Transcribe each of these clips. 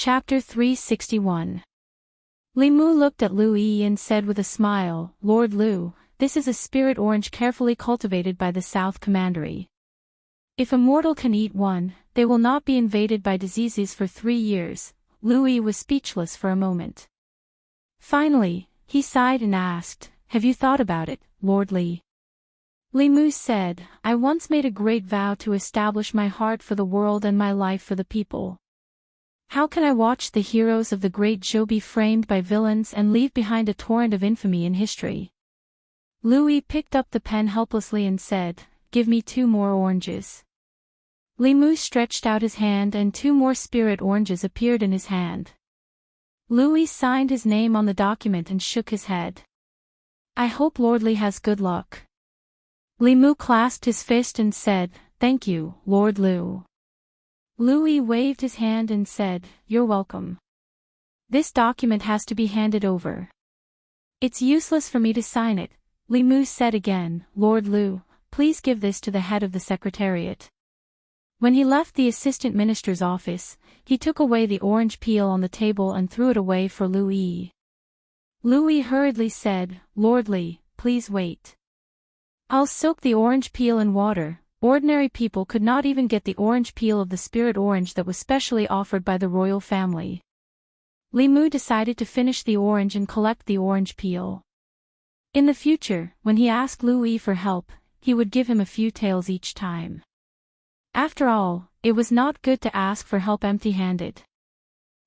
Chapter 361. Li Mu looked at Lu Yi and said with a smile, "Lord Lu, this is a spirit orange carefully cultivated by the South Commandery. If a mortal can eat one, they will not be invaded by diseases for 3 years." Lu Yi was speechless for a moment. Finally, he sighed and asked, "Have you thought about it, Lord Li?" Li Mu said, "I once made a great vow to establish my heart for the world and my life for the people. How can I watch the heroes of the great Zhou be framed by villains and leave behind a torrent of infamy in history?" Lu Yi picked up the pen helplessly and said, "Give me 2 more oranges." Li Mu stretched out his hand and 2 more spirit oranges appeared in his hand. Lu Yi signed his name on the document and shook his head. "I hope Lord Li has good luck." Li Mu clasped his fist and said, "Thank you, Lord Lu." Lu Yi waved his hand and said, "You're welcome. This document has to be handed over." "It's useless for me to sign it," Li Mu said again. "Lord Lu, please give this to the head of the Secretariat." When he left the assistant minister's office, he took away the orange peel on the table and threw it away for Lu Yi. Lu Yi hurriedly said, "Lord Li, please wait. I'll soak the orange peel in water." Ordinary people could not even get the orange peel of the spirit orange that was specially offered by the royal family. Li Mu decided to finish the orange and collect the orange peel. In the future, when he asked Lu Yi for help, he would give him a few taels each time. After all, it was not good to ask for help empty-handed.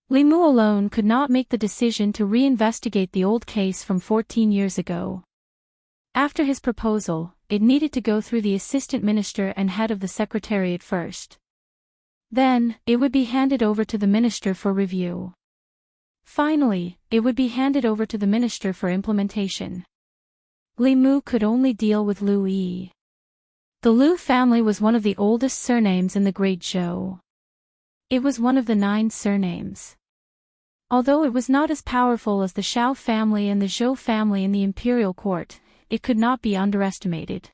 Li Mu alone could not make the decision to reinvestigate the old case from 14 years ago. After his proposal, it needed to go through the assistant minister and head of the secretariat first. Then, it would be handed over to the minister for review. Finally, it would be handed over to the minister for implementation. Li Mu could only deal with Lu Yi. The Lu family was one of the oldest surnames in the Great Zhou. It was one of the 9 surnames. Although it was not as powerful as the Shao family and the Zhou family in the imperial court, it could not be underestimated.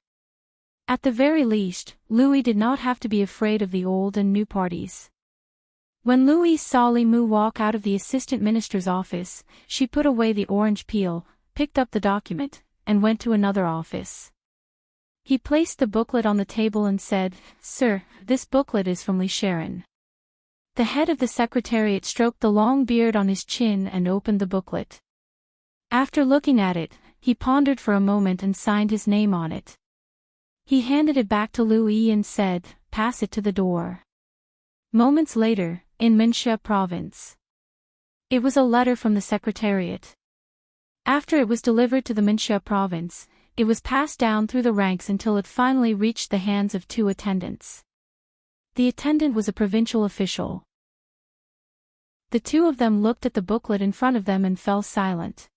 At the very least, Lu Yi did not have to be afraid of the old and new parties. When Lu Yi saw Li Mu walk out of the assistant minister's office, she put away the orange peel, picked up the document, and went to another office. He placed the booklet on the table and said, "Sir, this booklet is from Li Sharon." The head of the secretariat stroked the long beard on his chin and opened the booklet. After looking at it, he pondered for a moment and signed his name on it. He handed it back to Lu Yi and said, "Pass it to the door." Moments later, in Minxia province. It was a letter from the secretariat. After it was delivered to the Minxia province, it was passed down through the ranks until it finally reached the hands of 2 attendants. The attendant was a provincial official. The 2 of them looked at the booklet in front of them and fell silent.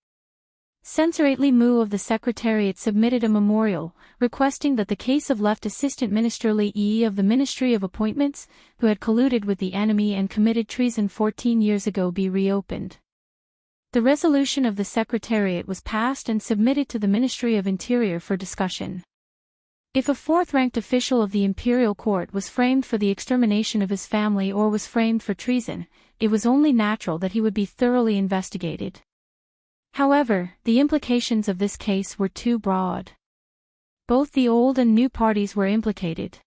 Censor Li Mu of the Secretariat submitted a memorial, requesting that the case of left Assistant Minister Li Yi of the Ministry of Appointments, who had colluded with the enemy and committed treason 14 years ago, be reopened. The resolution of the Secretariat was passed and submitted to the Ministry of Interior for discussion. If a 4th-ranked official of the imperial court was framed for the extermination of his family or was framed for treason, it was only natural that he would be thoroughly investigated. However, the implications of this case were too broad. Both the old and new parties were implicated.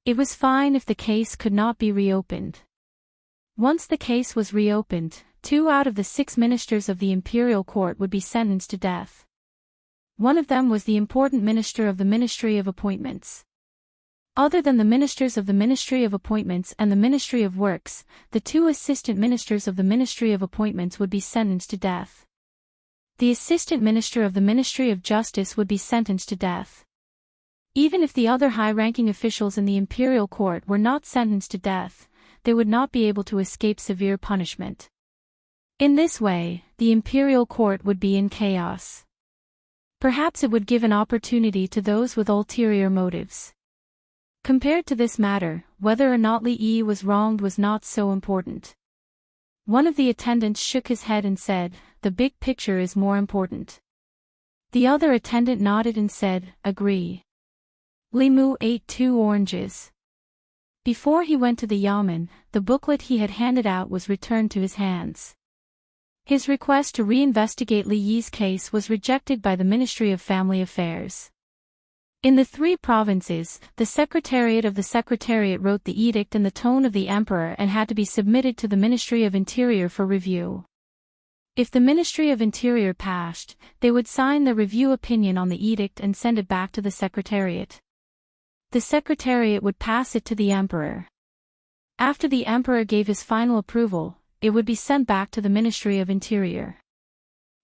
It was fine if the case could not be reopened. Once the case was reopened, 2 out of the 6 ministers of the imperial court would be sentenced to death. One of them was the important minister of the Ministry of Appointments. Other than the ministers of the Ministry of Appointments and the Ministry of Works, the 2 assistant ministers of the Ministry of Appointments would be sentenced to death. The assistant minister of the Ministry of Justice would be sentenced to death. Even if the other high-ranking officials in the imperial court were not sentenced to death, they would not be able to escape severe punishment. In this way, the imperial court would be in chaos. Perhaps it would give an opportunity to those with ulterior motives. Compared to this matter, whether or not Li Yi was wronged was not so important. One of the attendants shook his head and said, "The big picture is more important." The other attendant nodded and said, "Agree." Li Mu ate 2 oranges. Before he went to the yamen, the booklet he had handed out was returned to his hands. His request to reinvestigate Li Yi's case was rejected by the Ministry of Family Affairs. In the 3 provinces, the Secretariat of the Secretariat wrote the edict in the tone of the Emperor and had to be submitted to the Ministry of Interior for review. If the Ministry of Interior passed, they would sign the review opinion on the edict and send it back to the Secretariat. The Secretariat would pass it to the Emperor. After the Emperor gave his final approval, it would be sent back to the Ministry of Interior.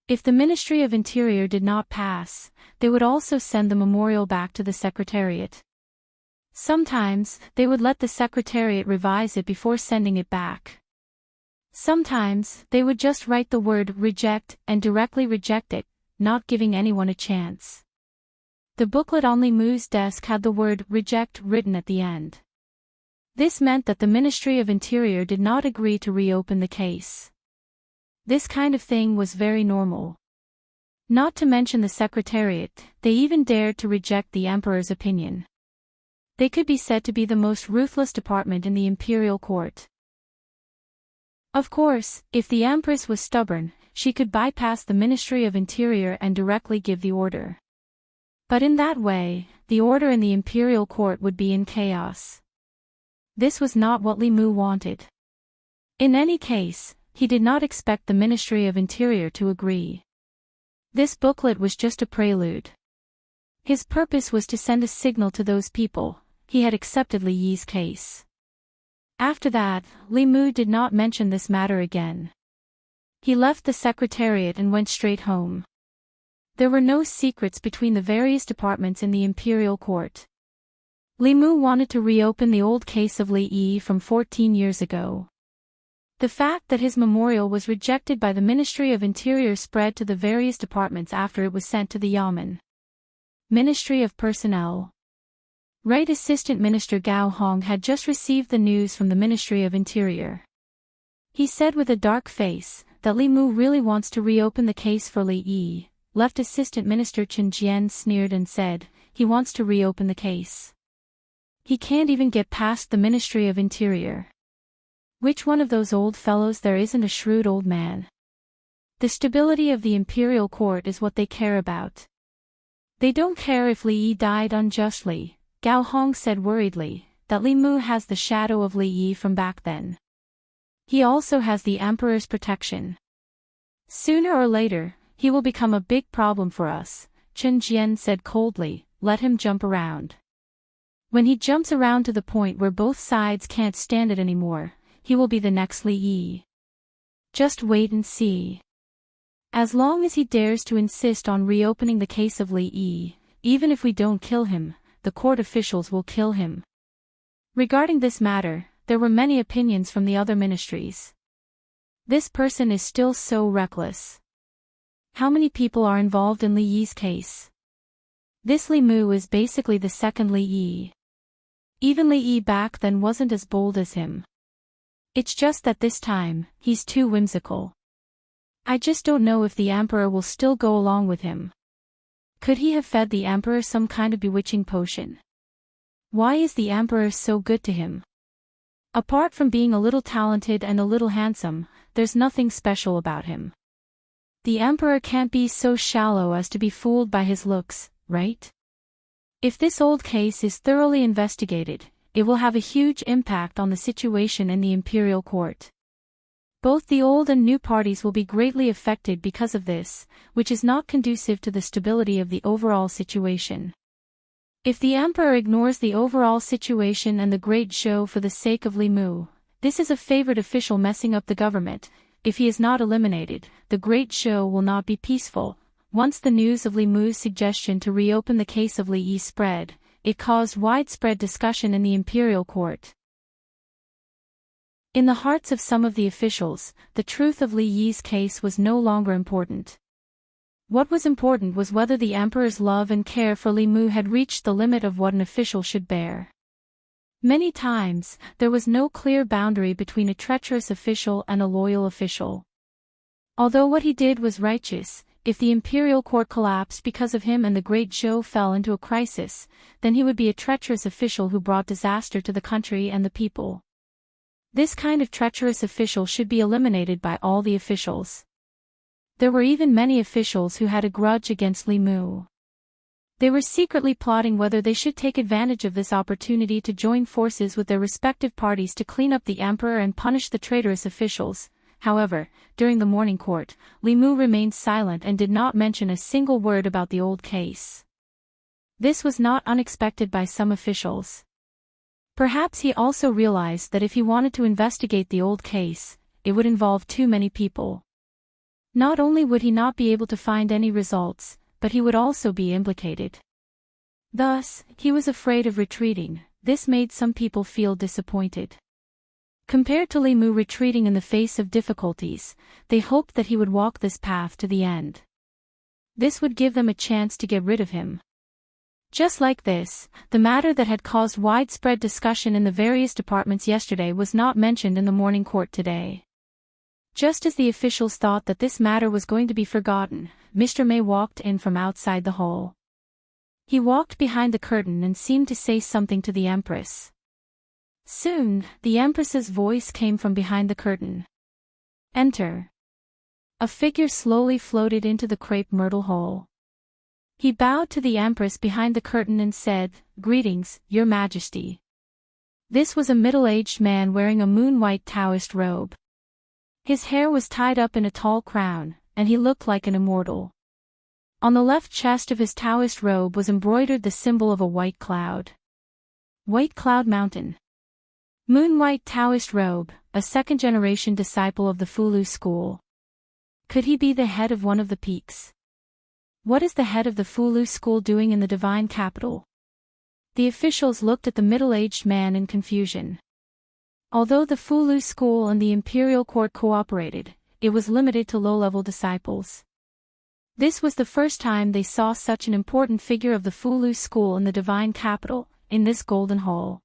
If the Ministry of Interior did not pass, they would also send the memorial back to the Secretariat. Sometimes, they would let the Secretariat revise it before sending it back. Sometimes, they would just write the word reject and directly reject it, not giving anyone a chance. The booklet on Li Mu's desk had the word reject written at the end. This meant that the Ministry of Interior did not agree to reopen the case. This kind of thing was very normal. Not to mention the Secretariat, they even dared to reject the Emperor's opinion. They could be said to be the most ruthless department in the imperial court. Of course, if the Empress was stubborn, she could bypass the Ministry of Interior and directly give the order. But in that way, the order in the imperial court would be in chaos. This was not what Li Mu wanted. In any case, he did not expect the Ministry of Interior to agree. This booklet was just a prelude. His purpose was to send a signal to those people: he had accepted Li Yi's case. After that, Li Mu did not mention this matter again. He left the Secretariat and went straight home. There were no secrets between the various departments in the imperial court. Li Mu wanted to reopen the old case of Li Yi from 14 years ago. The fact that his memorial was rejected by the Ministry of Interior spread to the various departments after it was sent to the yamen. Ministry of Personnel. Right Assistant Minister Gao Hong had just received the news from the Ministry of Interior. He said with a dark face that Li Mu really wants to reopen the case for Li Yi. Left Assistant Minister Chen Jian sneered and said, he wants to reopen the case. He can't even get past the Ministry of Interior. Which one of those old fellows there isn't a shrewd old man? The stability of the imperial court is what they care about. They don't care if Li Yi died unjustly. Gao Hong said worriedly, that Li Mu has the shadow of Li Yi from back then. He also has the Emperor's protection. Sooner or later, he will become a big problem for us, Chen Jian said coldly. Let him jump around. When he jumps around to the point where both sides can't stand it anymore, he will be the next Li Yi. Just wait and see. As long as he dares to insist on reopening the case of Li Yi, even if we don't kill him, the court officials will kill him. Regarding this matter, there were many opinions from the other ministries. This person is still so reckless. How many people are involved in Li Yi's case? This Li Mu is basically the second Li Yi. Even Li Yi back then wasn't as bold as him. It's just that this time, he's too whimsical. I just don't know if the Emperor will still go along with him. Could he have fed the Emperor some kind of bewitching potion? Why is the Emperor so good to him? Apart from being a little talented and a little handsome, there's nothing special about him. The Emperor can't be so shallow as to be fooled by his looks, right? If this old case is thoroughly investigated, it will have a huge impact on the situation in the imperial court. Both the old and new parties will be greatly affected because of this, which is not conducive to the stability of the overall situation. If the Emperor ignores the overall situation and the great show for the sake of Li Mu, this is a favored official messing up the government. If he is not eliminated, the great show will not be peaceful. Once the news of Li Mu's suggestion to reopen the case of Li Yi spread, it caused widespread discussion in the imperial court. In the hearts of some of the officials, the truth of Li Yi's case was no longer important. What was important was whether the Emperor's love and care for Li Mu had reached the limit of what an official should bear. Many times, there was no clear boundary between a treacherous official and a loyal official. Although what he did was righteous, if the imperial court collapsed because of him and the great Zhou fell into a crisis, then he would be a treacherous official who brought disaster to the country and the people. This kind of treacherous official should be eliminated by all the officials. There were even many officials who had a grudge against Li Mu. They were secretly plotting whether they should take advantage of this opportunity to join forces with their respective parties to clean up the emperor and punish the traitorous officials. However, during the morning court, Li Mu remained silent and did not mention a single word about the old case. This was not unexpected by some officials. Perhaps he also realized that if he wanted to investigate the old case, it would involve too many people. Not only would he not be able to find any results, but he would also be implicated. Thus, he was afraid of retreating. This made some people feel disappointed. Compared to Li Mu retreating in the face of difficulties, they hoped that he would walk this path to the end. This would give them a chance to get rid of him. Just like this, the matter that had caused widespread discussion in the various departments yesterday was not mentioned in the morning court today. Just as the officials thought that this matter was going to be forgotten, Mr. May walked in from outside the hall. He walked behind the curtain and seemed to say something to the Empress. Soon, the Empress's voice came from behind the curtain. Enter. A figure slowly floated into the crepe myrtle hall. He bowed to the Empress behind the curtain and said, "Greetings, Your Majesty." This was a middle-aged man wearing a moon-white Taoist robe. His hair was tied up in a tall crown, and he looked like an immortal. On the left chest of his Taoist robe was embroidered the symbol of a white cloud. White Cloud Mountain. Moon-white Taoist robe, a second-generation disciple of the Fulu school. Could he be the head of one of the peaks? What is the head of the Fulu school doing in the divine capital? The officials looked at the middle-aged man in confusion. Although the Fulu school and the imperial court cooperated, it was limited to low-level disciples. This was the first time they saw such an important figure of the Fulu school in the divine capital, in this golden hall.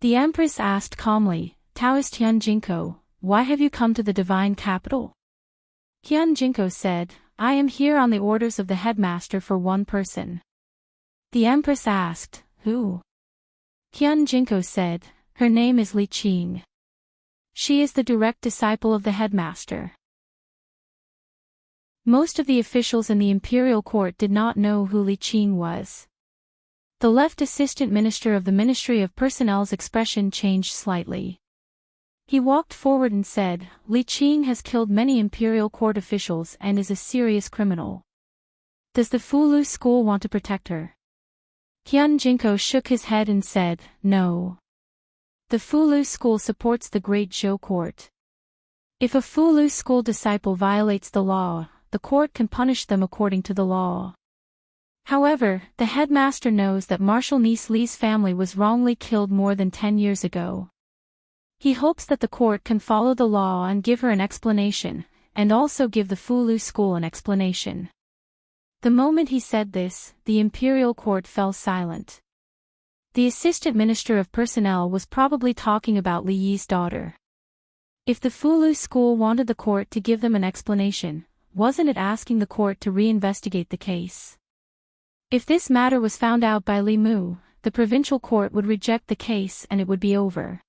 The Empress asked calmly, "Taoist Hyun Jinko, why have you come to the divine capital?" Hyun Jinko said, "I am here on the orders of the headmaster for one person." The Empress asked, "Who?" Hyun Jinko said, "Her name is Li Qing. She is the direct disciple of the headmaster." Most of the officials in the imperial court did not know who Li Qing was. The left assistant minister of the Ministry of Personnel's expression changed slightly. He walked forward and said, "Li Qing has killed many imperial court officials and is a serious criminal. Does the Fulu school want to protect her?" Hyun Jinko shook his head and said, "No. The Fulu school supports the Great Zhou court. If a Fulu school disciple violates the law, the court can punish them according to the law. However, the headmaster knows that Marshal Niece Li's family was wrongly killed more than 10 years ago. He hopes that the court can follow the law and give her an explanation, and also give the Fulu school an explanation." The moment he said this, the imperial court fell silent. The assistant minister of personnel was probably talking about Li Yi's daughter. If the Fulu school wanted the court to give them an explanation, wasn't it asking the court to reinvestigate the case? If this matter was found out by Li Mu, the provincial court would reject the case and it would be over.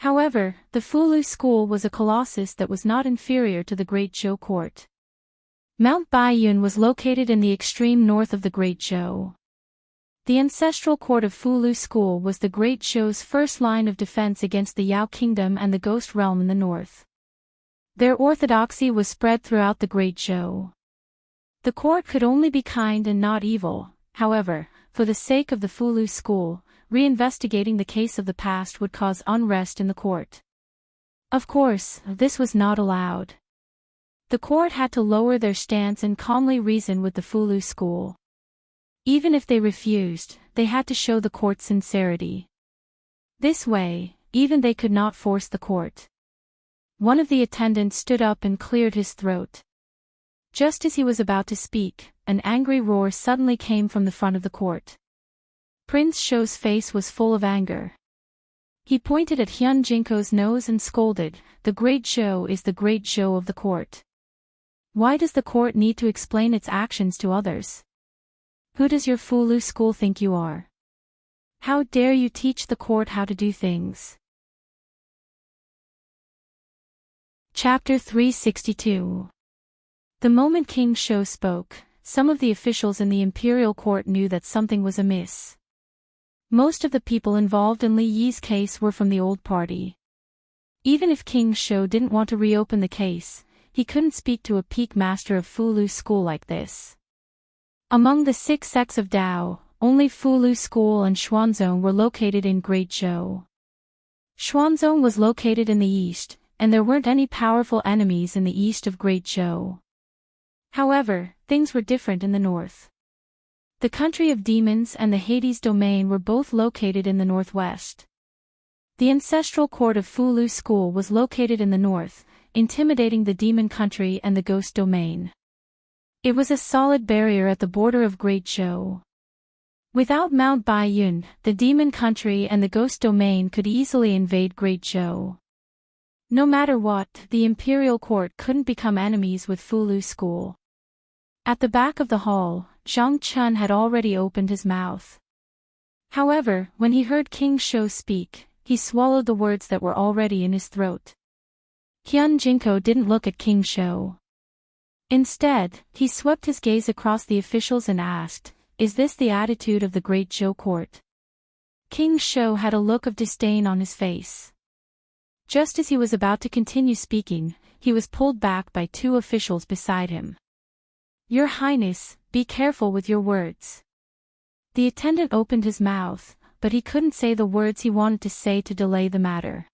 However, the Fulu school was a colossus that was not inferior to the Great Zhou court. Mount Baiyun was located in the extreme north of the Great Zhou. The ancestral court of Fulu school was the Great Zhou's first line of defense against the Yao kingdom and the Ghost realm in the north. Their orthodoxy was spread throughout the Great Zhou. The court could only be kind and not evil. However, for the sake of the Fulu school, reinvestigating the case of the past would cause unrest in the court. Of course, this was not allowed. The court had to lower their stance and calmly reason with the Fulu school. Even if they refused, they had to show the court sincerity. This way, even they could not force the court. One of the attendants stood up and cleared his throat. Just as he was about to speak, an angry roar suddenly came from the front of the court. Prince Shou's face was full of anger. He pointed at Hyun Jinko's nose and scolded, "The Great Zhou is the Great Zhou of the court. Why does the court need to explain its actions to others? Who does your Fulu school think you are? How dare you teach the court how to do things? Chapter 362. The moment King Shou spoke, some of the officials in the imperial court knew that something was amiss. Most of the people involved in Li Yi's case were from the old party. Even if King Shou didn't want to reopen the case, he couldn't speak to a peak master of Fulu school like this. Among the 6 sects of Dao, only Fulu school and Xuanzong were located in Great Zhou. Xuanzong was located in the east, and there weren't any powerful enemies in the east of Great Zhou. However, things were different in the north. The country of demons and the Hades domain were both located in the northwest. The ancestral court of Fulu school was located in the north, intimidating the demon country and the ghost domain. It was a solid barrier at the border of Great Zhou. Without Mount Baiyun, the demon country and the ghost domain could easily invade Great Zhou. No matter what, the imperial court couldn't become enemies with Fulu school. At the back of the hall, Zhang Chun had already opened his mouth. However, when he heard King Shou speak, he swallowed the words that were already in his throat. Hyun Jinko didn't look at King Shou. Instead, he swept his gaze across the officials and asked, "Is this the attitude of the Great Zhou court?" King Shou had a look of disdain on his face. Just as he was about to continue speaking, he was pulled back by 2 officials beside him. "Your Highness, be careful with your words." The attendant opened his mouth, but he couldn't say the words he wanted to say to delay the matter.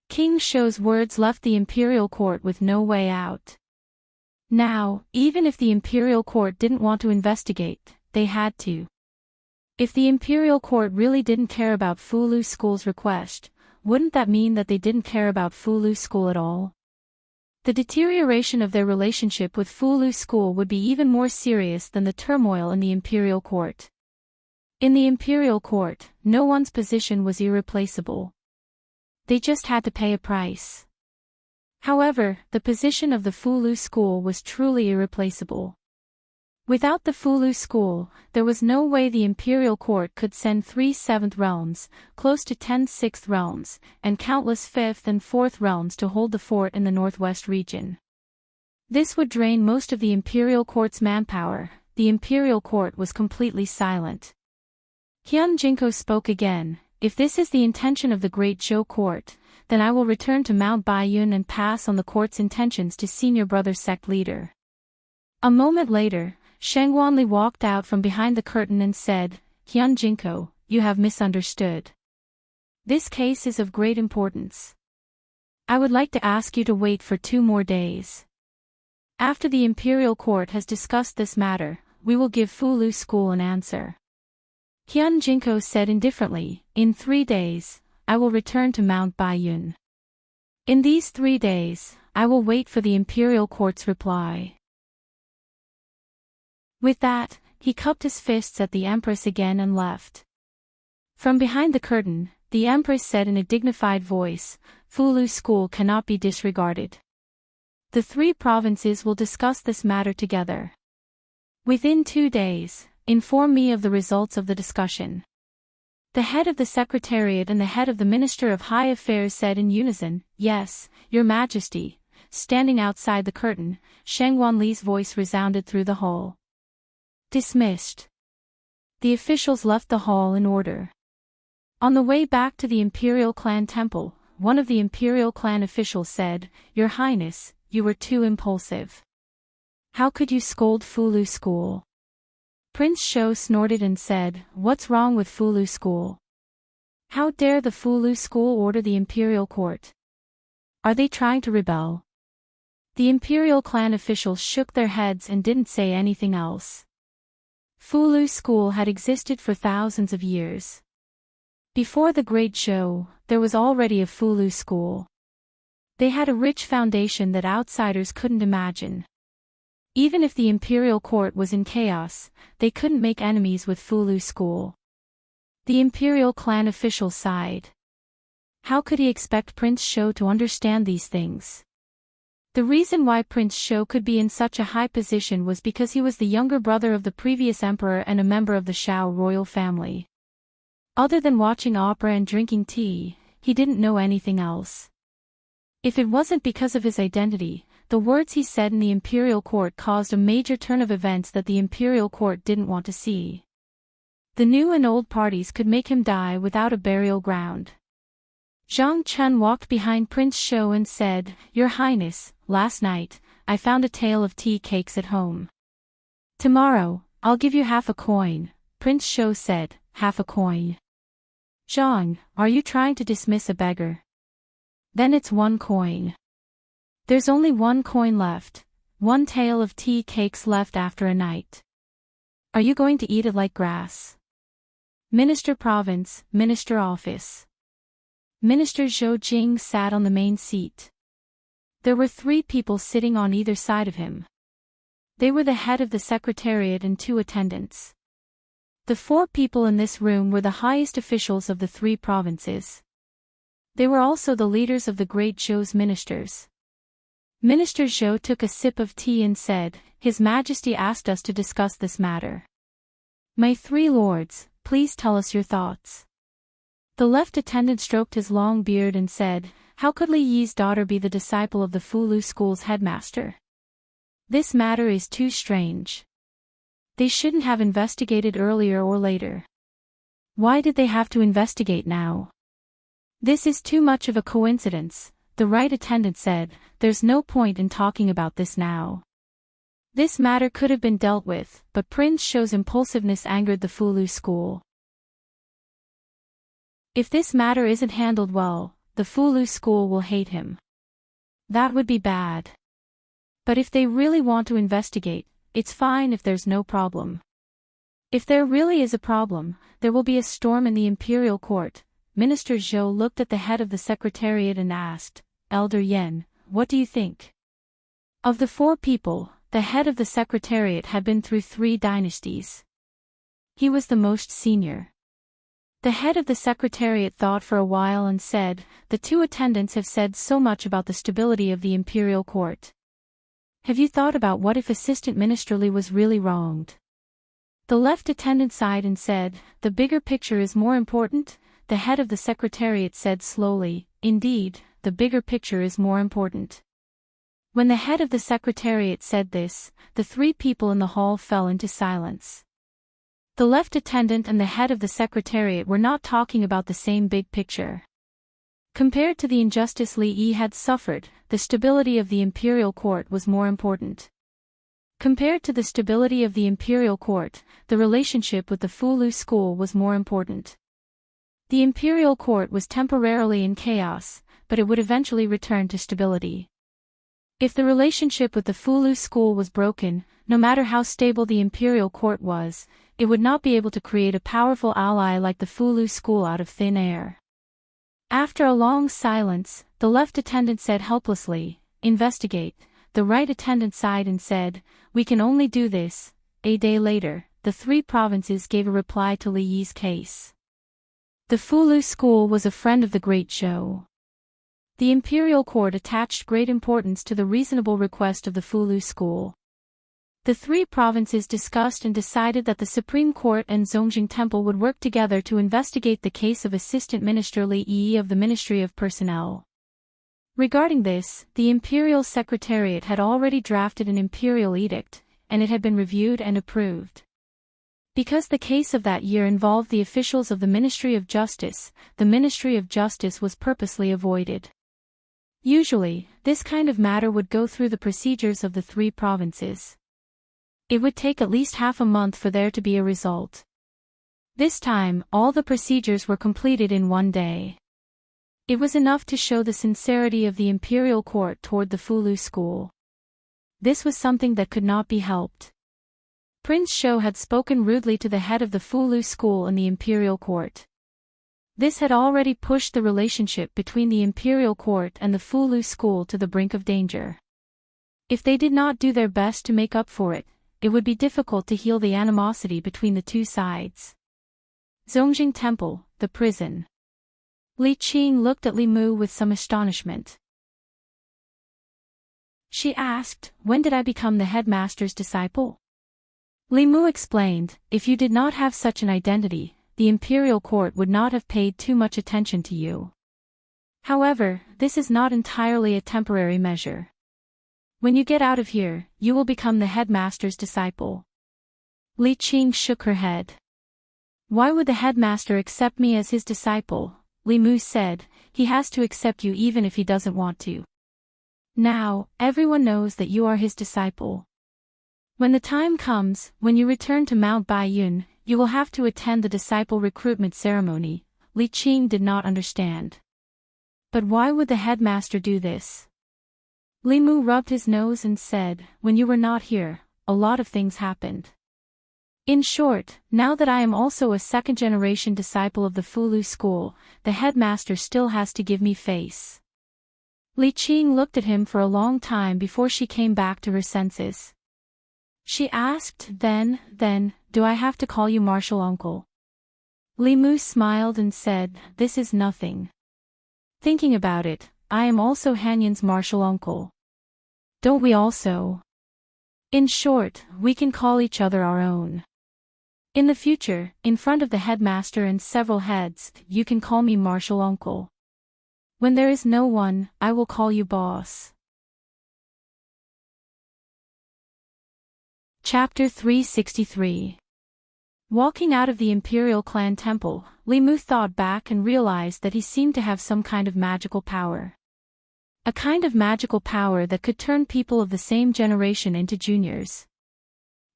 King Shou's words left the imperial court with no way out. Now, even if the imperial court didn't want to investigate, they had to. If the imperial court really didn't care about Fulu school's request, wouldn't that mean that they didn't care about Fulu school at all? The deterioration of their relationship with Fulu school would be even more serious than the turmoil in the imperial court. In the imperial court, no one's position was irreplaceable. They just had to pay a price. However, the position of the Fulu school was truly irreplaceable. Without the Fulu school, there was no way the imperial court could send 3 7th realms, close to 10 6th realms, and countless 5th and 4th realms to hold the fort in the northwest region. This would drain most of the imperial court's manpower. The imperial court was completely silent. Hyun Jinko spoke again. "If this is the intention of the Great Zhou court, then I will return to Mount Baiyun and pass on the court's intentions to senior brother sect leader." A moment later, Shang Wanli walked out from behind the curtain and said, "Hyun Jinko, you have misunderstood. This case is of great importance. I would like to ask you to wait for 2 more days. After the imperial court has discussed this matter, we will give Fulu school an answer." Hyun Jinko said indifferently, "In 3 days, I will return to Mount Baiyun. In these 3 days, I will wait for the imperial court's reply." With that, he cupped his fists at the Empress again and left. From behind the curtain, the Empress said in a dignified voice, "Fulu school cannot be disregarded. The 3 provinces will discuss this matter together. Within 2 days, inform me of the results of the discussion." The head of the Secretariat and the head of the Minister of High Affairs said in unison, "Yes, Your Majesty." Standing outside the curtain, Shang Wanli's voice resounded through the hall. Dismissed. The officials left the hall in order. On the way back to the Imperial Clan Temple, one of the Imperial Clan officials said, "Your Highness, you were too impulsive. How could you scold Fulu school?" Prince Shou snorted and said, "What's wrong with Fulu school? How dare the Fulu school order the imperial court? Are they trying to rebel?" The imperial clan officials shook their heads and didn't say anything else. Fulu school had existed for thousands of years. Before the Great Zhou, there was already a Fulu school. They had a rich foundation that outsiders couldn't imagine. Even if the imperial court was in chaos, they couldn't make enemies with Fulu school. The imperial clan official sighed. How could he expect Prince Shou to understand these things? The reason why Prince Shou could be in such a high position was because he was the younger brother of the previous emperor and a member of the Shao royal family. Other than watching opera and drinking tea, he didn't know anything else. If it wasn't because of his identity, the words he said in the imperial court caused a major turn of events that the imperial court didn't want to see. The new and old parties could make him die without a burial ground. Zhang Chun walked behind Prince Shou and said, "Your Highness, last night, I found a tale of tea cakes at home. Tomorrow, I'll give you half a coin," Prince Shou said. "Half a coin? Zhang, are you trying to dismiss a beggar? Then it's 1 coin. There's only 1 coin left, 1 tale of tea cakes left after a night. Are you going to eat it like grass?" Minister Province, Minister Office. Minister Zhou Jing sat on the main seat. There were 3 people sitting on either side of him. They were the head of the secretariat and 2 attendants. The 4 people in this room were the highest officials of the 3 provinces. They were also the leaders of the great Zhou's ministers. Minister Zhou took a sip of tea and said, "His Majesty asked us to discuss this matter. My 3 lords, please tell us your thoughts." The left attendant stroked his long beard and said, "How could Li Yi's daughter be the disciple of the Fulu school's headmaster? This matter is too strange. They shouldn't have investigated earlier or later. Why did they have to investigate now? This is too much of a coincidence," the right attendant said. "There's no point in talking about this now. This matter could have been dealt with, but Prince Shou's impulsiveness angered the Fulu school. If this matter isn't handled well, the Fulu school will hate him. That would be bad. But if they really want to investigate, it's fine if there's no problem. If there really is a problem, there will be a storm in the imperial court." Minister Zhou looked at the head of the secretariat and asked, "Elder Yan, what do you think?" Of the 4 people, the head of the secretariat had been through 3 dynasties. He was the most senior. The head of the secretariat thought for a while and said, "The 2 attendants have said so much about the stability of the imperial court. Have you thought about what if Assistant Minister Li was really wronged?" The left attendant sighed and said, "The bigger picture is more important." The head of the secretariat said slowly, "Indeed, the bigger picture is more important." When the head of the secretariat said this, the 3 people in the hall fell into silence. The left attendant and the head of the secretariat were not talking about the same big picture. Compared to the injustice Li Yi had suffered, the stability of the imperial court was more important. Compared to the stability of the imperial court, the relationship with the Fulu school was more important. The imperial court was temporarily in chaos, but it would eventually return to stability. If the relationship with the Fulu school was broken, no matter how stable the imperial court was, it would not be able to create a powerful ally like the Fulu school out of thin air. After a long silence, the left attendant said helplessly, "Investigate." The right attendant sighed and said, "We can only do this." A day later, the 3 provinces gave a reply to Li Yi's case. The Fulu school was a friend of the Great Zhou. The imperial court attached great importance to the reasonable request of the Fulu school. The 3 provinces discussed and decided that the Supreme Court and Zongjing Temple would work together to investigate the case of Assistant Minister Li Yi of the Ministry of Personnel. Regarding this, the Imperial Secretariat had already drafted an imperial edict, and it had been reviewed and approved. Because the case of that year involved the officials of the Ministry of Justice, the Ministry of Justice was purposely avoided. Usually, this kind of matter would go through the procedures of the 3 provinces. It would take at least half a month for there to be a result. This time, all the procedures were completed in 1 day. It was enough to show the sincerity of the imperial court toward the Fulu school. This was something that could not be helped. Prince Shou had spoken rudely to the head of the Fulu school in the imperial court. This had already pushed the relationship between the imperial court and the Fulu school to the brink of danger. If they did not do their best to make up for it, it would be difficult to heal the animosity between the 2 sides. Zongjing Temple, the prison. Li Qing looked at Li Mu with some astonishment. She asked, when did I become the headmaster's disciple? Li Mu explained, if you did not have such an identity, the imperial court would not have paid too much attention to you. However, this is not entirely a temporary measure. When you get out of here, you will become the headmaster's disciple. Li Qing shook her head. Why would the headmaster accept me as his disciple? Li Mu said, he has to accept you even if he doesn't want to. Now, everyone knows that you are his disciple. When the time comes, when you return to Mount Baiyun, you will have to attend the disciple recruitment ceremony. Li Qing did not understand. But why would the headmaster do this? Li Mu rubbed his nose and said, when you were not here, a lot of things happened. In short, now that I am also a second-generation disciple of the Fulu school, the headmaster still has to give me face. Li Qing looked at him for a long time before she came back to her senses. She asked, then, do I have to call you Martial Uncle? Li Mu smiled and said, this is nothing. Thinking about it, I am also Hanyan's Martial Uncle. Don't we also? In short, we can call each other our own. In the future, in front of the headmaster and several heads, you can call me Martial Uncle. When there is no one, I will call you boss. Chapter 363. Walking out of the Imperial Clan Temple, Li Mu thought back and realized that he seemed to have some kind of magical power. A kind of magical power that could turn people of the same generation into juniors.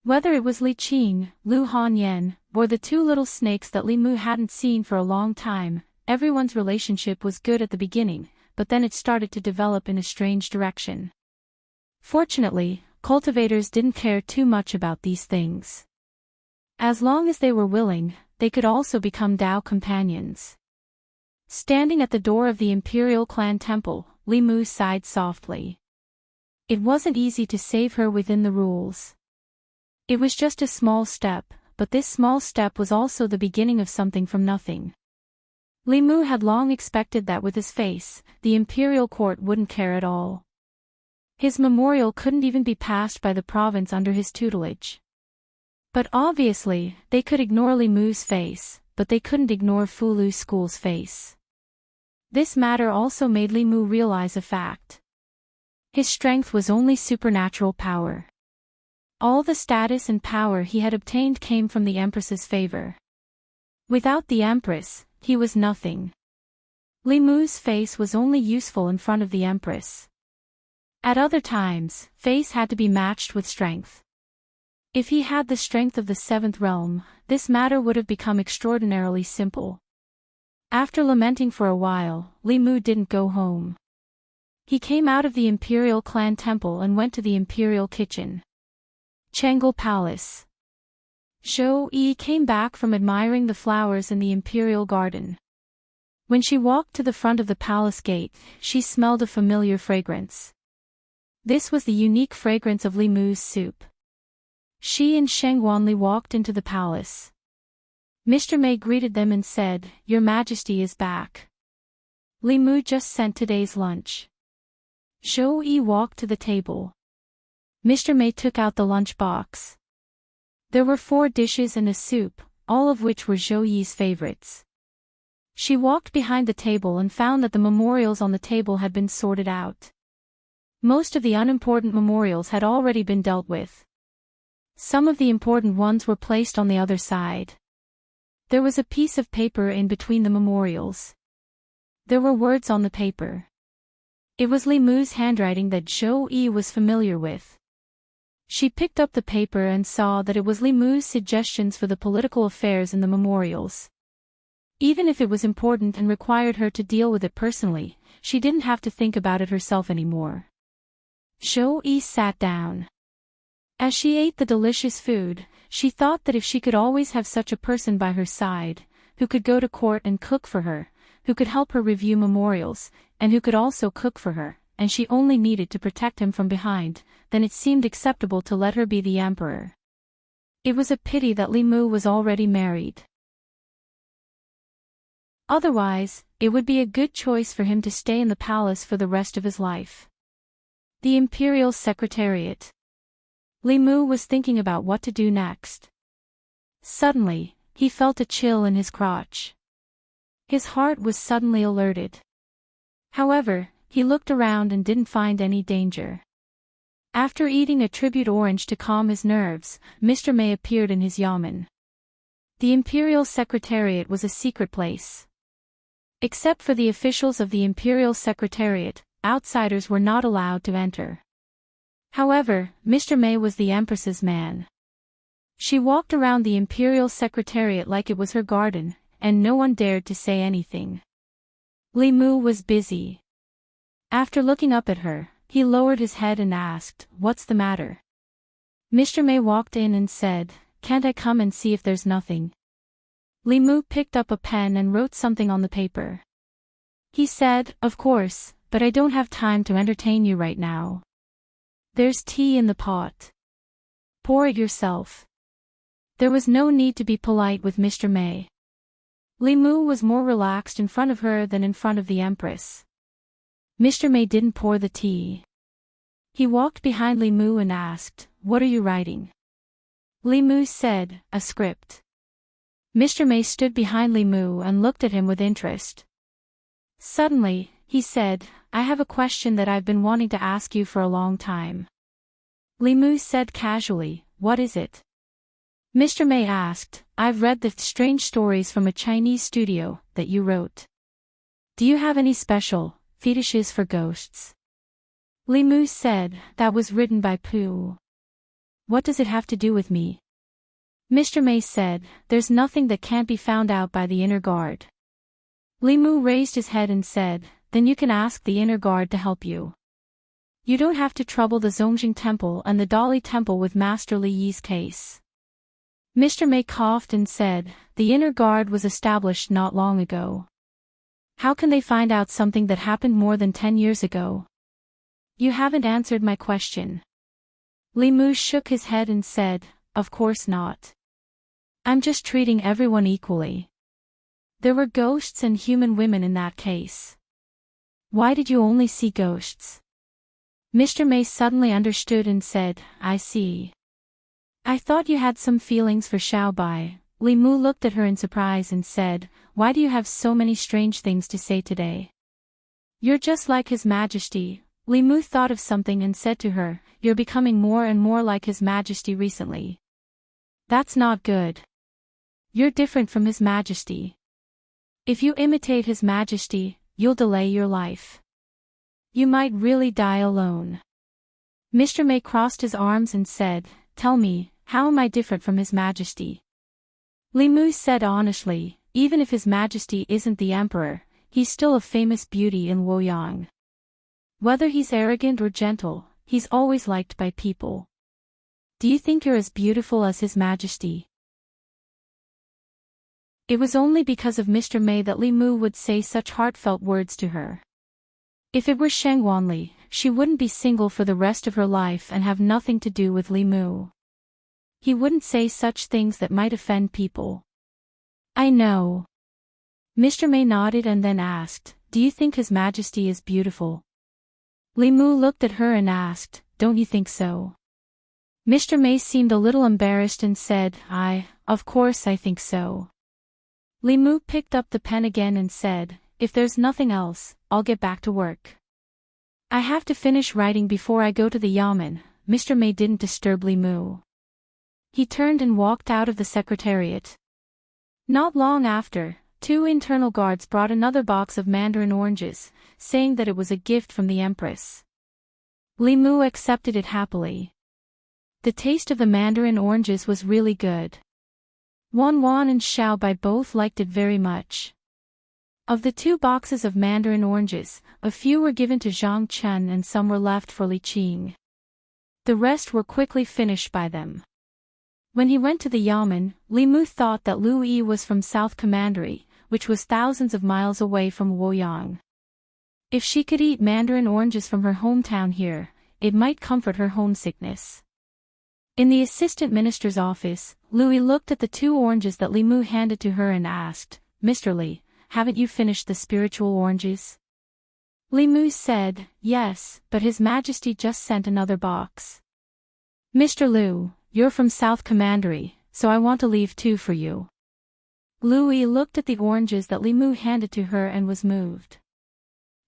Whether it was Li Qing, Lu Hanyan, or the two little snakes that Li Mu hadn't seen for a long time, everyone's relationship was good at the beginning, but then it started to develop in a strange direction. Fortunately, cultivators didn't care too much about these things. As long as they were willing, they could also become Dao companions. Standing at the door of the Imperial Clan Temple, Li Mu sighed softly. It wasn't easy to save her within the rules. It was just a small step, but this small step was also the beginning of something from nothing. Li Mu had long expected that with his face, the Imperial Court wouldn't care at all. His memorial couldn't even be passed by the province under his tutelage. But obviously, they could ignore Li Mu's face, but they couldn't ignore Fulu School's face. This matter also made Li Mu realize a fact. His strength was only supernatural power. All the status and power he had obtained came from the Empress's favor. Without the Empress, he was nothing. Li Mu's face was only useful in front of the Empress. At other times, face had to be matched with strength. If he had the strength of the seventh realm, this matter would have become extraordinarily simple. After lamenting for a while, Li Mu didn't go home. He came out of the Imperial Clan Temple and went to the Imperial Kitchen. Chengel Palace. Zhou Yi came back from admiring the flowers in the Imperial Garden. When she walked to the front of the palace gate, she smelled a familiar fragrance. This was the unique fragrance of Li Mu's soup. She and Sheng Wanli walked into the palace. Mr. Mei greeted them and said, Your Majesty is back. Li Mu just sent today's lunch. Zhou Yi walked to the table. Mr. Mei took out the lunch box. There were 4 dishes and a soup, all of which were Zhou Yi's favorites. She walked behind the table and found that the memorials on the table had been sorted out. Most of the unimportant memorials had already been dealt with. Some of the important ones were placed on the other side. There was a piece of paper in between the memorials. There were words on the paper. It was Li Mu's handwriting that Zhou Yi was familiar with. She picked up the paper and saw that it was Li Mu's suggestions for the political affairs in the memorials. Even if it was important and required her to deal with it personally, she didn't have to think about it herself anymore. Zhou Yi sat down. As she ate the delicious food, she thought that if she could always have such a person by her side, who could go to court and cook for her, who could help her review memorials, and who could also cook for her, and she only needed to protect him from behind, then it seemed acceptable to let her be the emperor. It was a pity that Li Mu was already married. Otherwise, it would be a good choice for him to stay in the palace for the rest of his life. The Imperial Secretariat. Li Mu was thinking about what to do next. Suddenly, he felt a chill in his crotch. His heart was suddenly alerted. However, he looked around and didn't find any danger. After eating a tribute orange to calm his nerves, Mr. May appeared in his yamen. The Imperial Secretariat was a secret place. Except for the officials of the Imperial Secretariat, outsiders were not allowed to enter. However, Mr. May was the Empress's man. She walked around the Imperial Secretariat like it was her garden, and no one dared to say anything. Li Mu was busy. After looking up at her, he lowered his head and asked, "What's the matter?" Mr. May walked in and said, "Can't I come and see if there's nothing?" Li Mu picked up a pen and wrote something on the paper. He said, "Of course, but I don't have time to entertain you right now. There's tea in the pot. Pour it yourself." There was no need to be polite with Mr. May. Li Mu was more relaxed in front of her than in front of the Empress. Mr. May didn't pour the tea. He walked behind Li Mu and asked, "What are you writing?" Li Mu said, "A script." Mr. May stood behind Li Mu and looked at him with interest. Suddenly, he said, "I have a question that I've been wanting to ask you for a long time." Li Mu said casually, "What is it?" Mr. May asked, "I've read the strange stories from a Chinese studio that you wrote. Do you have any special fetishes for ghosts?" Li Mu said, "That was written by Pooh. What does it have to do with me?" Mr. May said, "There's nothing that can't be found out by the inner guard." Li Mu raised his head and said, "Then you can ask the inner guard to help you. You don't have to trouble the Zongjing Temple and the Dali Temple with Master Li Yi's case." Mr. May coughed and said, "The inner guard was established not long ago. How can they find out something that happened more than 10 years ago?" "You haven't answered my question." Li Mu shook his head and said, "Of course not. I'm just treating everyone equally. There were ghosts and human women in that case." "Why did you only see ghosts?" Mr. May suddenly understood and said, "I see. I thought you had some feelings for Xiaobai." Li Mu looked at her in surprise and said, "Why do you have so many strange things to say today?" "You're just like His Majesty." Li Mu thought of something and said to her, "You're becoming more and more like His Majesty recently. That's not good. You're different from His Majesty. If you imitate His Majesty, you'll delay your life. You might really die alone." Mr. May crossed his arms and said, "Tell me, how am I different from His Majesty?" Li Mu said honestly, "Even if His Majesty isn't the Emperor, he's still a famous beauty in Luoyang. Whether he's arrogant or gentle, he's always liked by people. Do you think you're as beautiful as His Majesty?" It was only because of Mr. May that Li Mu would say such heartfelt words to her. If it were Sheng Wanli, she wouldn't be single for the rest of her life and have nothing to do with Li Mu. He wouldn't say such things that might offend people. "I know." Mr. May nodded and then asked, "Do you think His Majesty is beautiful?" Li Mu looked at her and asked, "Don't you think so?" Mr. May seemed a little embarrassed and said, Of course I think so." Li Mu picked up the pen again and said, "If there's nothing else, I'll get back to work. I have to finish writing before I go to the yamen." Mr. May didn't disturb Li Mu. He turned and walked out of the secretariat. Not long after, 2 internal guards brought another box of mandarin oranges, saying that it was a gift from the Empress. Li Mu accepted it happily. The taste of the mandarin oranges was really good. Wan Wan and Xiaobai both liked it very much. Of the 2 boxes of mandarin oranges, a few were given to Zhang Chen and some were left for Li Qing. The rest were quickly finished by them. When he went to the yamen, Li Mu thought that Lu Yi was from South Commandery, which was thousands of miles away from Luoyang. If she could eat mandarin oranges from her hometown here, it might comfort her homesickness. In the assistant minister's office, Lu Yi looked at the 2 oranges that Li Mu handed to her and asked, "Mr. Li, haven't you finished the spiritual oranges?" Li Mu said, yes, but His Majesty just sent another box. Mr. Liu, you're from South Commandery, so I want to leave two for you. Lu Yi looked at the oranges that Li Mu handed to her and was moved.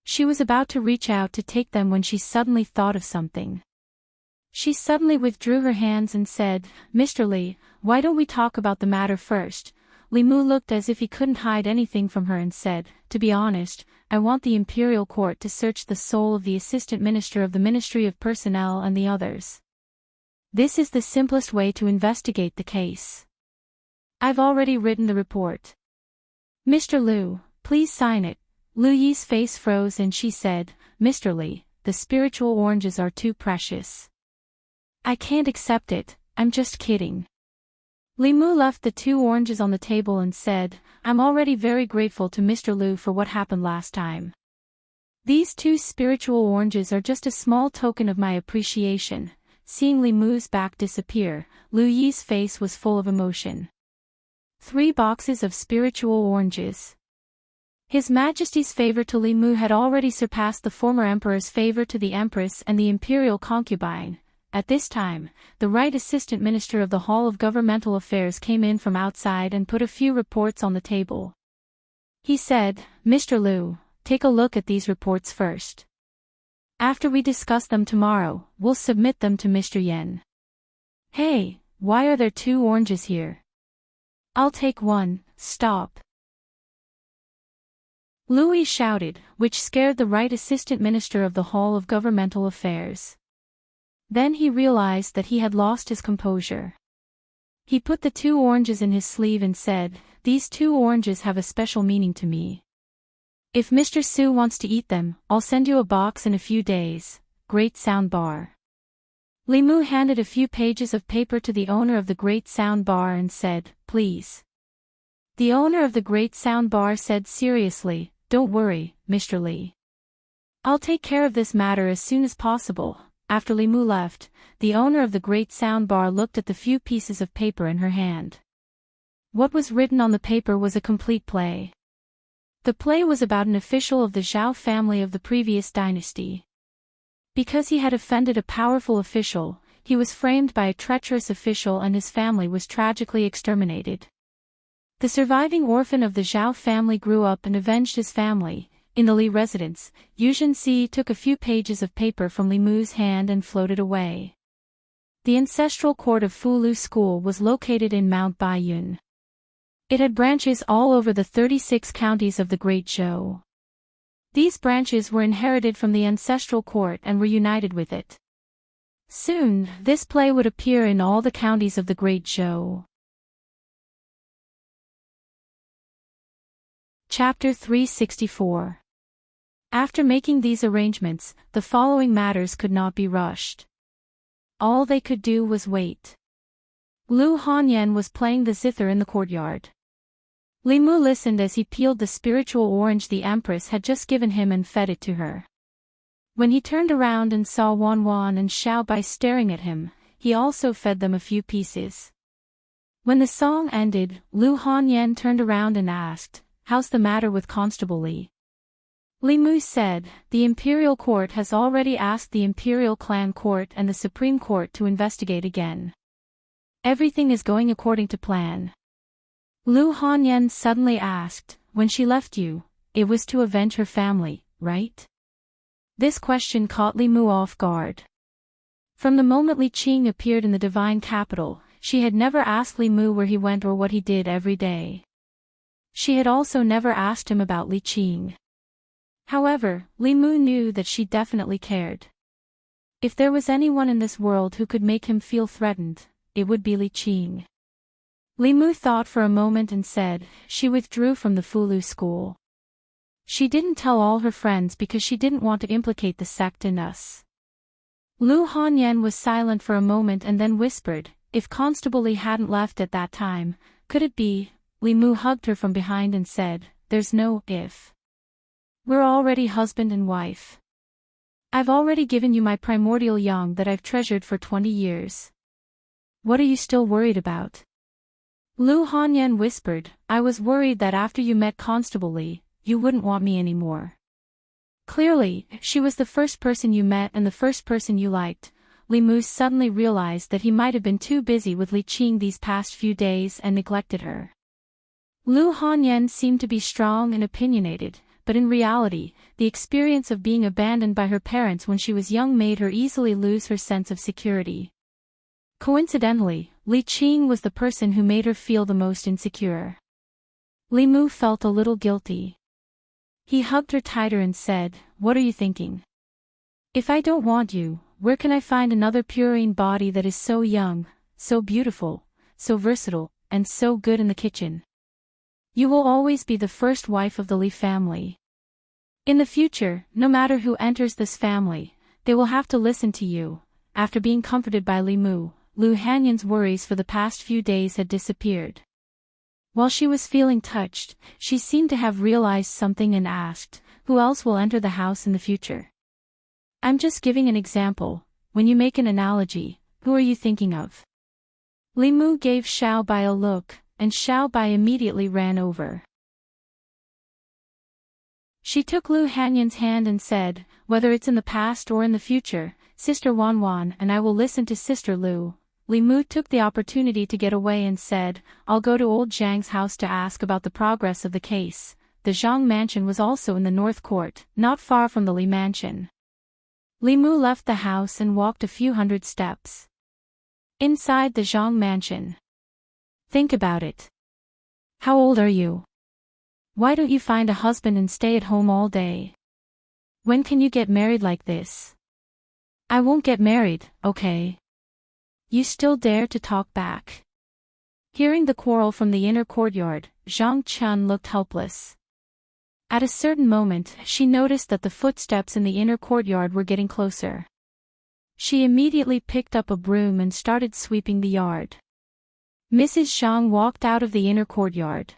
She was about to reach out to take them when she suddenly thought of something. She suddenly withdrew her hands and said, Mr. Li, why don't we talk about the matter first? Li Mu looked as if he couldn't hide anything from her and said, to be honest, I want the Imperial Court to search the soul of the Assistant Minister of the Ministry of Personnel and the others. This is the simplest way to investigate the case. I've already written the report. Mr. Liu, please sign it. Lu Yi's face froze and she said, Mr. Li, the spiritual oranges are too precious. I can't accept it, I'm just kidding. Li Mu left the two oranges on the table and said, I'm already very grateful to Mr. Liu for what happened last time. These two spiritual oranges are just a small token of my appreciation. Seeing Li Mu's back disappear, Lu Yi's face was full of emotion. 3 boxes of spiritual oranges. His Majesty's favor to Li Mu had already surpassed the former emperor's favor to the empress and the imperial concubine. At this time, the Right Assistant Minister of the Hall of Governmental Affairs came in from outside and put a few reports on the table. He said, Mr. Liu, take a look at these reports first. After we discuss them tomorrow, we'll submit them to Mr. Yan. Hey, why are there 2 oranges here? I'll take one, stop. Louis shouted, which scared the Right Assistant Minister of the Hall of Governmental Affairs. Then he realized that he had lost his composure. He put the 2 oranges in his sleeve and said, these 2 oranges have a special meaning to me. If Mr. Su wants to eat them, I'll send you a box in a few days. Great Sound Bar. Li Mu handed a few pages of paper to the owner of the Great Sound Bar and said, please. The owner of the Great Sound Bar said seriously, don't worry, Mr. Li. I'll take care of this matter as soon as possible. After Li Mu left, the owner of the Great Sound Bar looked at the few pieces of paper in her hand. What was written on the paper was a complete play. The play was about an official of the Zhao family of the previous dynasty. Because he had offended a powerful official, he was framed by a treacherous official and his family was tragically exterminated. The surviving orphan of the Zhao family grew up and avenged his family. In the Li residence, Yuzhen Si took a few pages of paper from Li Mu's hand and floated away. The ancestral court of Fulu School was located in Mount Baiyun. It had branches all over the 36 counties of the Great Zhou. These branches were inherited from the ancestral court and were united with it. Soon, this play would appear in all the counties of the Great Zhou. Chapter 364. After making these arrangements, the following matters could not be rushed. All they could do was wait. Lu Hanyan was playing the zither in the courtyard. Li Mu listened as he peeled the spiritual orange the Empress had just given him and fed it to her. When he turned around and saw Wan Wan and Xiao Bai staring at him, he also fed them a few pieces. When the song ended, Lu Hanyan turned around and asked, "How's the matter with Constable Li?" Li Mu said, "The Imperial Court has already asked the Imperial Clan Court and the Supreme Court to investigate again. Everything is going according to plan." Lu Hanyan suddenly asked, "When she left you, it was to avenge her family, right?" This question caught Li Mu off guard. From the moment Li Qing appeared in the divine capital, she had never asked Li Mu where he went or what he did every day. She had also never asked him about Li Qing. However, Li Mu knew that she definitely cared. If there was anyone in this world who could make him feel threatened, it would be Li Qing. Li Mu thought for a moment and said, "She withdrew from the Fulu school. She didn't tell all her friends because she didn't want to implicate the sect in us." Lu Hanyan was silent for a moment and then whispered, "If Constable Li hadn't left at that time, could it be?" Li Mu hugged her from behind and said, "There's no if. We're already husband and wife. I've already given you my primordial young that I've treasured for 20 years. What are you still worried about?" Lu Hanyan whispered, "I was worried that after you met Constable Li, you wouldn't want me anymore." Clearly, she was the first person you met and the first person you liked. Li Mu suddenly realized that he might have been too busy with Li Qing these past few days and neglected her. Lu Hanyan seemed to be strong and opinionated, but in reality, the experience of being abandoned by her parents when she was young made her easily lose her sense of security. Coincidentally, Li Qing was the person who made her feel the most insecure. Li Mu felt a little guilty. He hugged her tighter and said, "What are you thinking? If I don't want you, where can I find another purine body that is so young, so beautiful, so versatile, and so good in the kitchen? You will always be the first wife of the Li family. In the future, no matter who enters this family, they will have to listen to you." After being comforted by Li Mu, Lu Hanyan's worries for the past few days had disappeared. While she was feeling touched, she seemed to have realized something and asked, "Who else will enter the house in the future?" "I'm just giving an example. When you make an analogy, who are you thinking of?" Li Mu gave Xiao Bai a look, and Xiao Bai immediately ran over. She took Lu Hanyan's hand and said, "Whether it's in the past or in the future, Sister Wan Wan and I will listen to Sister Lu." Li Mu took the opportunity to get away and said, "I'll go to old Zhang's house to ask about the progress of the case." The Zhang mansion was also in the North Court, not far from the Li mansion. Li Mu left the house and walked a few hundred steps. Inside the Zhang mansion. Think about it. How old are you? Why don't you find a husband and stay at home all day? When can you get married like this? I won't get married, okay? You still dare to talk back? Hearing the quarrel from the inner courtyard, Zhang Chun looked helpless. At a certain moment, she noticed that the footsteps in the inner courtyard were getting closer. She immediately picked up a broom and started sweeping the yard. Mrs. Zhang walked out of the inner courtyard.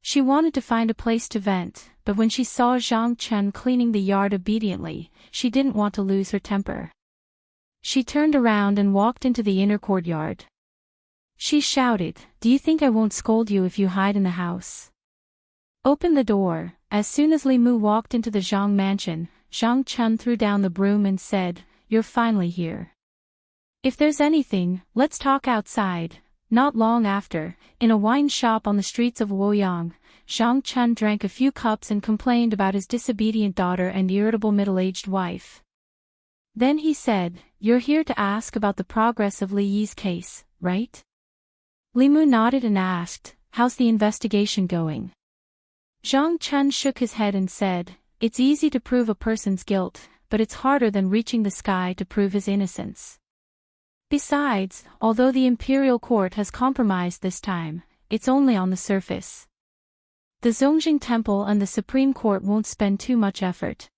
She wanted to find a place to vent, but when she saw Zhang Chun cleaning the yard obediently, she didn't want to lose her temper. She turned around and walked into the inner courtyard. She shouted, "Do you think I won't scold you if you hide in the house? Open the door." As soon as Li Mu walked into the Zhang mansion, Zhang Chun threw down the broom and said, "You're finally here. If there's anything, let's talk outside." Not long after, in a wine shop on the streets of Luoyang, Zhang Chun drank a few cups and complained about his disobedient daughter and irritable middle-aged wife. Then he said, "You're here to ask about the progress of Li Yi's case, right?" Li Mu nodded and asked, "How's the investigation going?" Zhang Chun shook his head and said, "It's easy to prove a person's guilt, but it's harder than reaching the sky to prove his innocence. Besides, although the imperial court has compromised this time, it's only on the surface. The Zongjing Temple and the Supreme Court won't spend too much effort.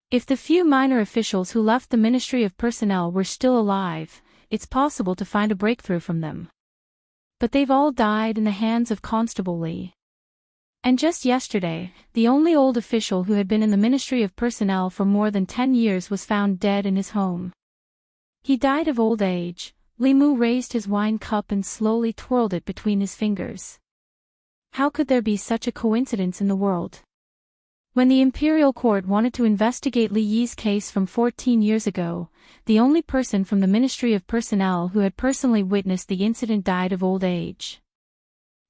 If the few minor officials who left the Ministry of Personnel were still alive, it's possible to find a breakthrough from them. But they've all died in the hands of Constable Li. And just yesterday, the only old official who had been in the Ministry of Personnel for more than 10 years was found dead in his home. He died of old age." Li Mu raised his wine cup and slowly twirled it between his fingers. How could there be such a coincidence in the world? When the Imperial Court wanted to investigate Li Yi's case from 14 years ago, the only person from the Ministry of Personnel who had personally witnessed the incident died of old age.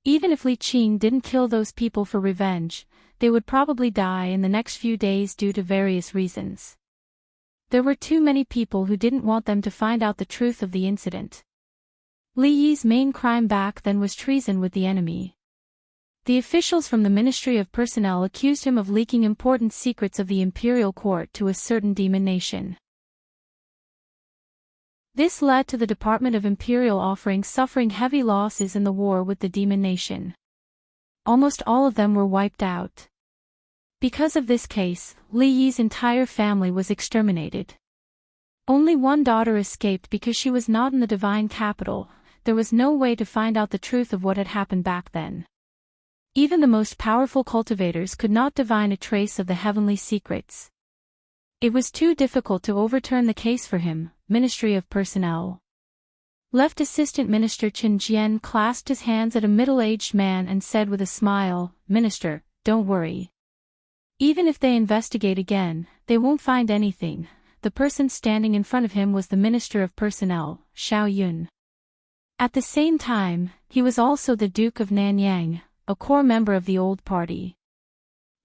Even if Li Qing didn't kill those people for revenge, they would probably die in the next few days due to various reasons. There were too many people who didn't want them to find out the truth of the incident. Li Yi's main crime back then was treason with the enemy. The officials from the Ministry of Personnel accused him of leaking important secrets of the Imperial Court to a certain demon nation. This led to the Department of Imperial offering suffering heavy losses in the war with the demon nation. Almost all of them were wiped out. Because of this case, Li Yi's entire family was exterminated. Only one daughter escaped because she was not in the divine capital. There was no way to find out the truth of what had happened back then. Even the most powerful cultivators could not divine a trace of the heavenly secrets. It was too difficult to overturn the case for him. Ministry of Personnel. Left Assistant Minister Chen Jian clasped his hands at a middle-aged man and said with a smile, "Minister, don't worry. Even if they investigate again, they won't find anything. The person standing in front of him was the Minister of Personnel, Xiao Yun. At the same time, he was also the Duke of Nanyang, a core member of the old party.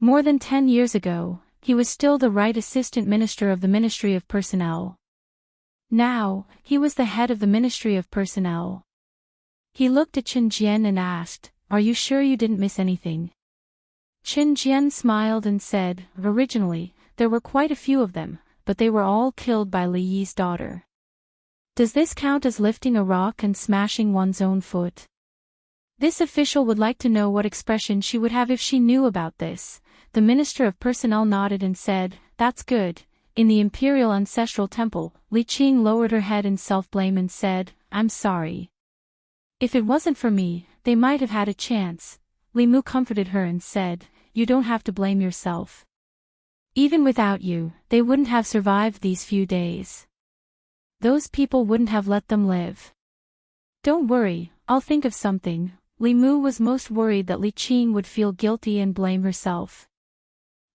More than 10 years ago, he was still the right assistant minister of the Ministry of Personnel. Now, he was the head of the Ministry of Personnel. He looked at Chen Jian and asked, "Are you sure you didn't miss anything?" Chen Jian smiled and said, "Originally, there were quite a few of them, but they were all killed by Li Yi's daughter." Does this count as lifting a rock and smashing one's own foot? This official would like to know what expression she would have if she knew about this. The Minister of Personnel nodded and said, "That's good." In the Imperial Ancestral Temple, Li Qing lowered her head in self-blame and said, "I'm sorry. If it wasn't for me, they might have had a chance." Li Mu comforted her and said, "You don't have to blame yourself. Even without you, they wouldn't have survived these few days. Those people wouldn't have let them live. Don't worry, I'll think of something." Li Mu was most worried that Li Qing would feel guilty and blame herself.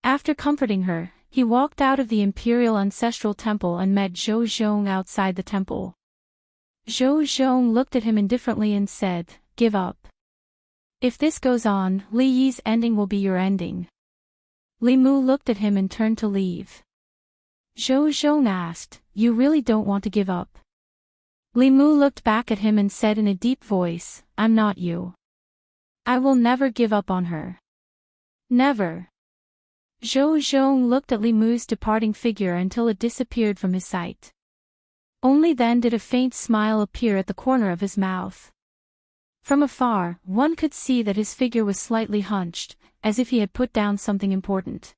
After comforting her, he walked out of the Imperial Ancestral Temple and met Zhou Zhong outside the temple. Zhou Zhong looked at him indifferently and said, "Give up. If this goes on, Li Yi's ending will be your ending." Li Mu looked at him and turned to leave. Zhou Zhong asked, "You really don't want to give up?" Li Mu looked back at him and said in a deep voice, "I'm not you. I will never give up on her. Never." Zhou Zhong looked at Li Mu's departing figure until it disappeared from his sight. Only then did a faint smile appear at the corner of his mouth. From afar, one could see that his figure was slightly hunched, as if he had put down something important.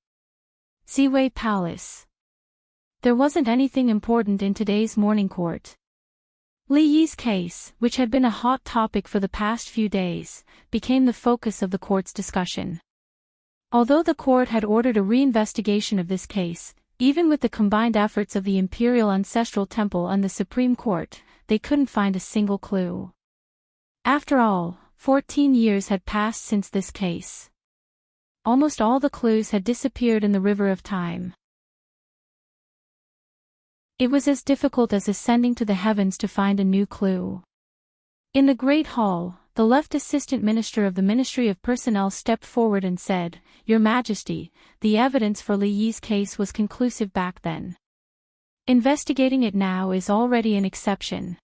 Ziwei Palace. There wasn't anything important in today's morning court. Li Yi's case, which had been a hot topic for the past few days, became the focus of the court's discussion. Although the court had ordered a reinvestigation of this case, even with the combined efforts of the Imperial Ancestral Temple and the Supreme Court, they couldn't find a single clue. After all, 14 years had passed since this case. Almost all the clues had disappeared in the river of time. It was as difficult as ascending to the heavens to find a new clue. In the Great Hall, the left assistant minister of the Ministry of Personnel stepped forward and said, "Your Majesty, the evidence for Li Yi's case was conclusive back then. Investigating it now is already an exception.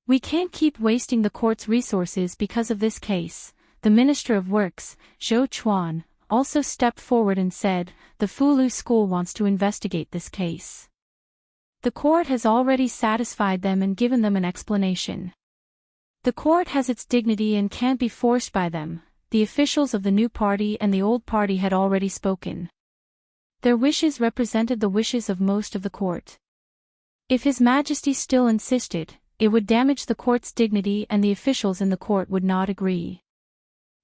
We can't keep wasting the court's resources because of this case." The Minister of Works, Zhou Chuan, also stepped forward and said, "The Fulu School wants to investigate this case. The court has already satisfied them and given them an explanation. The court has its dignity and can't be forced by them." The officials of the new party and the old party had already spoken. Their wishes represented the wishes of most of the court. If His Majesty still insisted, it would damage the court's dignity and the officials in the court would not agree.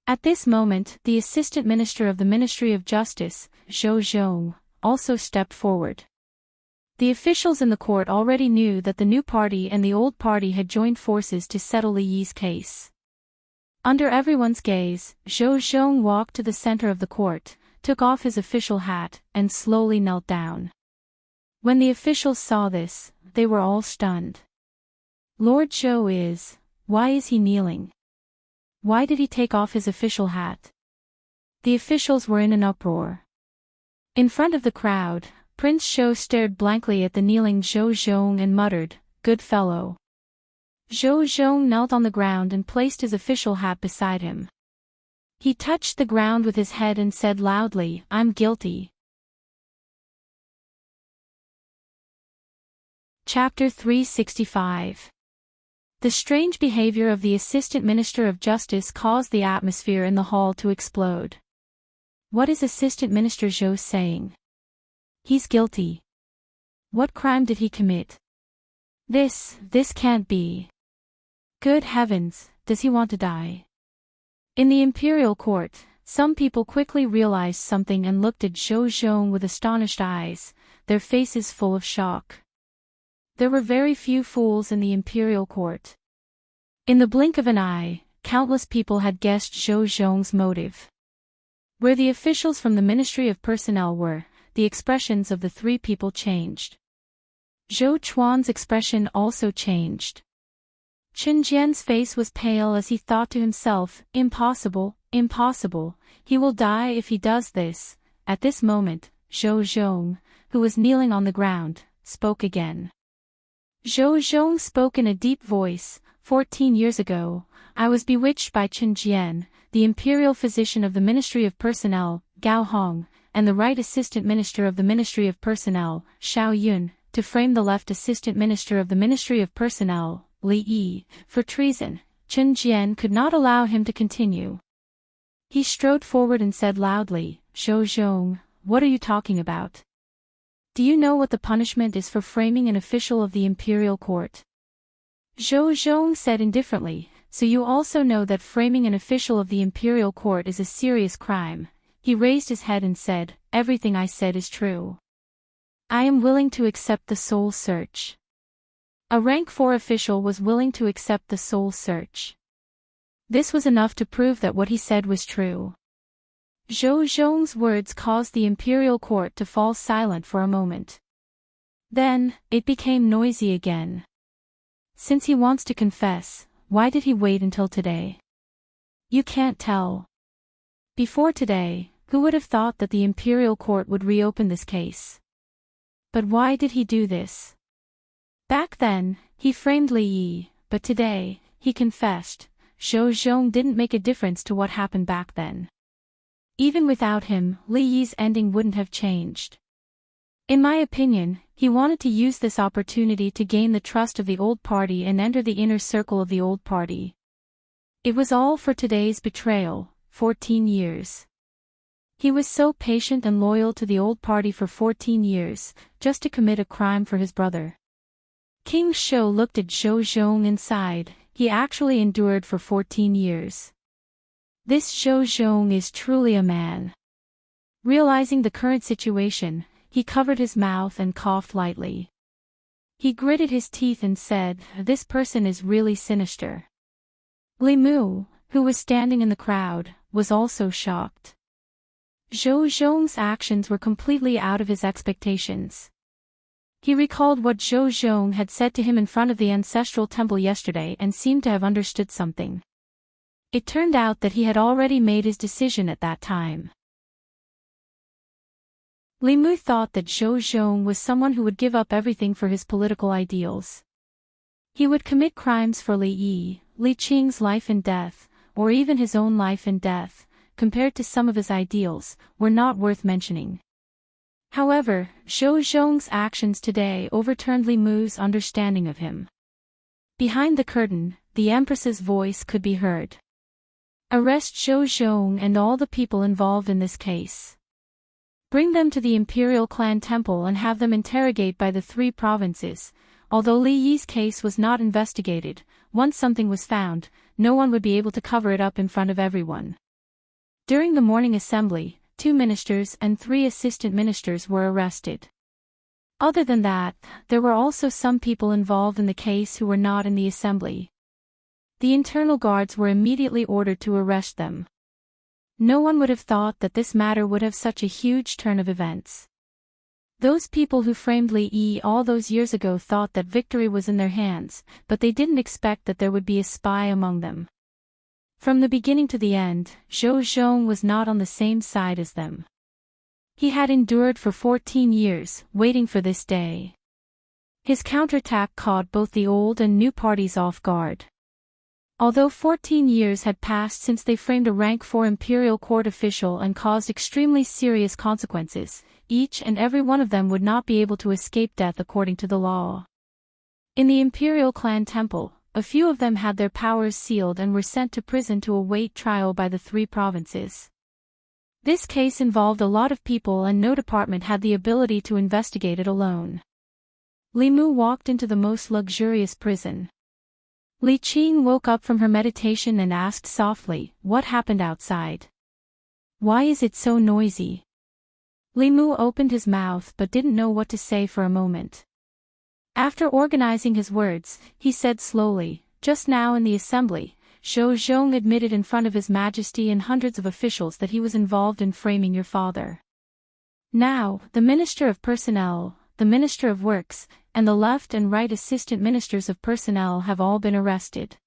At this moment, the Assistant Minister of the Ministry of Justice, Zhou Zhong, also stepped forward. The officials in the court already knew that the new party and the old party had joined forces to settle Li Yi's case. Under everyone's gaze, Zhou Zhong walked to the center of the court, took off his official hat, and slowly knelt down. When the officials saw this, they were all stunned. Lord Zhou why is he kneeling? Why did he take off his official hat? The officials were in an uproar. In front of the crowd, Prince Zhou stared blankly at the kneeling Zhou Zhong and muttered, "Good fellow." Zhou Zhong knelt on the ground and placed his official hat beside him. He touched the ground with his head and said loudly, "I'm guilty." Chapter 365. The strange behavior of the Assistant Minister of Justice caused the atmosphere in the hall to explode. What is Assistant Minister Zhou saying? He's guilty. What crime did he commit? This can't be. Good heavens, does he want to die? In the imperial court, some people quickly realized something and looked at Zhou Zhong with astonished eyes, their faces full of shock. There were very few fools in the imperial court. In the blink of an eye, countless people had guessed Zhou Zhong's motive. Where the officials from the Ministry of Personnel were, the expressions of the three people changed. Zhou Chuan's expression also changed. Chen Jian's face was pale as he thought to himself, impossible, impossible, he will die if he does this. At this moment, Zhou Zhong, who was kneeling on the ground, spoke again. Zhou Zhong spoke in a deep voice, 14 years ago, I was bewitched by Chen Jian, the imperial physician of the Ministry of Personnel, Gao Hong, and the right assistant minister of the Ministry of Personnel, Xiao Yun, to frame the left assistant minister of the Ministry of Personnel, Li Yi, for treason. Chen Jian could not allow him to continue. He strode forward and said loudly, Zhou Zhong, what are you talking about? Do you know what the punishment is for framing an official of the imperial court? Zhou Zhong said indifferently, so you also know that framing an official of the imperial court is a serious crime. He raised his head and said, everything I said is true. I am willing to accept the soul search. A rank 4 official was willing to accept the soul search. This was enough to prove that what he said was true. Zhou Zhong's words caused the imperial court to fall silent for a moment. Then, it became noisy again. Since he wants to confess, why did he wait until today? You can't tell. Before today, who would have thought that the imperial court would reopen this case? But why did he do this? Back then, he framed Li Yi, but today, he confessed. Zhou Zhong didn't make a difference to what happened back then. Even without him, Li Yi's ending wouldn't have changed. In my opinion, he wanted to use this opportunity to gain the trust of the old party and enter the inner circle of the old party. It was all for today's betrayal, 14 years. He was so patient and loyal to the old party for 14 years, just to commit a crime for his brother. King Shou looked at Zhou Zhong and sighed, he actually endured for 14 years. This Zhou Zhong is truly a man. Realizing the current situation, he covered his mouth and coughed lightly. He gritted his teeth and said, this person is really sinister. Li Mu, who was standing in the crowd, was also shocked. Zhou Zhong's actions were completely out of his expectations. He recalled what Zhou Zhong had said to him in front of the ancestral temple yesterday and seemed to have understood something. It turned out that he had already made his decision at that time. Li Mu thought that Zhou Zhong was someone who would give up everything for his political ideals. He would commit crimes for Li Yi, Li Qing's life and death, or even his own life and death, compared to some of his ideals, were not worth mentioning. However, Zhou Zhong's actions today overturned Li Mu's understanding of him. Behind the curtain, the Empress's voice could be heard. Arrest Zhou Zhong and all the people involved in this case. Bring them to the Imperial Clan Temple and have them interrogate by the 3 provinces. Although Li Yi's case was not investigated, once something was found, no one would be able to cover it up in front of everyone. During the morning assembly, 2 ministers and 3 assistant ministers were arrested. Other than that, there were also some people involved in the case who were not in the assembly. The internal guards were immediately ordered to arrest them. No one would have thought that this matter would have such a huge turn of events. Those people who framed Li Yi all those years ago thought that victory was in their hands, but they didn't expect that there would be a spy among them. From the beginning to the end, Zhou Zhong was not on the same side as them. He had endured for 14 years, waiting for this day. His counterattack caught both the old and new parties off guard. Although 14 years had passed since they framed a rank 4 imperial court official and caused extremely serious consequences, each and every one of them would not be able to escape death according to the law. In the Imperial Clan Temple, a few of them had their powers sealed and were sent to prison to await trial by the 3 provinces. This case involved a lot of people and no department had the ability to investigate it alone. Li Mu walked into the most luxurious prison. Li Qing woke up from her meditation and asked softly, "What happened outside? Why is it so noisy?" Li Mu opened his mouth but didn't know what to say for a moment. After organizing his words, he said slowly, "Just now in the assembly, Zhou Zhong admitted in front of His Majesty and hundreds of officials that he was involved in framing your father. Now, the Minister of Personnel, the Minister of Works, and the left and right assistant ministers of personnel have all been arrested.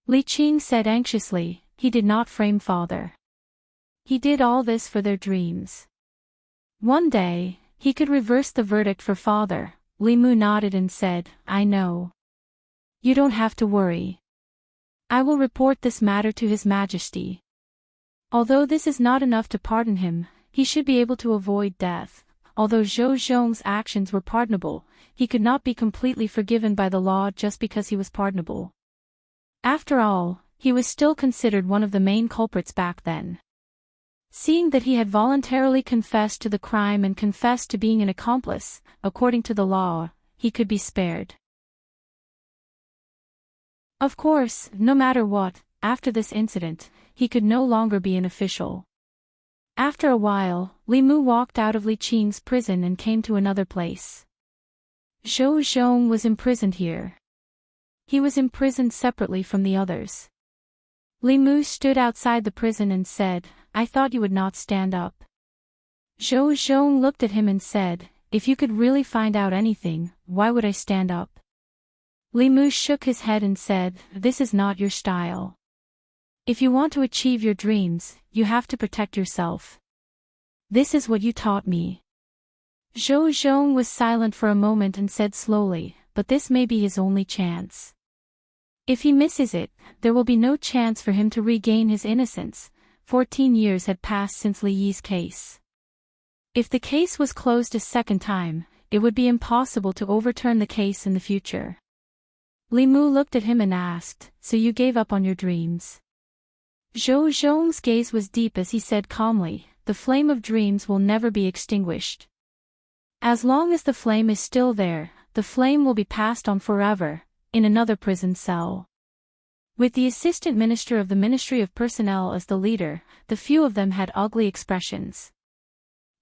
Li Qing said anxiously, he did not frame father. He did all this for their dreams. One day, he could reverse the verdict for father. Li Mu nodded and said, I know. You don't have to worry. I will report this matter to His Majesty. Although this is not enough to pardon him, he should be able to avoid death. Although Zhou Zhong's actions were pardonable, he could not be completely forgiven by the law just because he was pardonable. After all, he was still considered one of the main culprits back then. Seeing that he had voluntarily confessed to the crime and confessed to being an accomplice, according to the law, he could be spared. Of course, no matter what, after this incident, he could no longer be an official. After a while, Li Mu walked out of Li Qing's prison and came to another place. Zhou Zhong was imprisoned here. He was imprisoned separately from the others. Li Mu stood outside the prison and said, I thought you would not stand up. Zhou Zhong looked at him and said, if you could really find out anything, why would I stand up? Li Mu shook his head and said, this is not your style. If you want to achieve your dreams, you have to protect yourself. This is what you taught me. Zhou Zhong was silent for a moment and said slowly, but this may be his only chance. If he misses it, there will be no chance for him to regain his innocence. 14 years had passed since Li Yi's case. If the case was closed a second time, it would be impossible to overturn the case in the future. Li Mu looked at him and asked, so you gave up on your dreams? Zhou Zhong's gaze was deep as he said calmly, the flame of dreams will never be extinguished. As long as the flame is still there, the flame will be passed on forever, in another prison cell. With the assistant minister of the Ministry of Personnel as the leader, the few of them had ugly expressions.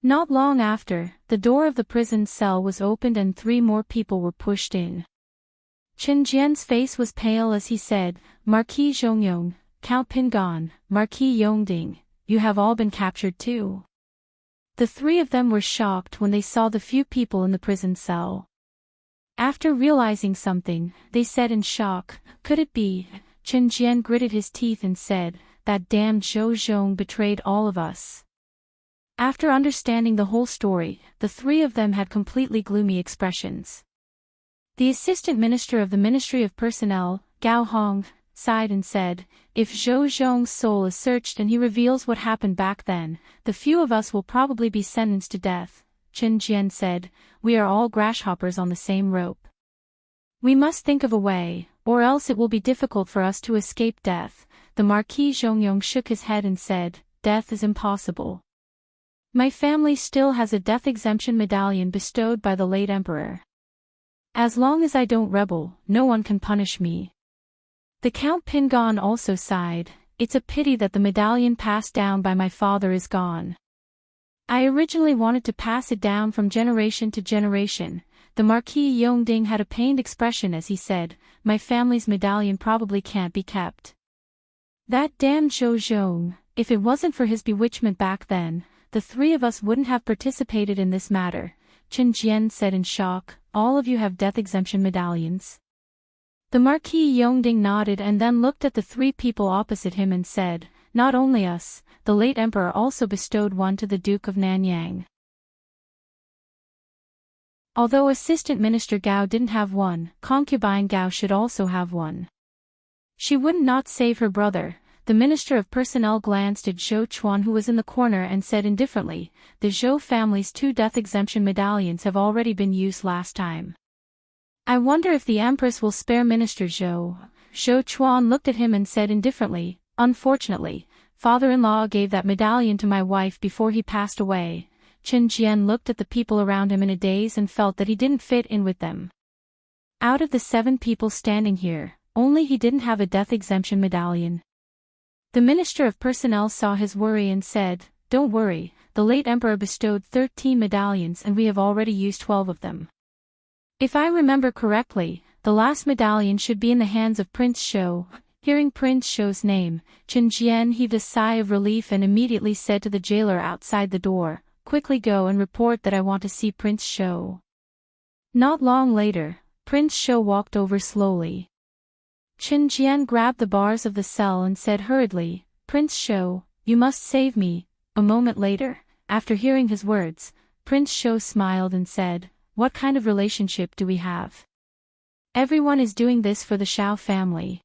Not long after, the door of the prison cell was opened and 3 more people were pushed in. Chen Jian's face was pale as he said, Marquis Zhongyong, Count Pingan, Marquis Yongding, you have all been captured too. The 3 of them were shocked when they saw the few people in the prison cell. After realizing something, they said in shock, could it be? Chen Jian gritted his teeth and said, that damned Zhou Zhong betrayed all of us. After understanding the whole story, the 3 of them had completely gloomy expressions. The assistant minister of the Ministry of Personnel, Gao Hong, sighed and said, if Zhou Zhong's soul is searched and he reveals what happened back then, the few of us will probably be sentenced to death. Chen Jian said, we are all grasshoppers on the same rope. We must think of a way, or else it will be difficult for us to escape death. The Marquis Zhongyong shook his head and said, death is impossible. My family still has a death exemption medallion bestowed by the late emperor. As long as I don't rebel, no one can punish me. The Count Pingan also sighed, it's a pity that the medallion passed down by my father is gone. I originally wanted to pass it down from generation to generation. The Marquis Yongding had a pained expression as he said, my family's medallion probably can't be kept. That damned Zhou Zhong, if it wasn't for his bewitchment back then, the 3 of us wouldn't have participated in this matter. Chen Jian said in shock, all of you have death exemption medallions. The Marquis Yongding nodded and then looked at the 3 people opposite him and said, not only us, the late emperor also bestowed one to the Duke of Nanyang. Although Assistant Minister Gao didn't have one, concubine Gao should also have one. She would not save her brother. The Minister of Personnel glanced at Zhou Chuan who was in the corner and said indifferently, the Zhou family's 2 death exemption medallions have already been used last time. I wonder if the Empress will spare Minister Zhou. Zhou Chuan looked at him and said indifferently, unfortunately, father-in-law gave that medallion to my wife before he passed away. Chen Jian looked at the people around him in a daze and felt that he didn't fit in with them. Out of the 7 people standing here, only he didn't have a death exemption medallion. The Minister of Personnel saw his worry and said, don't worry, the late emperor bestowed 13 medallions and we have already used 12 of them. If I remember correctly, the last medallion should be in the hands of Prince Shou. Hearing Prince Shou's name, Chen Jian heaved a sigh of relief and immediately said to the jailer outside the door, "Quickly go and report that I want to see Prince Shou." Not long later, Prince Shou walked over slowly. Chen Jian grabbed the bars of the cell and said hurriedly, "Prince Shou, you must save me." A moment later, after hearing his words, Prince Shou smiled and said, "What kind of relationship do we have? Everyone is doing this for the Shao family.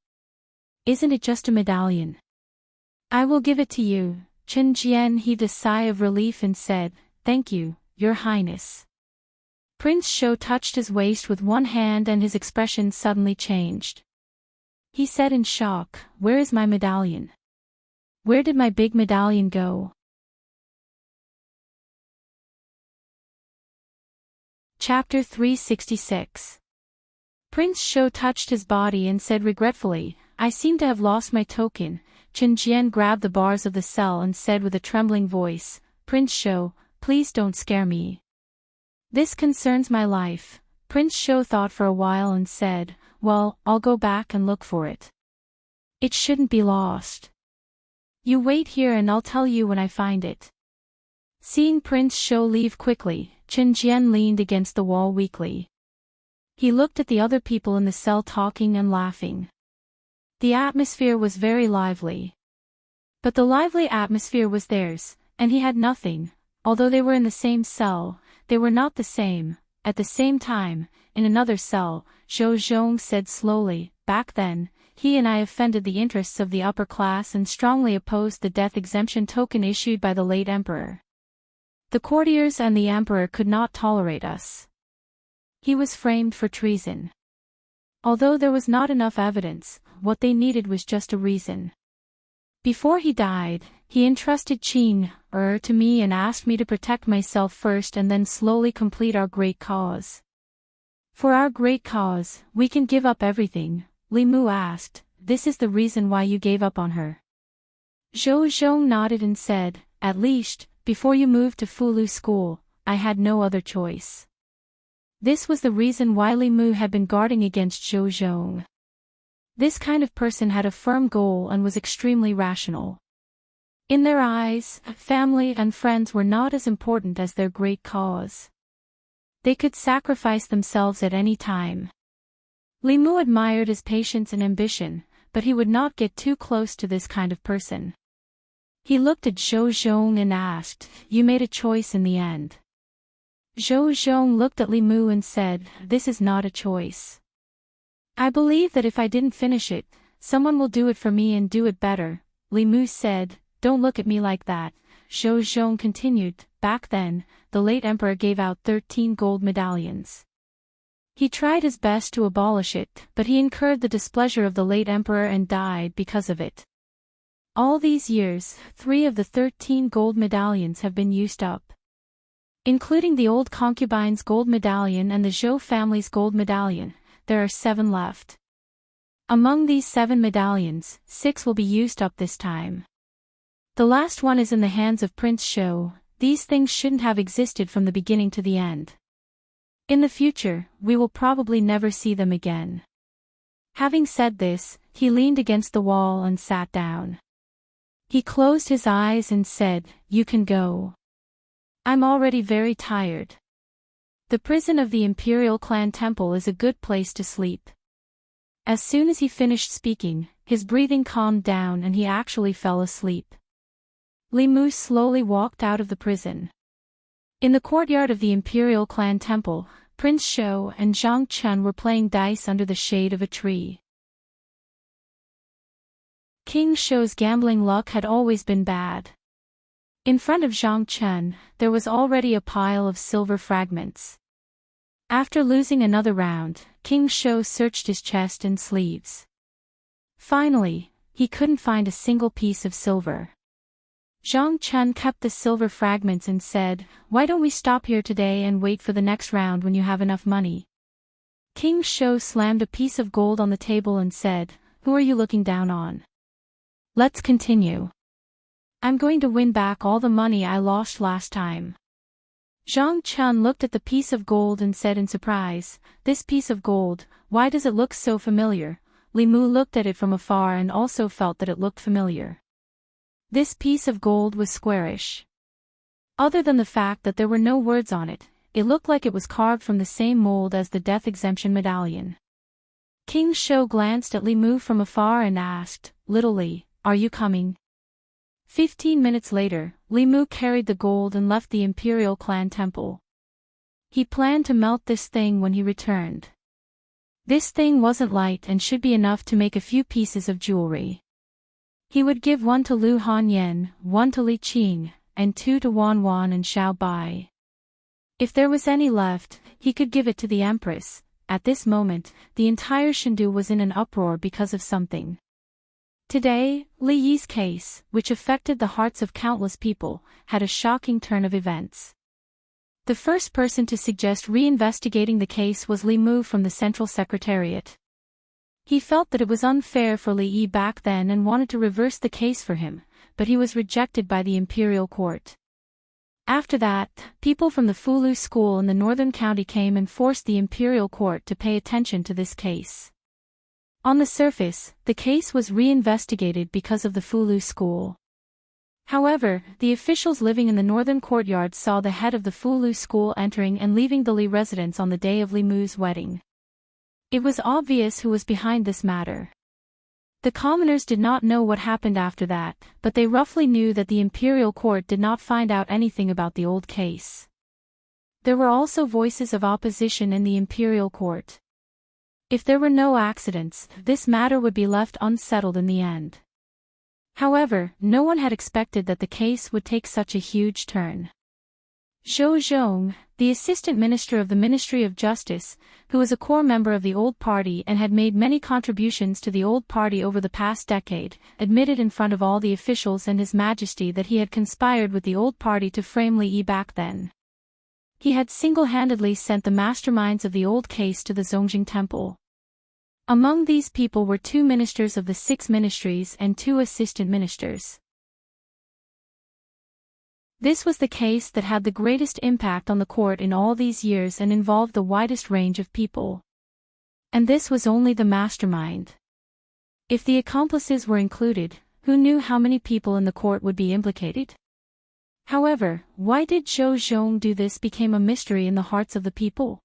Isn't it just a medallion? I will give it to you." Chen Jian heaved a sigh of relief and said, "Thank you, Your Highness." Prince Shou touched his waist with one hand and his expression suddenly changed. He said in shock, "Where is my medallion? Where did my big medallion go?" Chapter 366. Prince Shou touched his body and said regretfully, "I seem to have lost my token." Chen Jian grabbed the bars of the cell and said with a trembling voice, "Prince Shou, please don't scare me. This concerns my life." Prince Shou thought for a while and said, "Well, I'll go back and look for it. It shouldn't be lost. You wait here and I'll tell you when I find it." Seeing Prince Shou leave quickly, Chen Jian leaned against the wall weakly. He looked at the other people in the cell talking and laughing. The atmosphere was very lively. But the lively atmosphere was theirs, and he had nothing. Although they were in the same cell, they were not the same. At the same time, in another cell, Zhou Zhong said slowly, "Back then, he and I offended the interests of the upper class and strongly opposed the death exemption token issued by the late emperor. The courtiers and the emperor could not tolerate us. He was framed for treason. Although there was not enough evidence, what they needed was just a reason. Before he died, he entrusted Qin to me and asked me to protect myself first and then slowly complete our great cause. For our great cause, we can give up everything." Li Mu asked, "This is the reason why you gave up on her?" Zhou Zhong nodded and said, "At least, before you moved to Fulu school, I had no other choice." This was the reason why Li Mu had been guarding against Zhou Zhong. This kind of person had a firm goal and was extremely rational. In their eyes, family and friends were not as important as their great cause. They could sacrifice themselves at any time. Li Mu admired his patience and ambition, but he would not get too close to this kind of person. He looked at Zhou Zhong and asked, "You made a choice in the end?" Zhou Zhong looked at Li Mu and said, "This is not a choice. I believe that if I didn't finish it, someone will do it for me and do it better." Li Mu said, "Don't look at me like that." Zhou Zhong continued, "Back then, the late emperor gave out 13 gold medallions. He tried his best to abolish it, but he incurred the displeasure of the late emperor and died because of it. All these years, 3 of the 13 gold medallions have been used up. Including the old concubine's gold medallion and the Zhou family's gold medallion, there are 7 left. Among these 7 medallions, 6 will be used up this time. The last one is in the hands of Prince Shou. These things shouldn't have existed from the beginning to the end. In the future, we will probably never see them again." Having said this, he leaned against the wall and sat down. He closed his eyes and said, "You can go. I'm already very tired. The prison of the Imperial Clan Temple is a good place to sleep." As soon as he finished speaking, his breathing calmed down and he actually fell asleep. Li Mu slowly walked out of the prison. In the courtyard of the Imperial Clan Temple, Prince Shou and Zhang Chen were playing dice under the shade of a tree. King Shou's gambling luck had always been bad. In front of Zhang Chen, there was already a pile of silver fragments. After losing another round, King Shou searched his chest and sleeves. Finally, he couldn't find a single piece of silver. Zhang Chen kept the silver fragments and said, "Why don't we stop here today and wait for the next round when you have enough money?" King Shou slammed a piece of gold on the table and said, "Who are you looking down on? Let's continue. I'm going to win back all the money I lost last time." Zhang Chen looked at the piece of gold and said in surprise, "This piece of gold, why does it look so familiar?" Li Mu looked at it from afar and also felt that it looked familiar. This piece of gold was squarish. Other than the fact that there were no words on it, it looked like it was carved from the same mold as the death exemption medallion. King Shou glanced at Li Mu from afar and asked, "Little Li, are you coming?" 15 minutes later, Li Mu carried the gold and left the Imperial Clan Temple. He planned to melt this thing when he returned. This thing wasn't light and should be enough to make a few pieces of jewelry. He would give one to Lu Hanyan, one to Li Qing, and 2 to Wan Wan and Xiao Bai. If there was any left, he could give it to the Empress. At this moment, the entire Shindu was in an uproar because of something. Today, Li Yi's case, which affected the hearts of countless people, had a shocking turn of events. The first person to suggest reinvestigating the case was Li Mu from the Central Secretariat. He felt that it was unfair for Li Yi back then and wanted to reverse the case for him, but he was rejected by the imperial court. After that, people from the Fulu school in the northern county came and forced the imperial court to pay attention to this case. On the surface, the case was reinvestigated because of the Fulu school. However, the officials living in the northern courtyard saw the head of the Fulu school entering and leaving the Li residence on the day of Li Mu's wedding. It was obvious who was behind this matter. The commoners did not know what happened after that, but they roughly knew that the imperial court did not find out anything about the old case. There were also voices of opposition in the imperial court. If there were no accidents, this matter would be left unsettled in the end. However, no one had expected that the case would take such a huge turn. Zhou Zhong, the assistant minister of the Ministry of Justice, who was a core member of the old party and had made many contributions to the old party over the past decade, admitted in front of all the officials and His Majesty that he had conspired with the old party to frame Li Yi back then. He had single-handedly sent the masterminds of the old case to the Zongjing Temple. Among these people were 2 ministers of the 6 ministries and 2 assistant ministers. This was the case that had the greatest impact on the court in all these years and involved the widest range of people. And this was only the mastermind. If the accomplices were included, who knew how many people in the court would be implicated? However, why did Zhou Zhong do this became a mystery in the hearts of the people.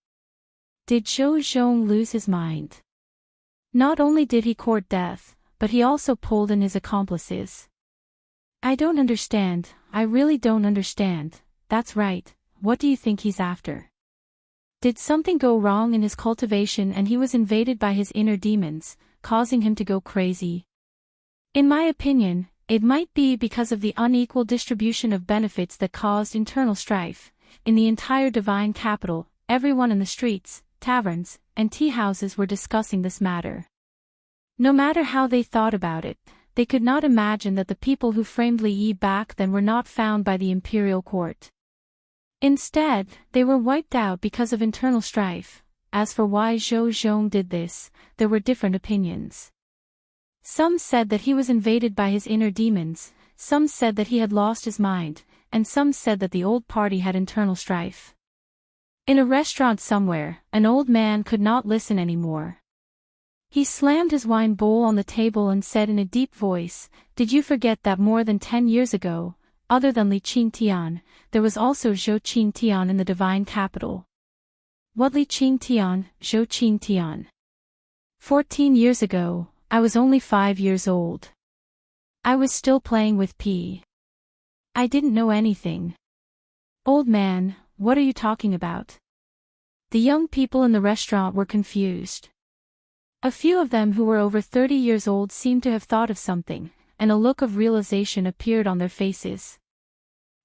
Did Zhou Zhong lose his mind? Not only did he court death, but he also pulled in his accomplices. I don't understand, I really don't understand. That's right, what do you think he's after? Did something go wrong in his cultivation and he was invaded by his inner demons, causing him to go crazy? In my opinion, it might be because of the unequal distribution of benefits that caused internal strife. In the entire divine capital, everyone in the streets, taverns, and tea houses were discussing this matter. No matter how they thought about it, they could not imagine that the people who framed Li Yi back then were not found by the imperial court. Instead, they were wiped out because of internal strife. As for why Zhou Zhong did this, there were different opinions. Some said that he was invaded by his inner demons, some said that he had lost his mind, and some said that the old party had internal strife. In a restaurant somewhere, an old man could not listen anymore. He slammed his wine bowl on the table and said in a deep voice, "Did you forget that more than 10 years ago, other than Li Qingtian, there was also Zhou Qingtian in the divine capital?" What Li Qingtian, Zhou Qingtian? 14 years ago, I was only 5 years old. I was still playing with P. I didn't know anything. Old man, what are you talking about? The young people in the restaurant were confused. A few of them who were over 30 years old seemed to have thought of something, and a look of realization appeared on their faces.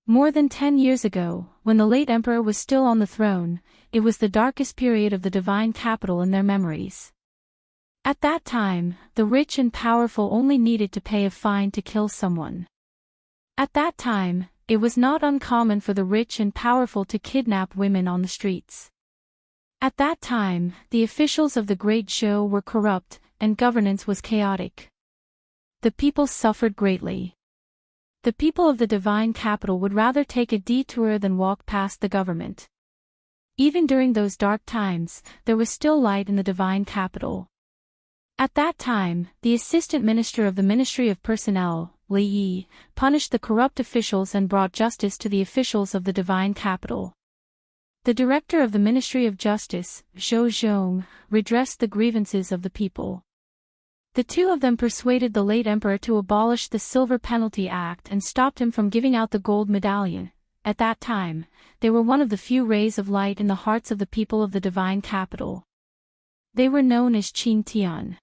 More than 10 years ago, when the late emperor was still on the throne, it was the darkest period of the divine capital in their memories. At that time, the rich and powerful only needed to pay a fine to kill someone. At that time, it was not uncommon for the rich and powerful to kidnap women on the streets. At that time, the officials of the Great Show were corrupt, and governance was chaotic. The people suffered greatly. The people of the divine capital would rather take a detour than walk past the government. Even during those dark times, there was still light in the divine capital. At that time, the assistant minister of the Ministry of Personnel, Li Yi, punished the corrupt officials and brought justice to the officials of the divine capital. The director of the Ministry of Justice, Zhou Zhong, redressed the grievances of the people. The two of them persuaded the late emperor to abolish the Silver Penalty Act and stopped him from giving out the gold medallion. At that time, they were one of the few rays of light in the hearts of the people of the divine capital. They were known as Qin Tian.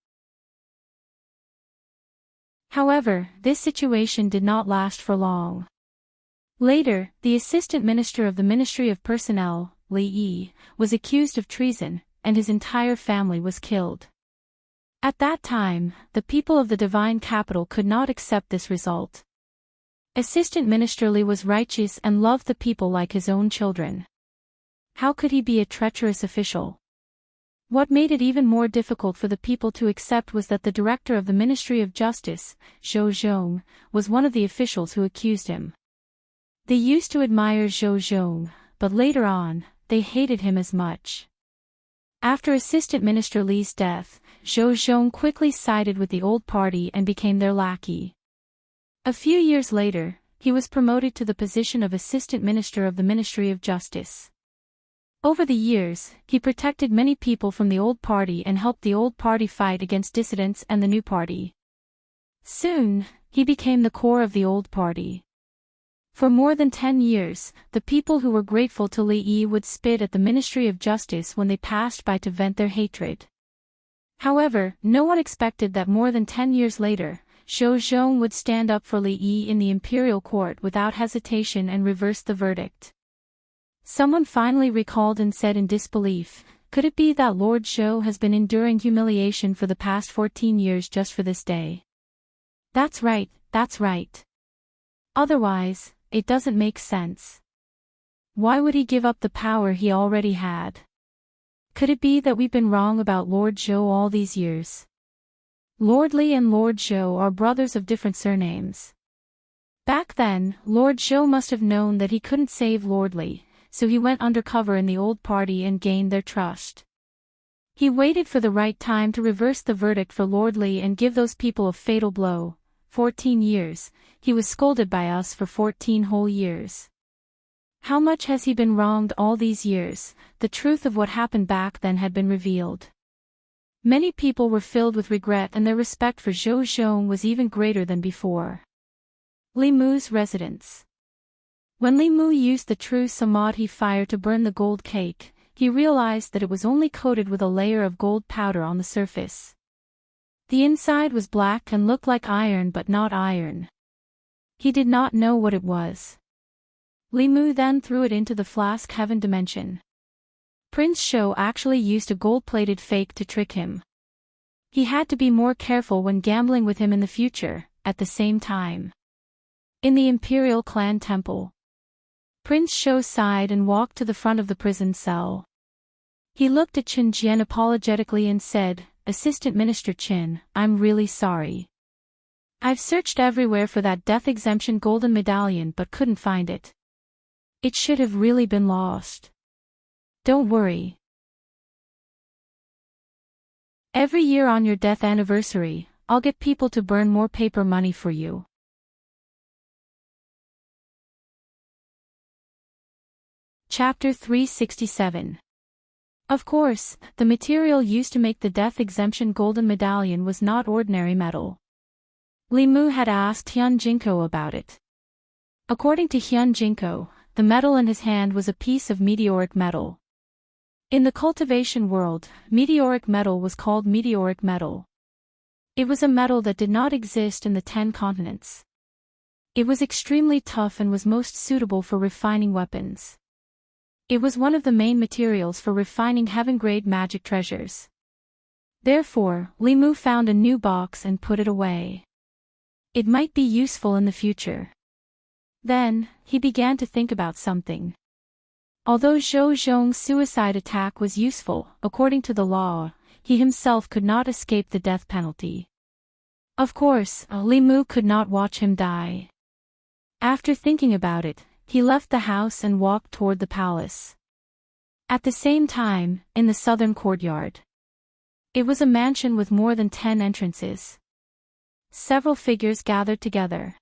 However, this situation did not last for long. Later, the assistant minister of the Ministry of Personnel, Li Yi, was accused of treason, and his entire family was killed. At that time, the people of the divine capital could not accept this result. Assistant Minister Li was righteous and loved the people like his own children. How could he be a treacherous official? What made it even more difficult for the people to accept was that the director of the Ministry of Justice, Zhou Zhong, was one of the officials who accused him. They used to admire Zhou Zhong, but later on, they hated him as much. After Assistant Minister Li's death, Zhou Zhong quickly sided with the old party and became their lackey. A few years later, he was promoted to the position of Assistant Minister of the Ministry of Justice. Over the years, he protected many people from the old party and helped the old party fight against dissidents and the new party. Soon, he became the core of the old party. For more than 10 years, the people who were grateful to Li Yi would spit at the Ministry of Justice when they passed by to vent their hatred. However, no one expected that more than 10 years later, Zhou Zhong would stand up for Li Yi in the imperial court without hesitation and reverse the verdict. Someone finally recalled and said in disbelief, "Could it be that Lord Zhou has been enduring humiliation for the past 14 years just for this day?" That's right, that's right. Otherwise, it doesn't make sense. Why would he give up the power he already had? Could it be that we've been wrong about Lord Zhou all these years? Lord Li and Lord Zhou are brothers of different surnames. Back then, Lord Zhou must have known that he couldn't save Lord Li, so he went undercover in the old party and gained their trust. He waited for the right time to reverse the verdict for Lord Li and give those people a fatal blow. 14 years, he was scolded by us for 14 whole years. How much has he been wronged all these years? The truth of what happened back then had been revealed. Many people were filled with regret and their respect for Zhou Zhong was even greater than before. Li Mu's residence. When Li Mu used the true samadhi fire to burn the gold cake, he realized that it was only coated with a layer of gold powder on the surface. The inside was black and looked like iron but not iron. He did not know what it was. Li Mu then threw it into the flask heaven dimension. Prince Shou actually used a gold-plated fake to trick him. He had to be more careful when gambling with him in the future. At the same time, in the Imperial Clan Temple, Prince Shou sighed and walked to the front of the prison cell. He looked at Qin Jian apologetically and said, "Assistant Minister Qin, I'm really sorry. I've searched everywhere for that death exemption golden medallion but couldn't find it. It should have really been lost. Don't worry. Every year on your death anniversary, I'll get people to burn more paper money for you." Chapter 367. Of course, the material used to make the death exemption golden medallion was not ordinary metal. Li Mu had asked Hyun Jinko about it. According to Hyun Jinko, the metal in his hand was a piece of meteoric metal. In the cultivation world, meteoric metal was called meteoric metal. It was a metal that did not exist in the 10 continents. It was extremely tough and was most suitable for refining weapons. It was one of the main materials for refining heaven-grade magic treasures. Therefore, Li Mu found a new box and put it away. It might be useful in the future. Then, he began to think about something. Although Zhou Zhong's suicide attack was useful, according to the law, he himself could not escape the death penalty. Of course, Li Mu could not watch him die. After thinking about it, he left the house and walked toward the palace. At the same time, in the southern courtyard, It was a mansion with more than 10 entrances. Several figures gathered together.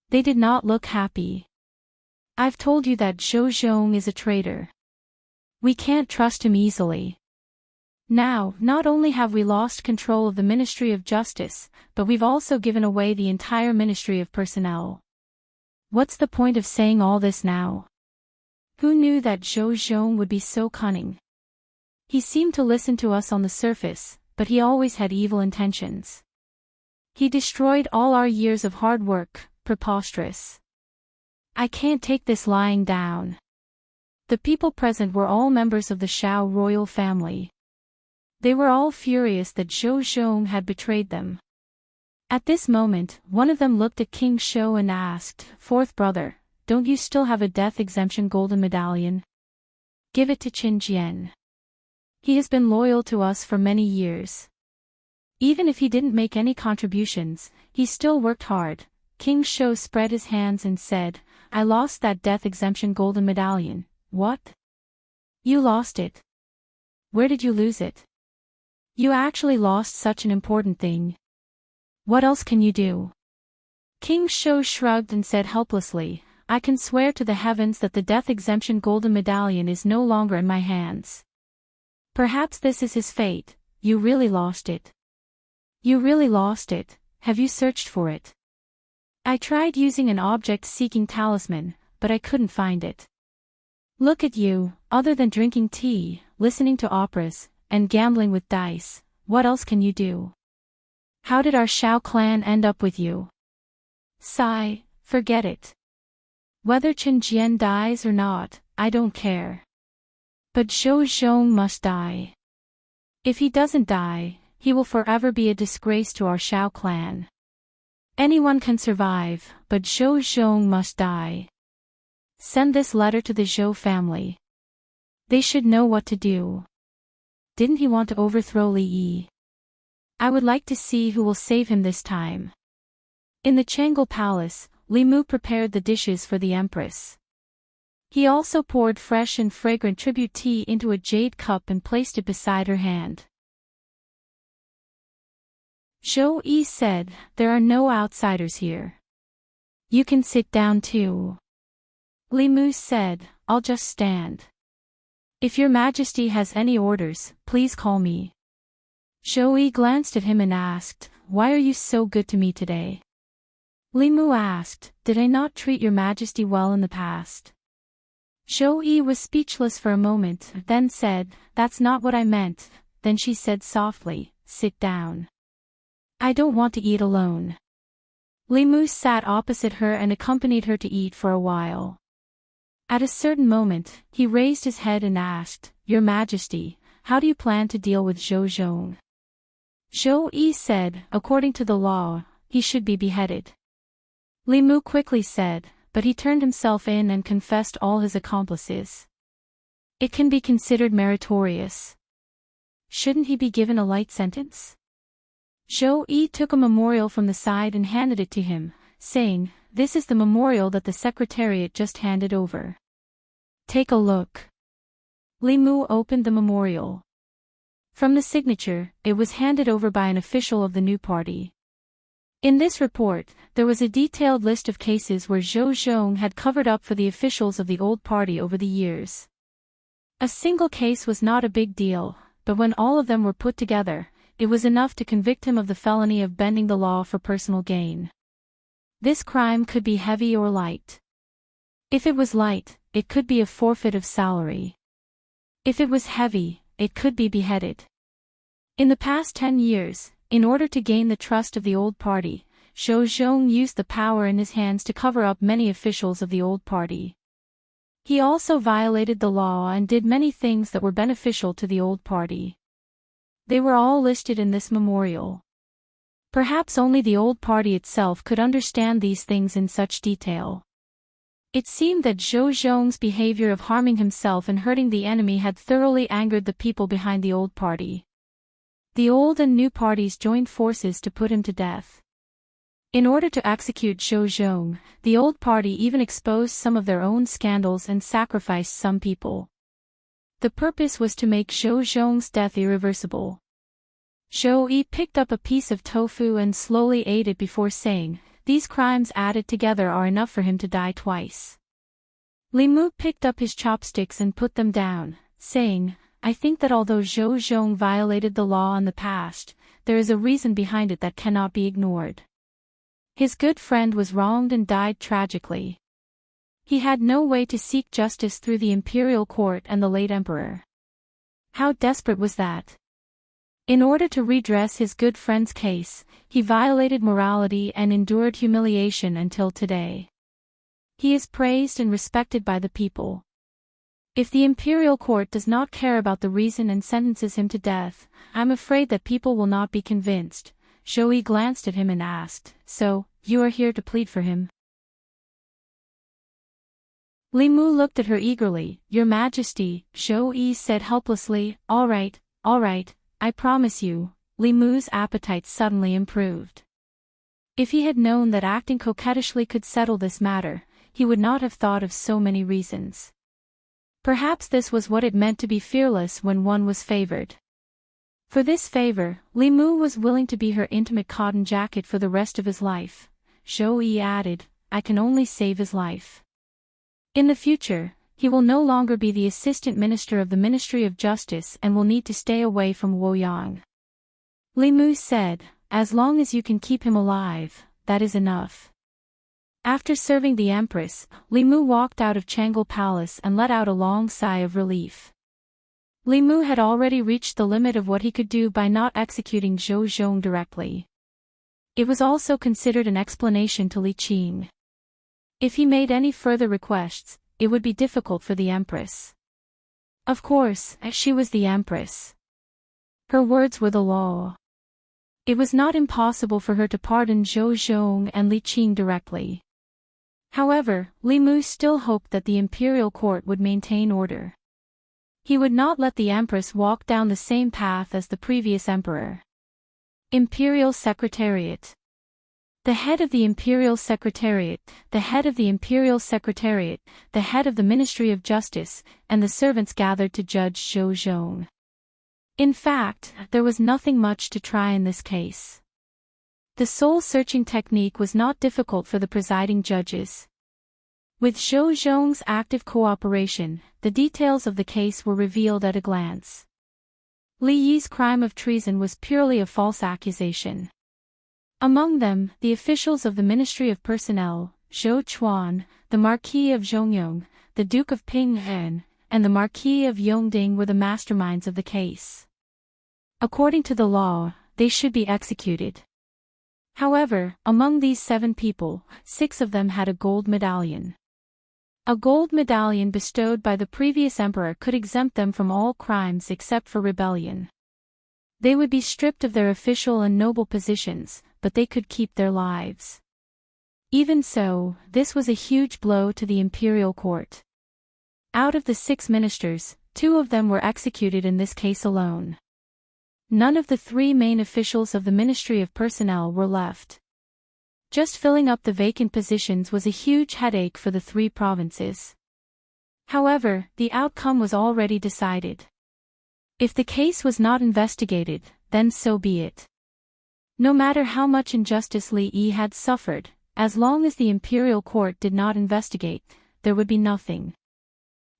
They did not look happy. I've told you that Zhou Zhong is a traitor. We can't trust him easily. Now, not only have we lost control of the Ministry of Justice, but we've also given away the entire Ministry of Personnel. What's the point of saying all this now? Who knew that Zhou Zhong would be so cunning? He seemed to listen to us on the surface, but he always had evil intentions. He destroyed all our years of hard work. Preposterous. I can't take this lying down. The people present were all members of the Shao royal family. They were all furious that Zhou Zhong had betrayed them. At this moment, one of them looked at King Shou and asked, "Fourth brother, don't you still have a death exemption golden medallion? Give it to Qin Jian. He has been loyal to us for many years. Even if he didn't make any contributions, he still worked hard." King Shou spread his hands and said, "I lost that death exemption golden medallion." "What? You lost it? Where did you lose it? You actually lost such an important thing. What else can you do?" King Shou shrugged and said helplessly, "I can swear to the heavens that the death exemption golden medallion is no longer in my hands. Perhaps this is his fate. You really lost it. You really lost it. Have you searched for it?" "I tried using an object-seeking talisman, but I couldn't find it." "Look at you, other than drinking tea, listening to operas, and gambling with dice, what else can you do? How did our Shao clan end up with you?" "Sigh, forget it. Whether Qin Jian dies or not, I don't care. But Zhou Zhong must die. If he doesn't die, he will forever be a disgrace to our Shao clan. Anyone can survive, but Zhou Zhong must die. Send this letter to the Zhou family. They should know what to do." Didn't he want to overthrow Li Yi? I would like to see who will save him this time. In the Chang'e Palace, Li Mu prepared the dishes for the Empress. He also poured fresh and fragrant tribute tea into a jade cup and placed it beside her hand. Zhou Yi said, "There are no outsiders here. You can sit down too." Li Mu said, "I'll just stand. If your Majesty has any orders, please call me." Zhou Yi glanced at him and asked, "Why are you so good to me today?" Li Mu asked, "Did I not treat your Majesty well in the past?" Zhou Yi was speechless for a moment, then said, "That's not what I meant." Then she said softly, "Sit down. I don't want to eat alone." Li Mu sat opposite her and accompanied her to eat for a while. At a certain moment, he raised his head and asked, "Your Majesty, how do you plan to deal with Zhou Zhong?" Zhou Yi said, "According to the law, he should be beheaded." Li Mu quickly said, "But he turned himself in and confessed all his accomplices. It can be considered meritorious. Shouldn't he be given a light sentence?" Zhou Yi took a memorial from the side and handed it to him, saying, "This is the memorial that the Secretariat just handed over. Take a look." Li Mu opened the memorial. From the signature, it was handed over by an official of the new party. In this report, there was a detailed list of cases where Zhou Zhong had covered up for the officials of the old party over the years. A single case was not a big deal, but when all of them were put together, it was enough to convict him of the felony of bending the law for personal gain. This crime could be heavy or light. If it was light, it could be a forfeit of salary. If it was heavy, it could be beheaded. In the past 10 years, in order to gain the trust of the old party, Zhou Zhong used the power in his hands to cover up many officials of the old party. He also violated the law and did many things that were beneficial to the old party. They were all listed in this memorial. Perhaps only the old party itself could understand these things in such detail. It seemed that Zhou Zhong's behavior of harming himself and hurting the enemy had thoroughly angered the people behind the old party. The old and new parties joined forces to put him to death. In order to execute Zhou Zhong, the old party even exposed some of their own scandals and sacrificed some people. The purpose was to make Zhou Zhong's death irreversible. Zhou picked up a piece of tofu and slowly ate it before saying, "These crimes added together are enough for him to die twice." Li Mu picked up his chopsticks and put them down, saying, "I think that although Zhou Zhong violated the law in the past, there is a reason behind it that cannot be ignored. His good friend was wronged and died tragically. He had no way to seek justice through the imperial court and the late emperor. How desperate was that? In order to redress his good friend's case, he violated morality and endured humiliation until today. He is praised and respected by the people. If the imperial court does not care about the reason and sentences him to death, I'm afraid that people will not be convinced." Zhou glanced at him and asked, "So, you are here to plead for him?" Li Mu looked at her eagerly. "Your Majesty," Zhou said helplessly. All right, I promise you." Li Mu's appetite suddenly improved. If he had known that acting coquettishly could settle this matter, he would not have thought of so many reasons. Perhaps this was what it meant to be fearless when one was favored. For this favor, Li Mu was willing to be her intimate cotton jacket for the rest of his life. Zhou added, "I can only save his life. In the future, he will no longer be the assistant minister of the Ministry of Justice and will need to stay away from Luoyang." Li Mu said, "As long as you can keep him alive, that is enough." After serving the Empress, Li Mu walked out of Changle Palace and let out a long sigh of relief. Li Mu had already reached the limit of what he could do by not executing Zhou Zhong directly. It was also considered an explanation to Li Qing. If he made any further requests, it would be difficult for the Empress. Of course, as she was the Empress. Her words were the law. It was not impossible for her to pardon Zhou Zhong and Li Qing directly. However, Li Mu still hoped that the imperial court would maintain order. He would not let the Empress walk down the same path as the previous emperor. Imperial Secretariat. The head of the Imperial Secretariat, the head of the Imperial Secretariat, the head of the Ministry of Justice, and the servants gathered to judge Zhou Zhong. In fact, there was nothing much to try in this case. The soul-searching technique was not difficult for the presiding judges. With Zhou Zhong's active cooperation, the details of the case were revealed at a glance. Li Yi's crime of treason was purely a false accusation. Among them, the officials of the Ministry of Personnel, Zhou Chuan, the Marquis of Zhongyong, the Duke of Pinghen, and the Marquis of Yongding were the masterminds of the case. According to the law, they should be executed. However, among these 7 people, 6 of them had a gold medallion. A gold medallion bestowed by the previous emperor could exempt them from all crimes except for rebellion. They would be stripped of their official and noble positions, but they could keep their lives. Even so, this was a huge blow to the imperial court. Out of the 6 ministers, 2 of them were executed in this case alone. None of the 3 main officials of the Ministry of Personnel were left. Just filling up the vacant positions was a huge headache for the 3 provinces. However, the outcome was already decided. If the case was not investigated, then so be it. No matter how much injustice Li Yi had suffered, as long as the imperial court did not investigate, there would be nothing.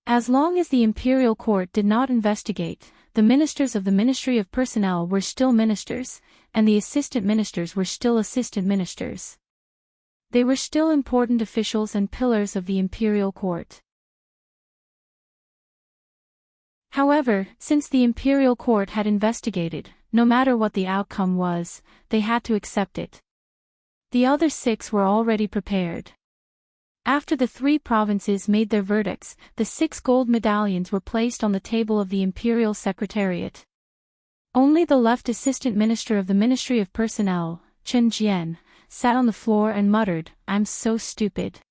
As long as the imperial court did not investigate, the ministers of the Ministry of Personnel were still ministers, and the assistant ministers were still assistant ministers. They were still important officials and pillars of the imperial court. However, since the imperial court had investigated, no matter what the outcome was, they had to accept it. The other 6 were already prepared. After the 3 provinces made their verdicts, the 6 gold medallions were placed on the table of the Imperial Secretariat. Only the left assistant minister of the Ministry of Personnel, Chen Jian, sat on the floor and muttered, "I'm so stupid.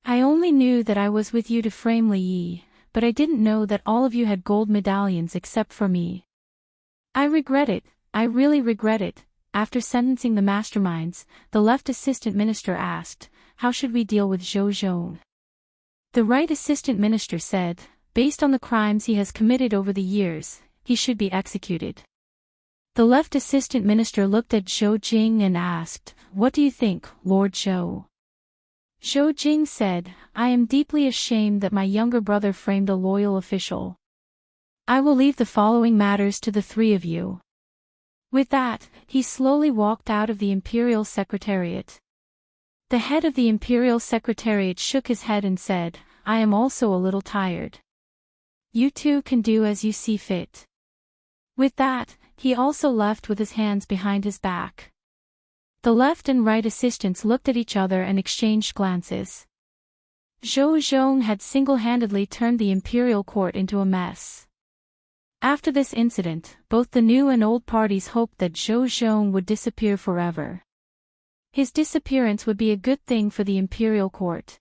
I only knew that I was with you to frame Li Yi, but I didn't know that all of you had gold medallions except for me. I regret it, I really regret it." After sentencing the masterminds, the left assistant minister asked, "How should we deal with Zhou Zhong?" The right assistant minister said, "Based on the crimes he has committed over the years, he should be executed." The left assistant minister looked at Zhou Jing and asked, "What do you think, Lord Zhou?" Zhou Jing said, "I am deeply ashamed that my younger brother framed a loyal official. I will leave the following matters to the three of you." With that, he slowly walked out of the Imperial Secretariat. The head of the Imperial Secretariat shook his head and said, "I am also a little tired. You two can do as you see fit." With that, he also left with his hands behind his back. The left and right assistants looked at each other and exchanged glances. Zhou Zhong had single-handedly turned the Imperial Court into a mess. After this incident, both the new and old parties hoped that Zhou Zhong would disappear forever. His disappearance would be a good thing for the Imperial Court.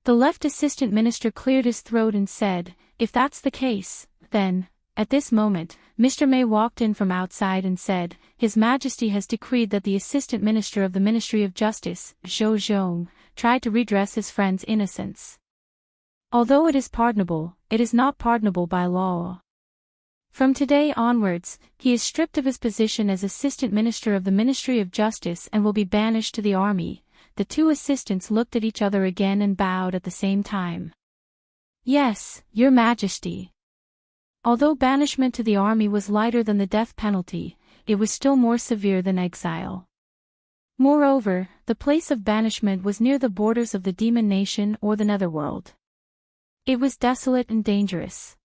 The left assistant minister cleared his throat and said, "If that's the case, then..." At this moment, Mr. May walked in from outside and said, "His Majesty has decreed that the Assistant Minister of the Ministry of Justice, Zhou Zhong, tried to redress his friend's innocence. Although it is pardonable, it is not pardonable by law. From today onwards, he is stripped of his position as Assistant Minister of the Ministry of Justice and will be banished to the army." The two assistants looked at each other again and bowed at the same time. "Yes, Your Majesty." Although banishment to the army was lighter than the death penalty, it was still more severe than exile. Moreover, the place of banishment was near the borders of the demon nation or the netherworld. It was desolate and dangerous.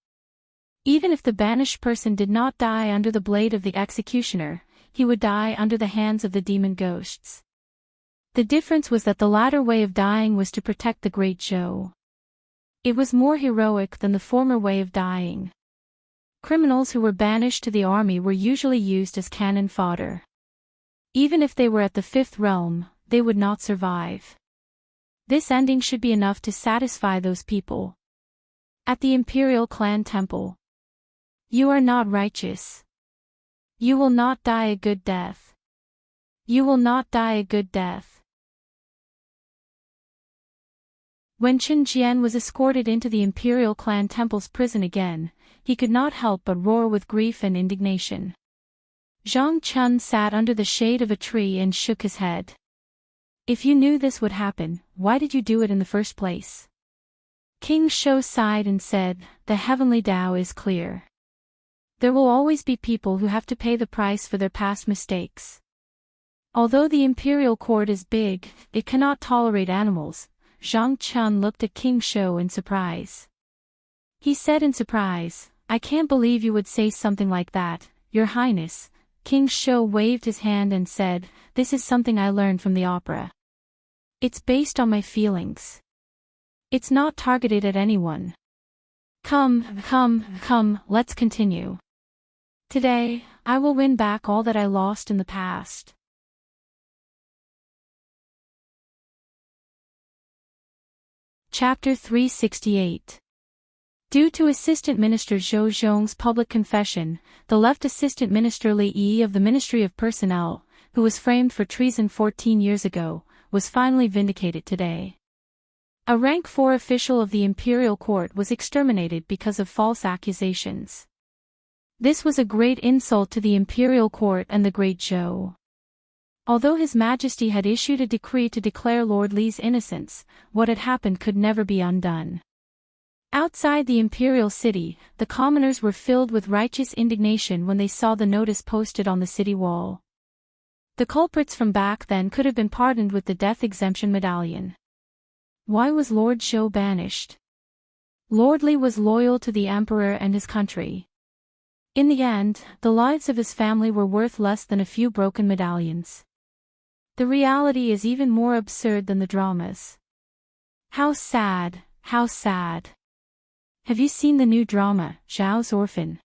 Even if the banished person did not die under the blade of the executioner, he would die under the hands of the demon ghosts. The difference was that the latter way of dying was to protect the great Zhou. It was more heroic than the former way of dying. Criminals who were banished to the army were usually used as cannon fodder. Even if they were at the fifth realm, they would not survive. This ending should be enough to satisfy those people. At the Imperial Clan Temple. "You are not righteous. You will not die a good death. You will not die a good death." When Chen Jian was escorted into the Imperial Clan Temple's prison again, he could not help but roar with grief and indignation. Zhang Chun sat under the shade of a tree and shook his head. "If you knew this would happen, why did you do it in the first place?" King Shou sighed and said, "The heavenly Tao is clear. There will always be people who have to pay the price for their past mistakes. Although the Imperial Court is big, it cannot tolerate animals." Zhang Chun looked at King Shou in surprise. He said in surprise, "I can't believe you would say something like that, Your Highness." King Shou waved his hand and said, "This is something I learned from the opera. It's based on my feelings. It's not targeted at anyone. Come, let's continue. Today, I will win back all that I lost in the past." Chapter 368. Due to Assistant Minister Zhou Zhong's public confession, the left Assistant Minister Li Yi of the Ministry of Personnel, who was framed for treason 14 years ago, was finally vindicated today. A rank 4 official of the Imperial Court was exterminated because of false accusations. This was a great insult to the Imperial Court and the great Zhou. Although His Majesty had issued a decree to declare Lord Li's innocence, what had happened could never be undone. Outside the imperial city, the commoners were filled with righteous indignation when they saw the notice posted on the city wall. The culprits from back then could have been pardoned with the death exemption medallion. Why was Lord Zhou banished? Lord Li was loyal to the emperor and his country. In the end, the lives of his family were worth less than a few broken medallions. The reality is even more absurd than the dramas. How sad, how sad. Have you seen the new drama, Zhao's Orphan?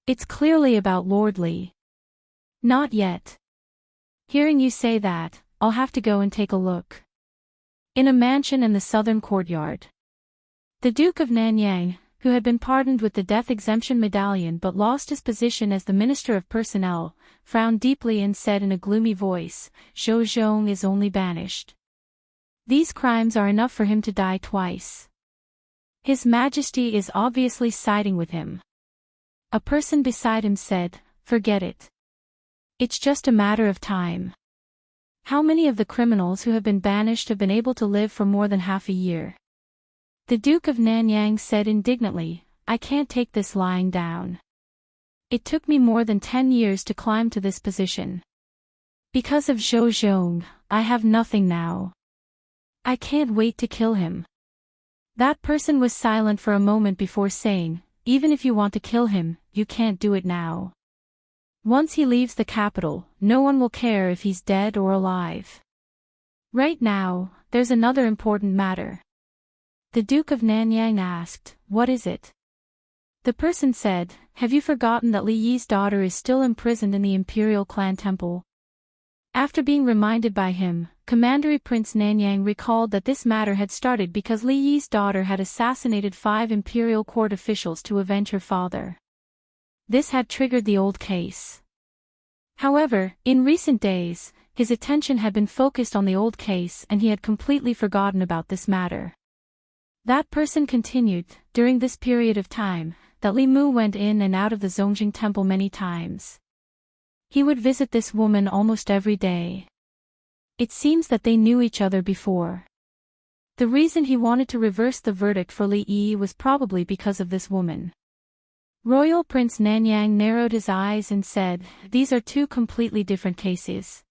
It's clearly about Lord Li. Not yet. Hearing you say that, I'll have to go and take a look. In a mansion in the southern courtyard. The Duke of Nanyang, who had been pardoned with the death exemption medallion but lost his position as the Minister of Personnel, frowned deeply and said in a gloomy voice, "Zhou Zhong is only banished. These crimes are enough for him to die twice. His Majesty is obviously siding with him." A person beside him said, forget it. It's just a matter of time. How many of the criminals who have been banished have been able to live for more than half a year? The Duke of Nanyang said indignantly, I can't take this lying down. It took me more than 10 years to climb to this position. Because of Zhou Zhong, I have nothing now. I can't wait to kill him. That person was silent for a moment before saying, even if you want to kill him, you can't do it now. Once he leaves the capital, no one will care if he's dead or alive. Right now, there's another important matter. The Duke of Nanyang asked, what is it? The person said, have you forgotten that Li Yi's daughter is still imprisoned in the Imperial Clan Temple? After being reminded by him, Commander Prince Nanyang recalled that this matter had started because Li Yi's daughter had assassinated 5 Imperial Court officials to avenge her father. This had triggered the old case. However, in recent days, his attention had been focused on the old case and he had completely forgotten about this matter. That person continued, during this period of time, that Li Mu went in and out of the Zongjing Temple many times. He would visit this woman almost every day. It seems that they knew each other before. The reason he wanted to reverse the verdict for Li Yi was probably because of this woman. Royal Prince Nanyang narrowed his eyes and said, these are 2 completely different cases.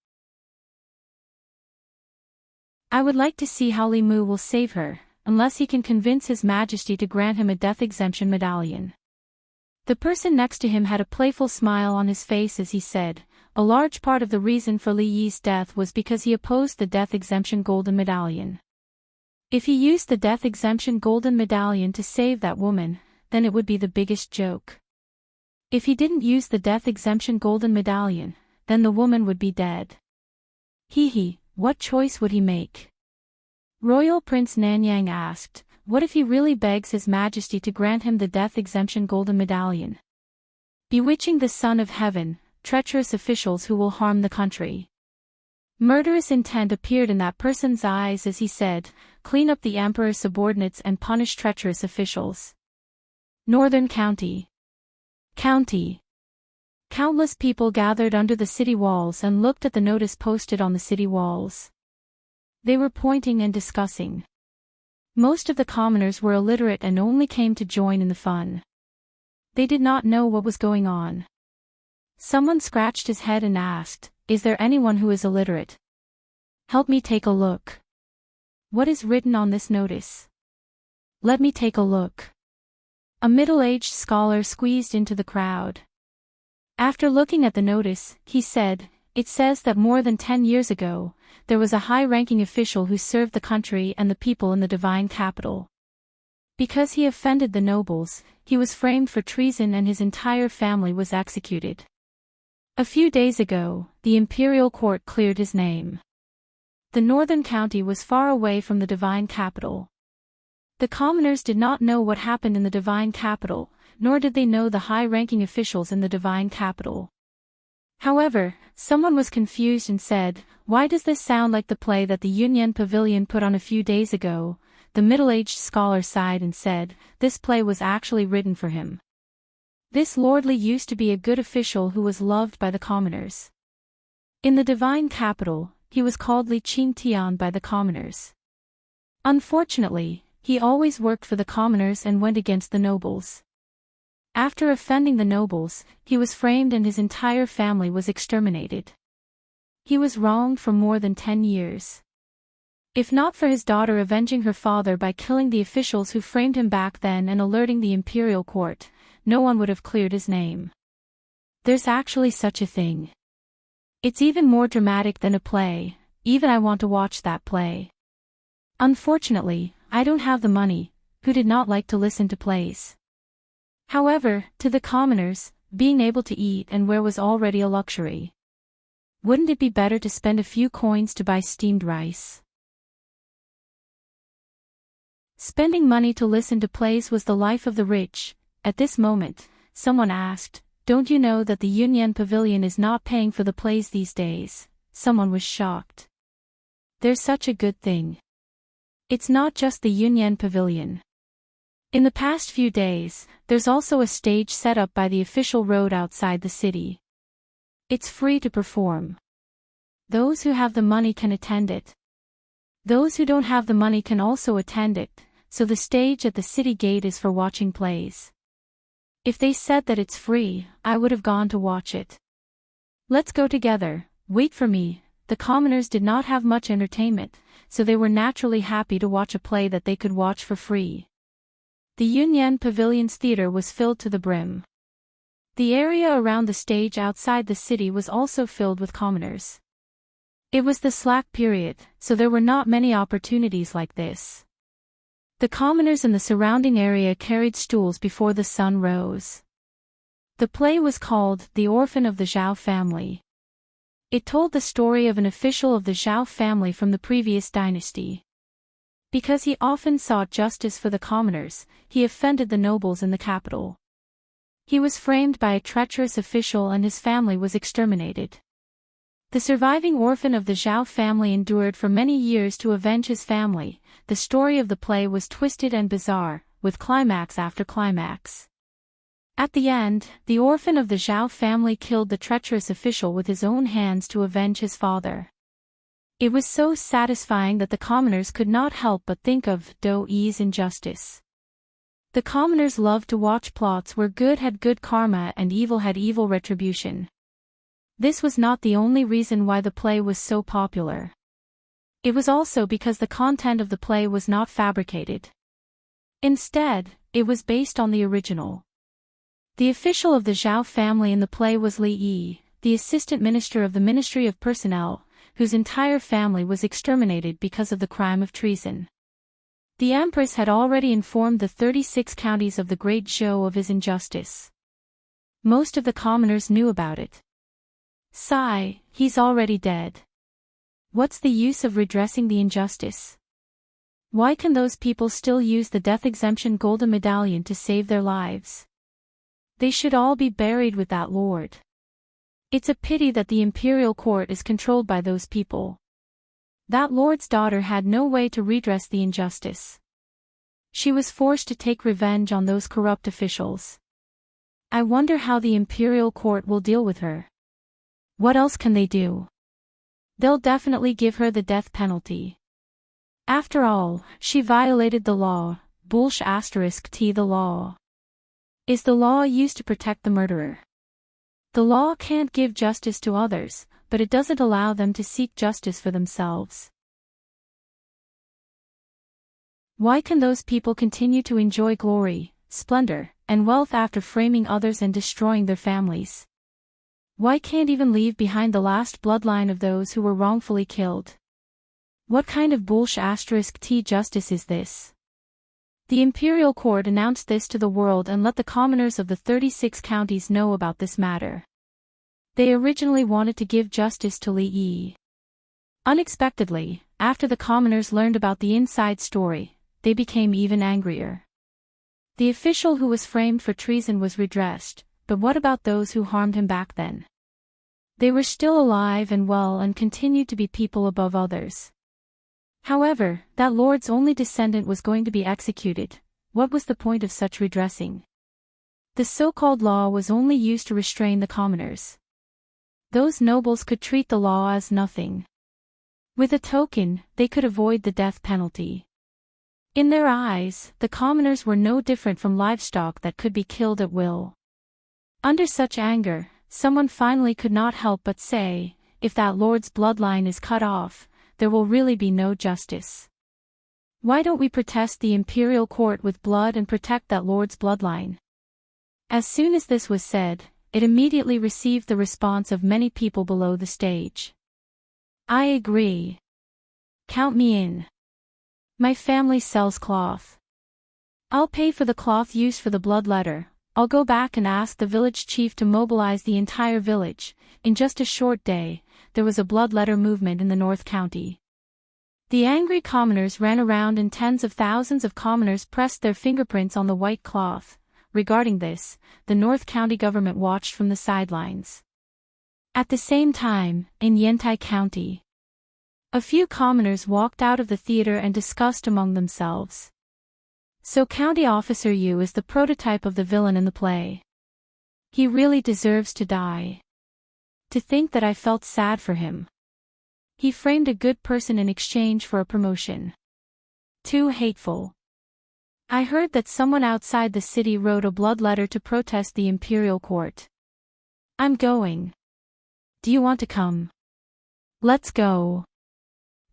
I would like to see how Li Mu will save her, unless he can convince His Majesty to grant him a death exemption medallion. The person next to him had a playful smile on his face as he said, a large part of the reason for Li Yi's death was because he opposed the death exemption golden medallion. If he used the death exemption golden medallion to save that woman, then it would be the biggest joke. If he didn't use the death exemption golden medallion, then the woman would be dead. What choice would he make? Royal Prince Nanyang asked, what if he really begs His Majesty to grant him the death exemption golden medallion? Bewitching the Son of Heaven, treacherous officials who will harm the country. Murderous intent appeared in that person's eyes as he said, clean up the Emperor's subordinates and punish treacherous officials. Northern County. Countless people gathered under the city walls and looked at the notice posted on the city walls. They were pointing and discussing. Most of the commoners were illiterate and only came to join in the fun. They did not know what was going on. Someone scratched his head and asked, is there anyone who is illiterate? Help me take a look. What is written on this notice? Let me take a look. A middle-aged scholar squeezed into the crowd. After looking at the notice, he said, it says that more than 10 years ago, there was a high-ranking official who served the country and the people in the divine capital. Because he offended the nobles, he was framed for treason and his entire family was executed. A few days ago, the imperial court cleared his name. The northern county was far away from the divine capital. The commoners did not know what happened in the divine capital, nor did they know the high-ranking officials in the divine capital. However, someone was confused and said, why does this sound like the play that the Yunyan Pavilion put on a few days ago? The middle-aged scholar sighed and said, this play was actually written for him. This lordly used to be a good official who was loved by the commoners. In the divine capital, he was called Li Qing Tian by the commoners. Unfortunately, he always worked for the commoners and went against the nobles. After offending the nobles, he was framed and his entire family was exterminated. He was wronged for more than 10 years. If not for his daughter avenging her father by killing the officials who framed him back then and alerting the imperial court, no one would have cleared his name. There's actually such a thing. It's even more dramatic than a play, even I want to watch that play. Unfortunately, I don't have the money, who did not like to listen to plays. However, to the commoners, being able to eat and wear was already a luxury. Wouldn't it be better to spend a few coins to buy steamed rice? Spending money to listen to plays was the life of the rich. At this moment, someone asked, don't you know that the Yunyan Pavilion is not paying for the plays these days? Someone was shocked. There's such a good thing. It's not just the Yunyan Pavilion. In the past few days, there's also a stage set up by the official road outside the city. It's free to perform. Those who have the money can attend it. Those who don't have the money can also attend it, so the stage at the city gate is for watching plays. If they said that it's free, I would have gone to watch it. Let's go together, wait for me. The commoners did not have much entertainment, so they were naturally happy to watch a play that they could watch for free. The Yunyan Pavilion's theater was filled to the brim. The area around the stage outside the city was also filled with commoners. It was the slack period, so there were not many opportunities like this. The commoners in the surrounding area carried stools before the sun rose. The play was called The Orphan of the Zhao Family. It told the story of an official of the Zhao family from the previous dynasty. Because he often sought justice for the commoners, he offended the nobles in the capital. He was framed by a treacherous official and his family was exterminated. The surviving orphan of the Zhao family endured for many years to avenge his family. The story of the play was twisted and bizarre, with climax after climax. At the end, the orphan of the Zhao family killed the treacherous official with his own hands to avenge his father. It was so satisfying that the commoners could not help but think of Douyi's injustice. The commoners loved to watch plots where good had good karma and evil had evil retribution. This was not the only reason why the play was so popular. It was also because the content of the play was not fabricated. Instead, it was based on the original. The official of the Zhao family in the play was Li Yi, the assistant minister of the Ministry of Personnel, whose entire family was exterminated because of the crime of treason. The empress had already informed the 36 counties of the Great Zhou of his injustice. Most of the commoners knew about it. Sigh, he's already dead. What's the use of redressing the injustice? Why can those people still use the death exemption golden medallion to save their lives? They should all be buried with that lord. It's a pity that the imperial court is controlled by those people. That lord's daughter had no way to redress the injustice. She was forced to take revenge on those corrupt officials. I wonder how the imperial court will deal with her. What else can they do? They'll definitely give her the death penalty. After all, she violated the law. **T the law. Is the law used to protect the murderer? The law can't give justice to others, but it doesn't allow them to seek justice for themselves. Why can those people continue to enjoy glory, splendor, and wealth after framing others and destroying their families? Why can't even leave behind the last bloodline of those who were wrongfully killed? What kind of **T justice is this? The imperial court announced this to the world and let the commoners of the 36 counties know about this matter. They originally wanted to give justice to Li Yi. Unexpectedly, after the commoners learned about the inside story, they became even angrier. The official who was framed for treason was redressed, but what about those who harmed him back then? They were still alive and well and continued to be people above others. However, that lord's only descendant was going to be executed. What was the point of such redressing? The so-called law was only used to restrain the commoners. Those nobles could treat the law as nothing. With a token, they could avoid the death penalty. In their eyes, the commoners were no different from livestock that could be killed at will. Under such anger, someone finally could not help but say, if that lord's bloodline is cut off, there will really be no justice. Why don't we protest the imperial court with blood and protect that lord's bloodline? As soon as this was said, it immediately received the response of many people below the stage. I agree. Count me in. My family sells cloth. I'll pay for the cloth used for the blood letter. I'll go back and ask the village chief to mobilize the entire village. In just a short day, there was a blood letter movement in the North County. The angry commoners ran around and tens of thousands of commoners pressed their fingerprints on the white cloth. Regarding this, the North County government watched from the sidelines. At the same time, in Yantai County, a few commoners walked out of the theater and discussed among themselves. So County Officer Yu is the prototype of the villain in the play. He really deserves to die. To think that I felt sad for him. He framed a good person in exchange for a promotion. Too hateful. I heard that someone outside the city wrote a blood letter to protest the imperial court. I'm going. Do you want to come? Let's go.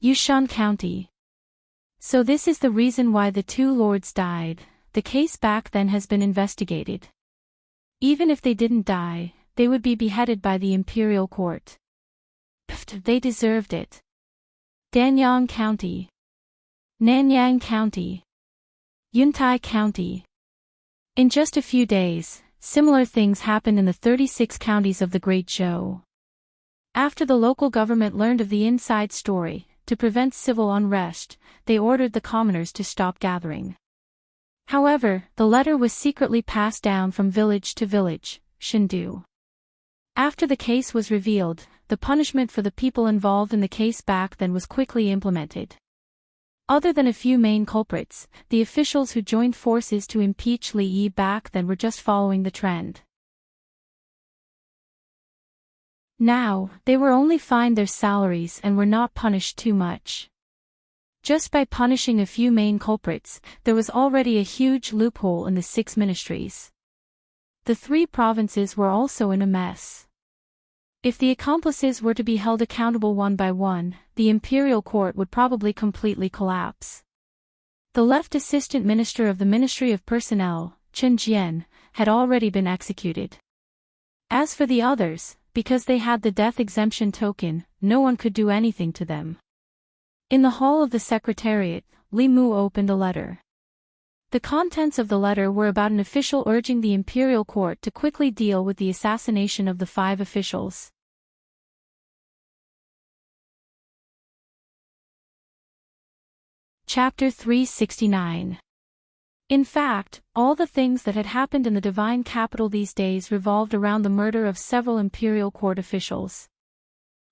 Yushan County. So this is the reason why the two lords died. The case back then has been investigated. Even if they didn't die, they would be beheaded by the imperial court. Pfft, they deserved it. Danyang County. Nanyang County. Yuntai County. In just a few days, similar things happened in the 36 counties of the Great Zhou. After the local government learned of the inside story, to prevent civil unrest, they ordered the commoners to stop gathering. However, the letter was secretly passed down from village to village, Shindu. After the case was revealed, the punishment for the people involved in the case back then was quickly implemented. Other than a few main culprits, the officials who joined forces to impeach Li Yi back then were just following the trend. Now, they were only fined their salaries and were not punished too much. Just by punishing a few main culprits, there was already a huge loophole in the 6 ministries. The 3 provinces were also in a mess. If the accomplices were to be held accountable one by one, the imperial court would probably completely collapse. The left assistant minister of the Ministry of Personnel, Chen Jian, had already been executed. As for the others, because they had the death exemption token, no one could do anything to them. In the hall of the secretariat, Li Mu opened a letter. The contents of the letter were about an official urging the imperial court to quickly deal with the assassination of the 5 officials. Chapter 369. In fact, all the things that had happened in the divine capital these days revolved around the murder of several imperial court officials.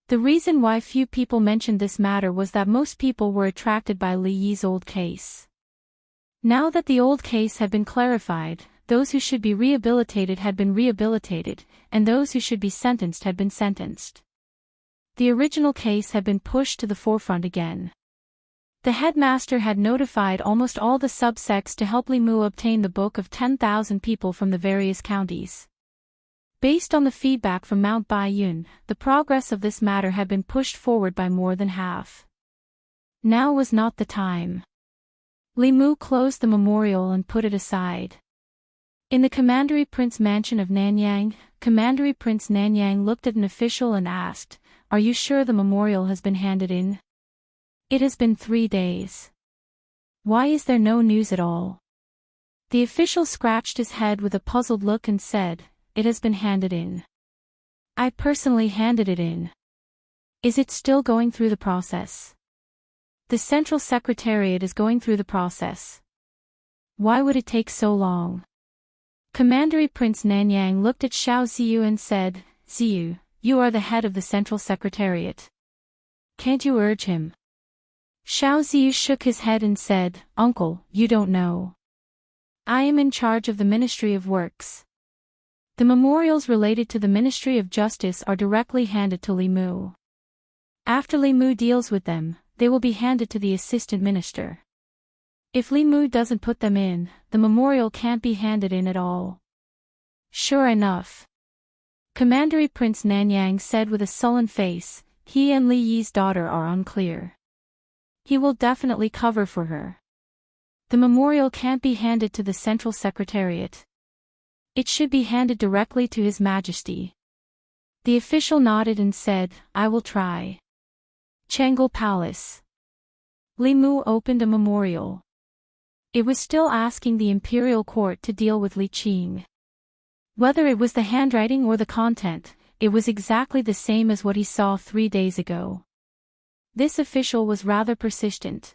The reason why few people mentioned this matter was that most people were attracted by Li Yi's old case. Now that the old case had been clarified, those who should be rehabilitated had been rehabilitated, and those who should be sentenced had been sentenced. The original case had been pushed to the forefront again. The headmaster had notified almost all the subsects to help Li Mu obtain the book of 10,000 people from the various counties. Based on the feedback from Mount Baiyun, the progress of this matter had been pushed forward by more than half. Now was not the time. Li Mu closed the memorial and put it aside. In the Commandery Prince mansion of Nanyang, Commandery Prince Nanyang looked at an official and asked, "Are you sure the memorial has been handed in?" "It has been 3 days. Why is there no news at all?" The official scratched his head with a puzzled look and said, "It has been handed in. I personally handed it in." "Is it still going through the process?" "The Central Secretariat is going through the process." "Why would it take so long?" Commandery Prince Nanyang looked at Xiao Ziyu and said, "Ziyu, you are the head of the Central Secretariat. Can't you urge him?" Xiao Ziyu shook his head and said, "Uncle, you don't know. I am in charge of the Ministry of Works. The memorials related to the Ministry of Justice are directly handed to Li Mu. After Li Mu deals with them, they will be handed to the assistant minister. If Li Mu doesn't put them in, the memorial can't be handed in at all." "Sure enough," Commandery Prince Nanyang said with a sullen face, "he and Li Yi's daughter are unclear. He will definitely cover for her. The memorial can't be handed to the Central Secretariat. It should be handed directly to His Majesty." The official nodded and said, "I will try." Changel Palace. Li Mu opened a memorial. It was still asking the imperial court to deal with Li Qing. Whether it was the handwriting or the content, it was exactly the same as what he saw 3 days ago. This official was rather persistent.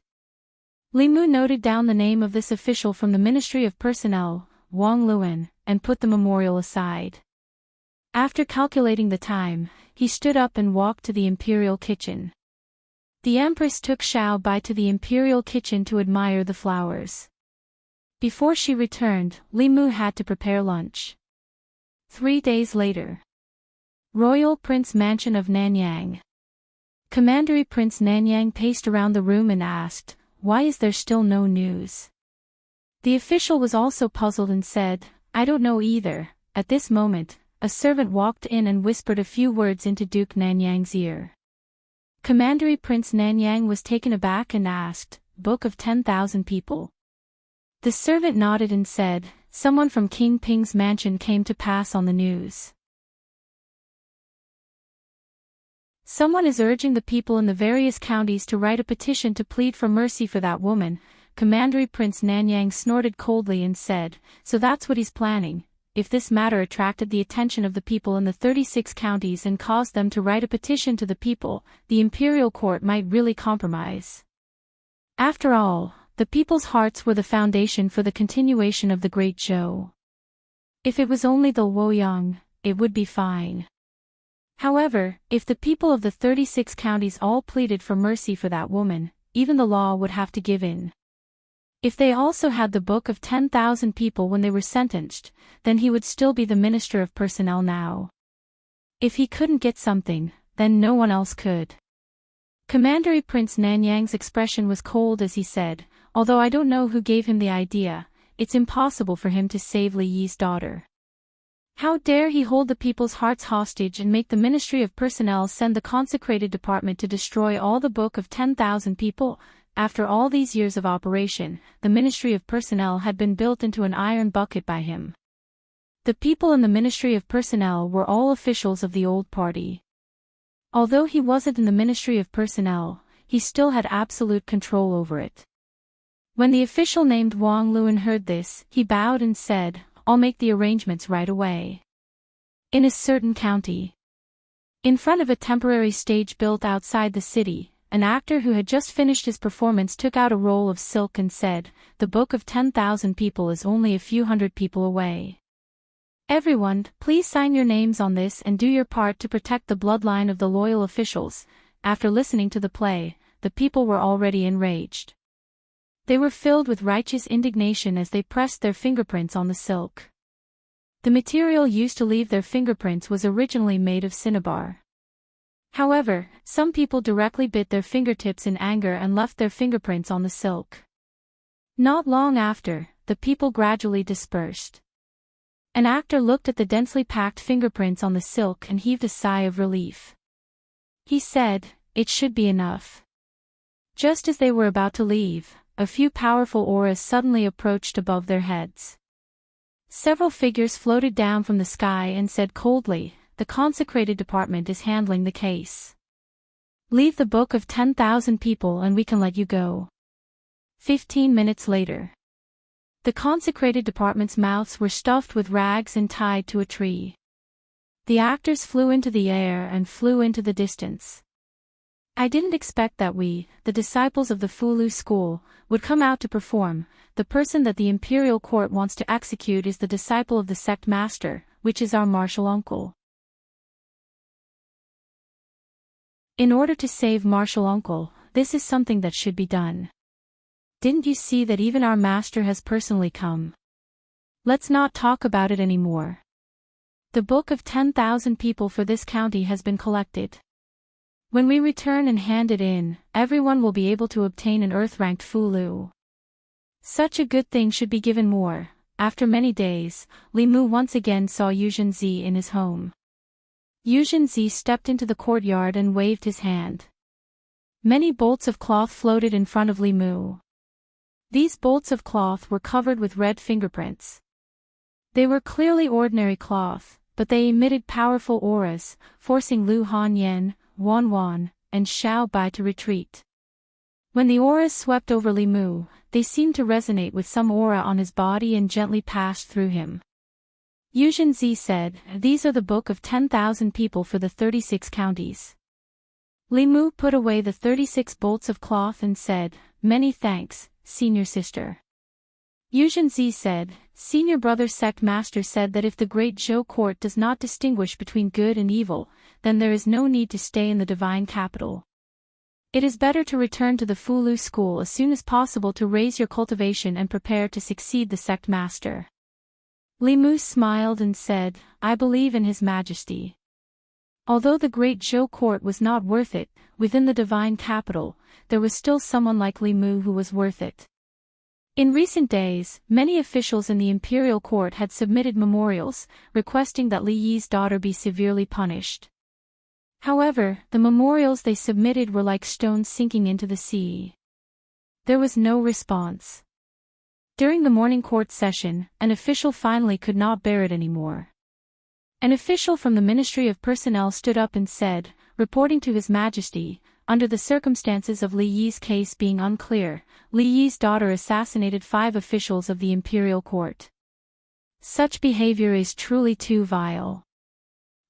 Li Mu noted down the name of this official from the Ministry of Personnel, Wang Luan, and put the memorial aside. After calculating the time, he stood up and walked to the imperial kitchen. The Empress took Xiao Bai to the imperial kitchen to admire the flowers. Before she returned, Li Mu had to prepare lunch. 3 days later. Royal Prince Mansion of Nanyang. Commandery Prince Nanyang paced around the room and asked, "Why is there still no news?" The official was also puzzled and said, "I don't know either." At this moment, a servant walked in and whispered a few words into Duke Nanyang's ear. Commandery Prince Nanyang was taken aback and asked, "Book of 10,000 people?" The servant nodded and said, "Someone from King Ping's mansion came to pass on the news. Someone is urging the people in the various counties to write a petition to plead for mercy for that woman." Commandery Prince Nanyang snorted coldly and said, "So that's what he's planning." If this matter attracted the attention of the people in the 36 counties and caused them to write a petition to the people, the imperial court might really compromise. After all, the people's hearts were the foundation for the continuation of the Great Zhou. If it was only the Luoyang, it would be fine. However, if the people of the 36 counties all pleaded for mercy for that woman, even the law would have to give in. If they also had the Book of 10,000 people when they were sentenced, then he would still be the Minister of Personnel now. If he couldn't get something, then no one else could. Commandery Prince Nanyang's expression was cold as he said, "Although I don't know who gave him the idea, it's impossible for him to save Li Yi's daughter. How dare he hold the people's hearts hostage and make the Ministry of Personnel send the consecrated department to destroy all the Book of 10,000 people?" After all these years of operation, the Ministry of Personnel had been built into an iron bucket by him. The people in the Ministry of Personnel were all officials of the old party. Although he wasn't in the Ministry of Personnel, he still had absolute control over it. When the official named Wang Luan heard this, he bowed and said, "I'll make the arrangements right away." In a certain county, in front of a temporary stage built outside the city, an actor who had just finished his performance took out a roll of silk and said, "The Book of 10,000 people is only a few hundred people away. Everyone, please sign your names on this and do your part to protect the bloodline of the loyal officials." After listening to the play, the people were already enraged. They were filled with righteous indignation as they pressed their fingerprints on the silk. The material used to leave their fingerprints was originally made of cinnabar. However, some people directly bit their fingertips in anger and left their fingerprints on the silk. Not long after, the people gradually dispersed. An actor looked at the densely packed fingerprints on the silk and heaved a sigh of relief. He said, "It should be enough." Just as they were about to leave, a few powerful auras suddenly approached above their heads. Several figures floated down from the sky and said coldly, "The consecrated department is handling the case. Leave the Book of 10,000 people and we can let you go." 15 minutes later, the consecrated department's mouths were stuffed with rags and tied to a tree. The actors flew into the air and flew into the distance. "I didn't expect that we, the disciples of the Fulu school, would come out to perform. The person that the imperial court wants to execute is the disciple of the sect master, which is our martial uncle. In order to save martial uncle, this is something that should be done. Didn't you see that even our master has personally come? Let's not talk about it anymore. The Book of 10,000 people for this county has been collected. When we return and hand it in, everyone will be able to obtain an earth-ranked Fulu. Such a good thing should be given more." After many days, Li Mu once again saw Yuzhen in his home. Yuzhen stepped into the courtyard and waved his hand. Many bolts of cloth floated in front of Li Mu. These bolts of cloth were covered with red fingerprints. They were clearly ordinary cloth, but they emitted powerful auras, forcing Lu Hanyan, Wan Wan, and Xiao Bai to retreat. When the auras swept over Li Mu, they seemed to resonate with some aura on his body and gently passed through him. Yuzhen said, "These are the Book of 10,000 people for the 36 counties." Li Mu put away the 36 bolts of cloth and said, "Many thanks, senior sister." Yuzhen said, "Senior brother sect master said that if the great Zhou court does not distinguish between good and evil, then there is no need to stay in the divine capital. It is better to return to the Fulu school as soon as possible to raise your cultivation and prepare to succeed the sect master." Li Mu smiled and said, "I believe in His Majesty." Although the great Zhou court was not worth it, within the divine capital, there was still someone like Li Mu who was worth it. In recent days, many officials in the imperial court had submitted memorials, requesting that Li Yi's daughter be severely punished. However, the memorials they submitted were like stones sinking into the sea. There was no response. During the morning court session, an official finally could not bear it anymore. An official from the Ministry of Personnel stood up and said, reporting to His Majesty, under the circumstances of Li Yi's case being unclear, Li Yi's daughter assassinated 5 officials of the imperial court. Such behavior is truly too vile.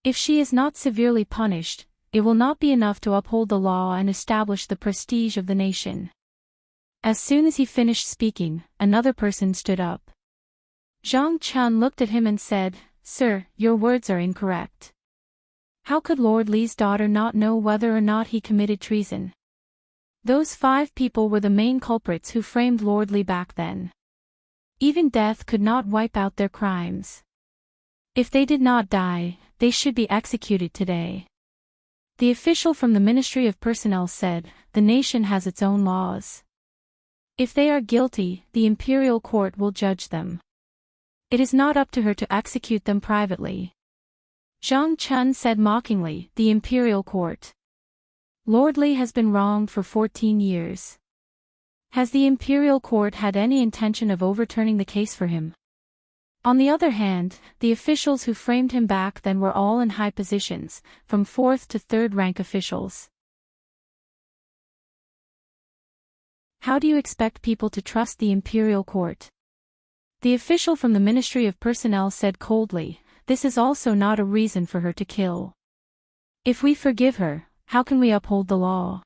If she is not severely punished, it will not be enough to uphold the law and establish the prestige of the nation. As soon as he finished speaking, another person stood up. Zhang Chun looked at him and said, "Sir, your words are incorrect. How could Lord Li's daughter not know whether or not he committed treason? Those 5 people were the main culprits who framed Lord Li back then. Even death could not wipe out their crimes. If they did not die, they should be executed today." The official from the Ministry of Personnel said, "The nation has its own laws. If they are guilty, the imperial court will judge them. It is not up to her to execute them privately." Zhang Chun said mockingly, "The imperial court. Lord Li has been wronged for 14 years. Has the imperial court had any intention of overturning the case for him?" On the other hand, the officials who framed him back then were all in high positions, from 4th to 3rd rank officials. How do you expect people to trust the imperial court? The official from the Ministry of Personnel said coldly, "This is also not a reason for her to kill. If we forgive her, how can we uphold the law?"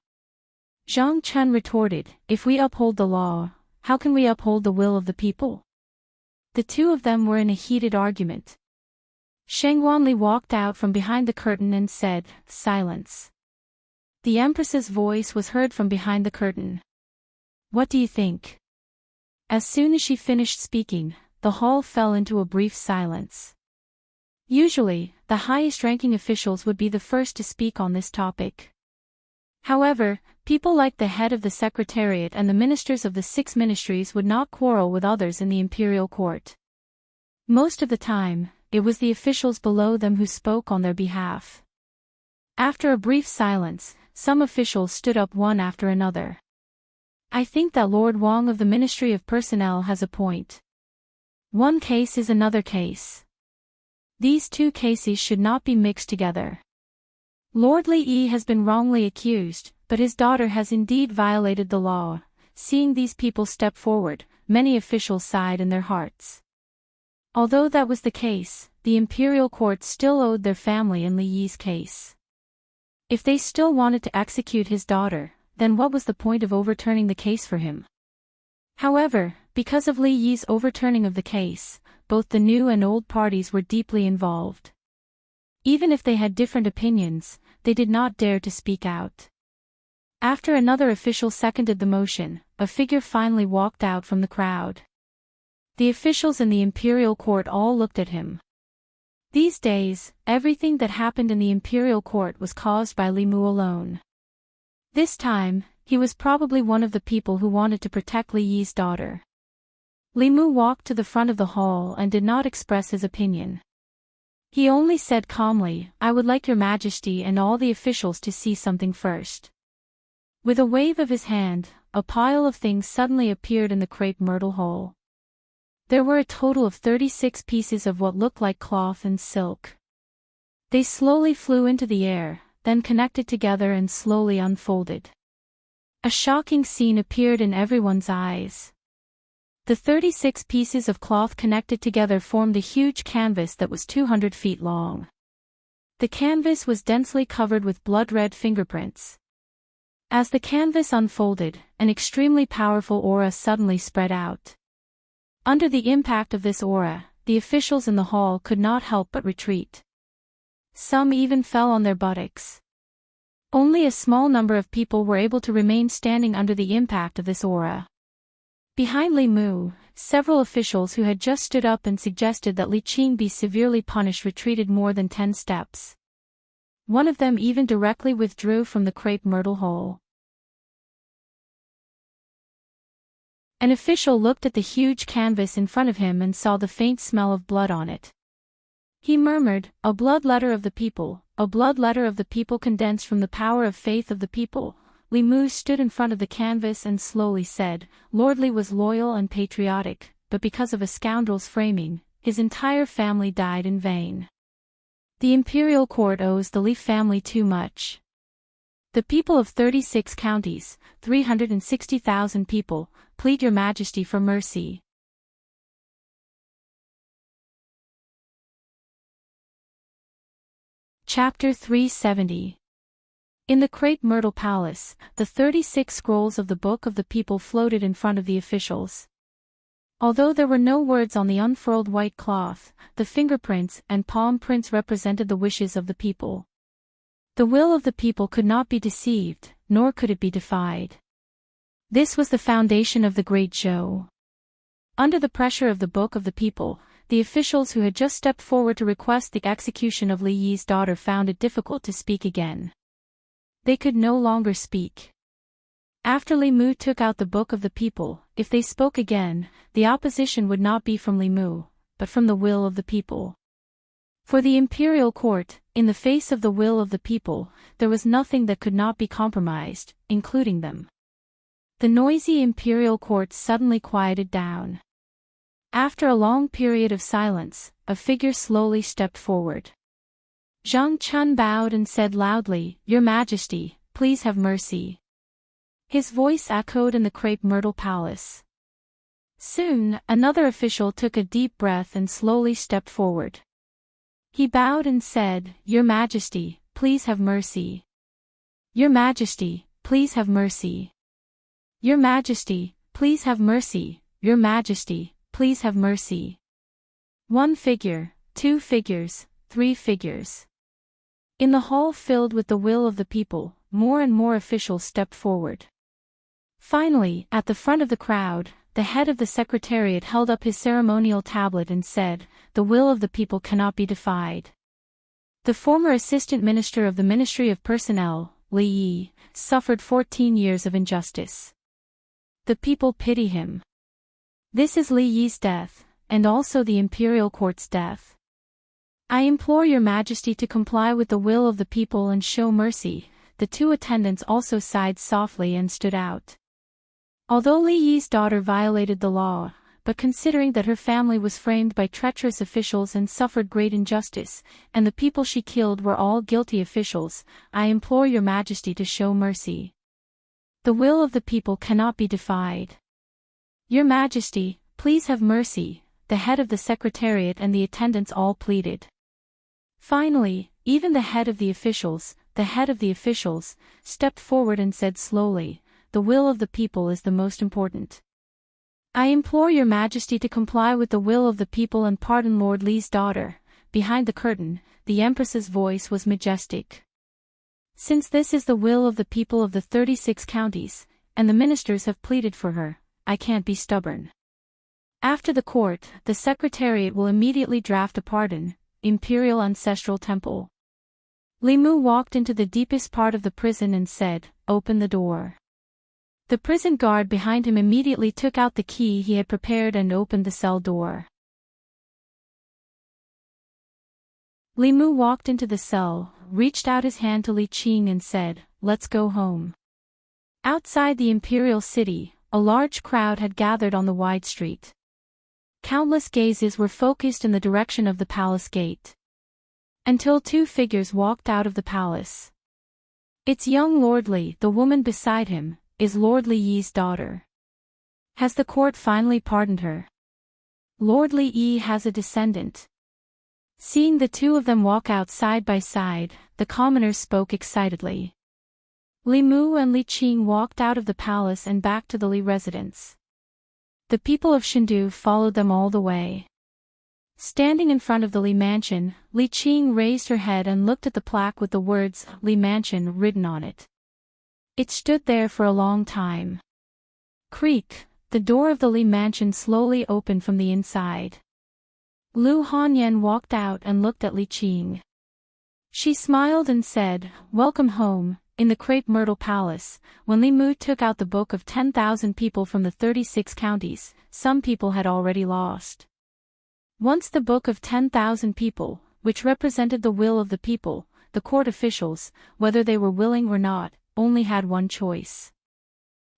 Zhang Chun retorted, "If we uphold the law, how can we uphold the will of the people?" The two of them were in a heated argument. Sheng Wanli walked out from behind the curtain and said, "Silence." The Empress's voice was heard from behind the curtain. "What do you think?" As soon as she finished speaking, the hall fell into a brief silence. Usually, the highest-ranking officials would be the first to speak on this topic. However, people like the head of the Secretariat and the ministers of the 6 ministries would not quarrel with others in the imperial court. Most of the time, it was the officials below them who spoke on their behalf. After a brief silence, some officials stood up one after another. "I think that Lord Wang of the Ministry of Personnel has a point. One case is another case. These 2 cases should not be mixed together. Lord Li Yi has been wrongly accused, but his daughter has indeed violated the law." Seeing these people step forward, many officials sighed in their hearts. Although that was the case, the imperial court still owed their family in Li Yi's case. If they still wanted to execute his daughter, then what was the point of overturning the case for him? However, because of Li Yi's overturning of the case, both the new and old parties were deeply involved. Even if they had different opinions, they did not dare to speak out. After another official seconded the motion, a figure finally walked out from the crowd. The officials in the imperial court all looked at him. These days, everything that happened in the imperial court was caused by Li Mu alone. This time, he was probably one of the people who wanted to protect Li Yi's daughter. Li Mu walked to the front of the hall and did not express his opinion. He only said calmly, "I would like your Majesty and all the officials to see something first." With a wave of his hand, a pile of things suddenly appeared in the crepe myrtle hall. There were a total of 36 pieces of what looked like cloth and silk. They slowly flew into the air, then connected together and slowly unfolded. A shocking scene appeared in everyone's eyes. The 36 pieces of cloth connected together formed a huge canvas that was 200 feet long. The canvas was densely covered with blood-red fingerprints. As the canvas unfolded, an extremely powerful aura suddenly spread out. Under the impact of this aura, the officials in the hall could not help but retreat. Some even fell on their buttocks. Only a small number of people were able to remain standing under the impact of this aura. Behind Li Mu, several officials who had just stood up and suggested that Li Qing be severely punished retreated more than 10 steps. One of them even directly withdrew from the crepe myrtle hole. An official looked at the huge canvas in front of him and saw the faint smell of blood on it. He murmured, "A blood letter of the people, a blood letter of the people condensed from the power of faith of the people." Li Mu stood in front of the canvas and slowly said, "Lord Li was loyal and patriotic, but because of a scoundrel's framing, his entire family died in vain. The imperial court owes the Li family too much. The people of 36 counties, 360,000 people, plead your majesty for mercy." Chapter 370. In the crepe myrtle palace, the 36 scrolls of the Book of the People floated in front of the officials. Although there were no words on the unfurled white cloth, the fingerprints and palm prints represented the wishes of the people. The will of the people could not be deceived, nor could it be defied. This was the foundation of the Great Zhou. Under the pressure of the Book of the People, the officials who had just stepped forward to request the execution of Li Yi's daughter found it difficult to speak again. They could no longer speak. After Li Mu took out the Book of the People, if they spoke again, the opposition would not be from Li Mu, but from the will of the people. For the imperial court, in the face of the will of the people, there was nothing that could not be compromised, including them. The noisy imperial court suddenly quieted down. After a long period of silence, a figure slowly stepped forward. Zhang Chun bowed and said loudly, "Your Majesty, please have mercy." His voice echoed in the crepe myrtle palace. Soon, another official took a deep breath and slowly stepped forward. He bowed and said, "Your Majesty, please have mercy. Your Majesty, please have mercy. Your Majesty, please have mercy. Your Majesty, please have mercy." One figure, two figures, three figures. In the hall filled with the will of the people, more and more officials stepped forward. Finally, at the front of the crowd, the head of the secretariat held up his ceremonial tablet and said, "The will of the people cannot be defied." The former assistant minister of the Ministry of Personnel, Li Yi, suffered 14 years of injustice. The people pity him. This is Li Yi's death, and also the imperial court's death. I implore your Majesty to comply with the will of the people and show mercy. The two attendants also sighed softly and stood out. Although Li Yi's daughter violated the law, but considering that her family was framed by treacherous officials and suffered great injustice, and the people she killed were all guilty officials, I implore your Majesty to show mercy. The will of the people cannot be defied. Your Majesty, please have mercy, the head of the secretariat and the attendants all pleaded. Finally, even the head of the officials, stepped forward and said slowly, "The will of the people is the most important. I implore your Majesty to comply with the will of the people and pardon Lord Li's daughter." Behind the curtain, the Empress's voice was majestic. "Since this is the will of the people of the 36 counties, and the ministers have pleaded for her, I can't be stubborn. After the court, the Secretariat will immediately draft a pardon." Imperial Ancestral Temple. Li Mu walked into the deepest part of the prison and said, "Open the door." The prison guard behind him immediately took out the key he had prepared and opened the cell door. Li Mu walked into the cell, reached out his hand to Li Qing and said, "Let's go home." Outside the imperial city, a large crowd had gathered on the wide street. Countless gazes were focused in the direction of the palace gate. Until two figures walked out of the palace. "It's young Lord Li." The woman beside him is Lord Li Yi's daughter. "Has the court finally pardoned her? Lord Li Yi has a descendant." Seeing the two of them walk out side by side, the commoners spoke excitedly. Li Mu and Li Qing walked out of the palace and back to the Li residence. The people of Shendu followed them all the way. Standing in front of the Li mansion, Li Qing raised her head and looked at the plaque with the words Li Mansion written on it. It stood there for a long time. Creak, the door of the Li mansion slowly opened from the inside. Lu Hanyan walked out and looked at Li Qing. She smiled and said, "Welcome home." In the Crepe Myrtle Palace, when Li Mu took out the book of 10,000 people from the 36 counties, some people had already lost. Once the book of 10,000 people, which represented the will of the people, the court officials, whether they were willing or not, only had one choice.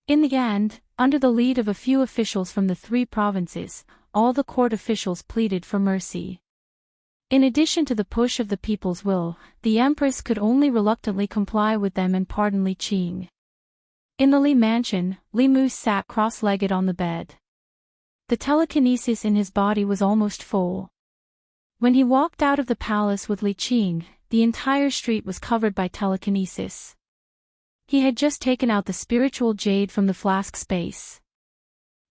In the end, under the lead of a few officials from the 3 provinces, all the court officials pleaded for mercy. In addition to the push of the people's will, the empress could only reluctantly comply with them and pardon Li Qing. In the Li mansion, Li Mu sat cross-legged on the bed. The telekinesis in his body was almost full. When he walked out of the palace with Li Qing, the entire street was covered by telekinesis. He had just taken out the spiritual jade from the flask space.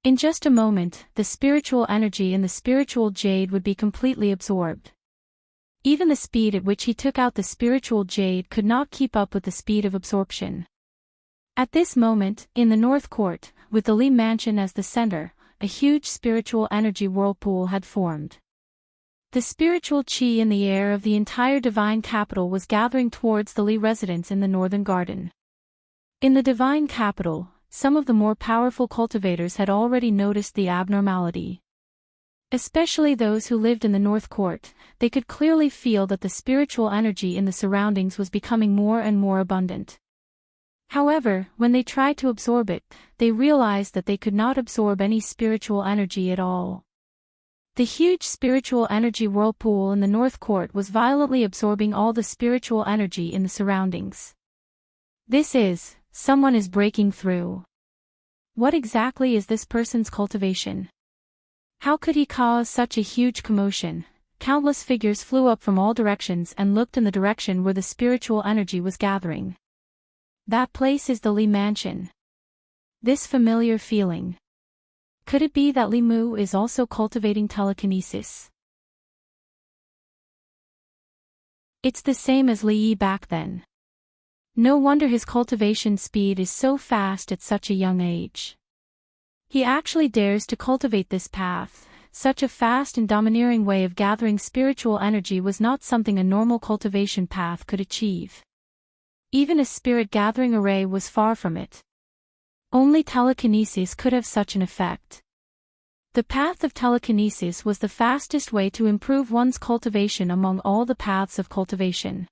In just a moment, the spiritual energy in the spiritual jade would be completely absorbed. Even the speed at which he took out the spiritual jade could not keep up with the speed of absorption. At this moment, in the North Court, with the Li Mansion as the center, a huge spiritual energy whirlpool had formed. The spiritual qi in the air of the entire divine capital was gathering towards the Li residence in the northern garden. In the divine capital, some of the more powerful cultivators had already noticed the abnormality. Especially those who lived in the North Court, they could clearly feel that the spiritual energy in the surroundings was becoming more and more abundant. However, when they tried to absorb it, they realized that they could not absorb any spiritual energy at all. The huge spiritual energy whirlpool in the North Court was violently absorbing all the spiritual energy in the surroundings. Someone is breaking through. What exactly is this person's cultivation? How could he cause such a huge commotion? Countless figures flew up from all directions and looked in the direction where the spiritual energy was gathering. That place is the Li Mansion. This familiar feeling. Could it be that Li Mu is also cultivating telekinesis? It's the same as Li Yi back then. No wonder his cultivation speed is so fast at such a young age. He actually dares to cultivate this path. Such a fast and domineering way of gathering spiritual energy was not something a normal cultivation path could achieve. Even a spirit gathering array was far from it. Only telekinesis could have such an effect. The path of telekinesis was the fastest way to improve one's cultivation among all the paths of cultivation.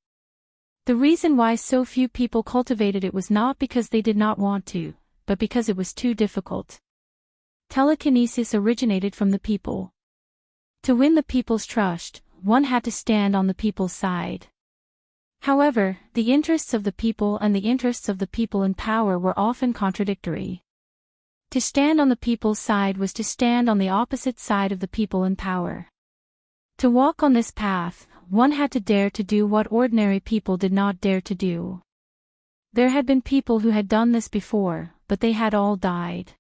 The reason why so few people cultivated it was not because they did not want to, but because it was too difficult. Telekinesis originated from the people. To win the people's trust, one had to stand on the people's side. However, the interests of the people and the interests of the people in power were often contradictory. To stand on the people's side was to stand on the opposite side of the people in power. To walk on this path, one had to dare to do what ordinary people did not dare to do. There had been people who had done this before, but they had all died.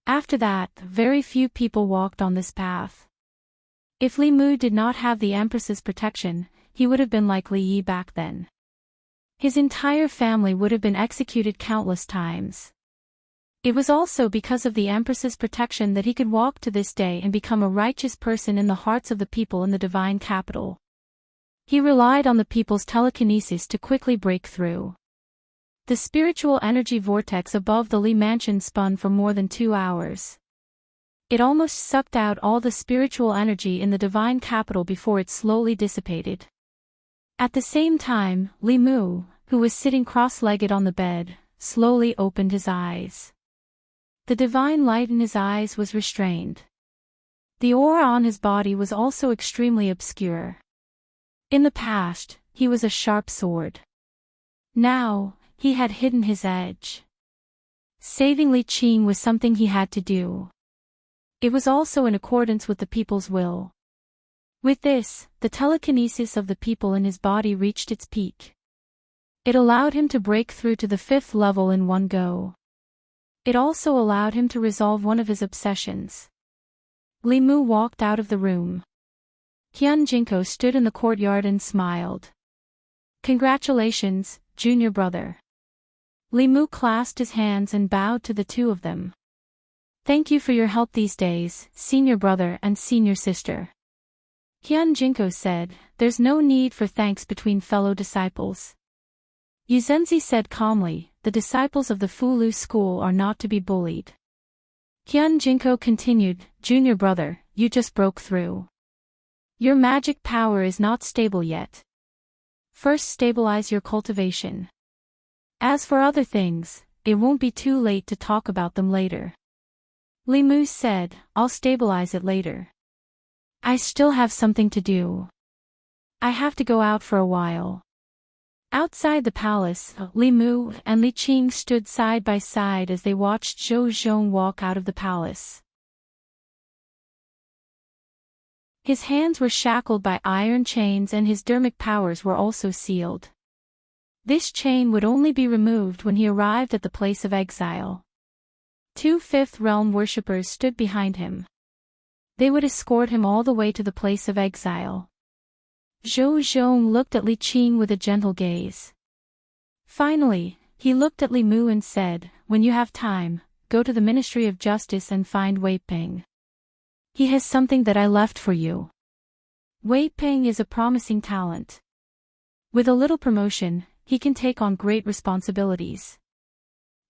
After that, very few people walked on this path. If Li Mu did not have the Empress's protection, he would have been like Li Yi back then. His entire family would have been executed countless times. It was also because of the Empress's protection that he could walk to this day and become a righteous person in the hearts of the people in the divine capital. He relied on the people's telekinesis to quickly break through. The spiritual energy vortex above the Li Mansion spun for more than 2 hours. It almost sucked out all the spiritual energy in the divine capital before it slowly dissipated. At the same time, Li Mu, who was sitting cross-legged on the bed, slowly opened his eyes. The divine light in his eyes was restrained. The aura on his body was also extremely obscure. In the past, he was a sharp sword. Now, he had hidden his edge. Saving Li Qing was something he had to do. It was also in accordance with the people's will. With this, the telekinesis of the people in his body reached its peak. It allowed him to break through to the 5th level in one go. It also allowed him to resolve one of his obsessions. Li Mu walked out of the room. Hyun Jinko stood in the courtyard and smiled. "Congratulations, junior brother." Li Mu clasped his hands and bowed to the two of them. "Thank you for your help these days, senior brother and senior sister." Hyun Jinko said, "There's no need for thanks between fellow disciples." Yuzenzi said calmly, "The disciples of the Fulu school are not to be bullied." Hyun Jinko continued, "Junior brother, you just broke through. Your magic power is not stable yet. First stabilize your cultivation. As for other things, it won't be too late to talk about them later." Li Mu said, "I'll stabilize it later. I still have something to do. I have to go out for a while." Outside the palace, Li Mu and Li Qing stood side by side as they watched Zhou Zhong walk out of the palace. His hands were shackled by iron chains and his dermic powers were also sealed. This chain would only be removed when he arrived at the place of exile. 2 Fifth Realm worshippers stood behind him. They would escort him all the way to the place of exile. Zhou Zhong looked at Li Qing with a gentle gaze. Finally, he looked at Li Mu and said, "When you have time, go to the Ministry of Justice and find Wei Ping. He has something that I left for you." Wei Ping is a promising talent. With a little promotion, he can take on great responsibilities.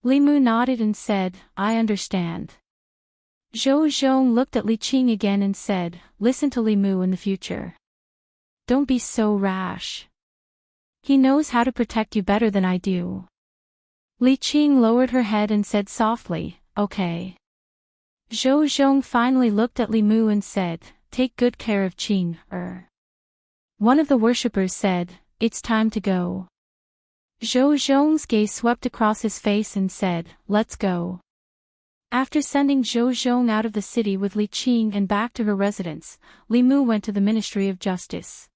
Li Mu nodded and said, "I understand." Zhou Zhong looked at Li Qing again and said, "Listen to Li Mu in the future. Don't be so rash. He knows how to protect you better than I do." Li Qing lowered her head and said softly, "Okay." Zhou Zhong finally looked at Li Mu and said, "Take good care of Qing." One of the worshippers said, "It's time to go." Zhou Zhong's gaze swept across his face and said, "Let's go." After sending Zhou Zhong out of the city with Li Qing and back to her residence, Li Mu went to the Ministry of Justice.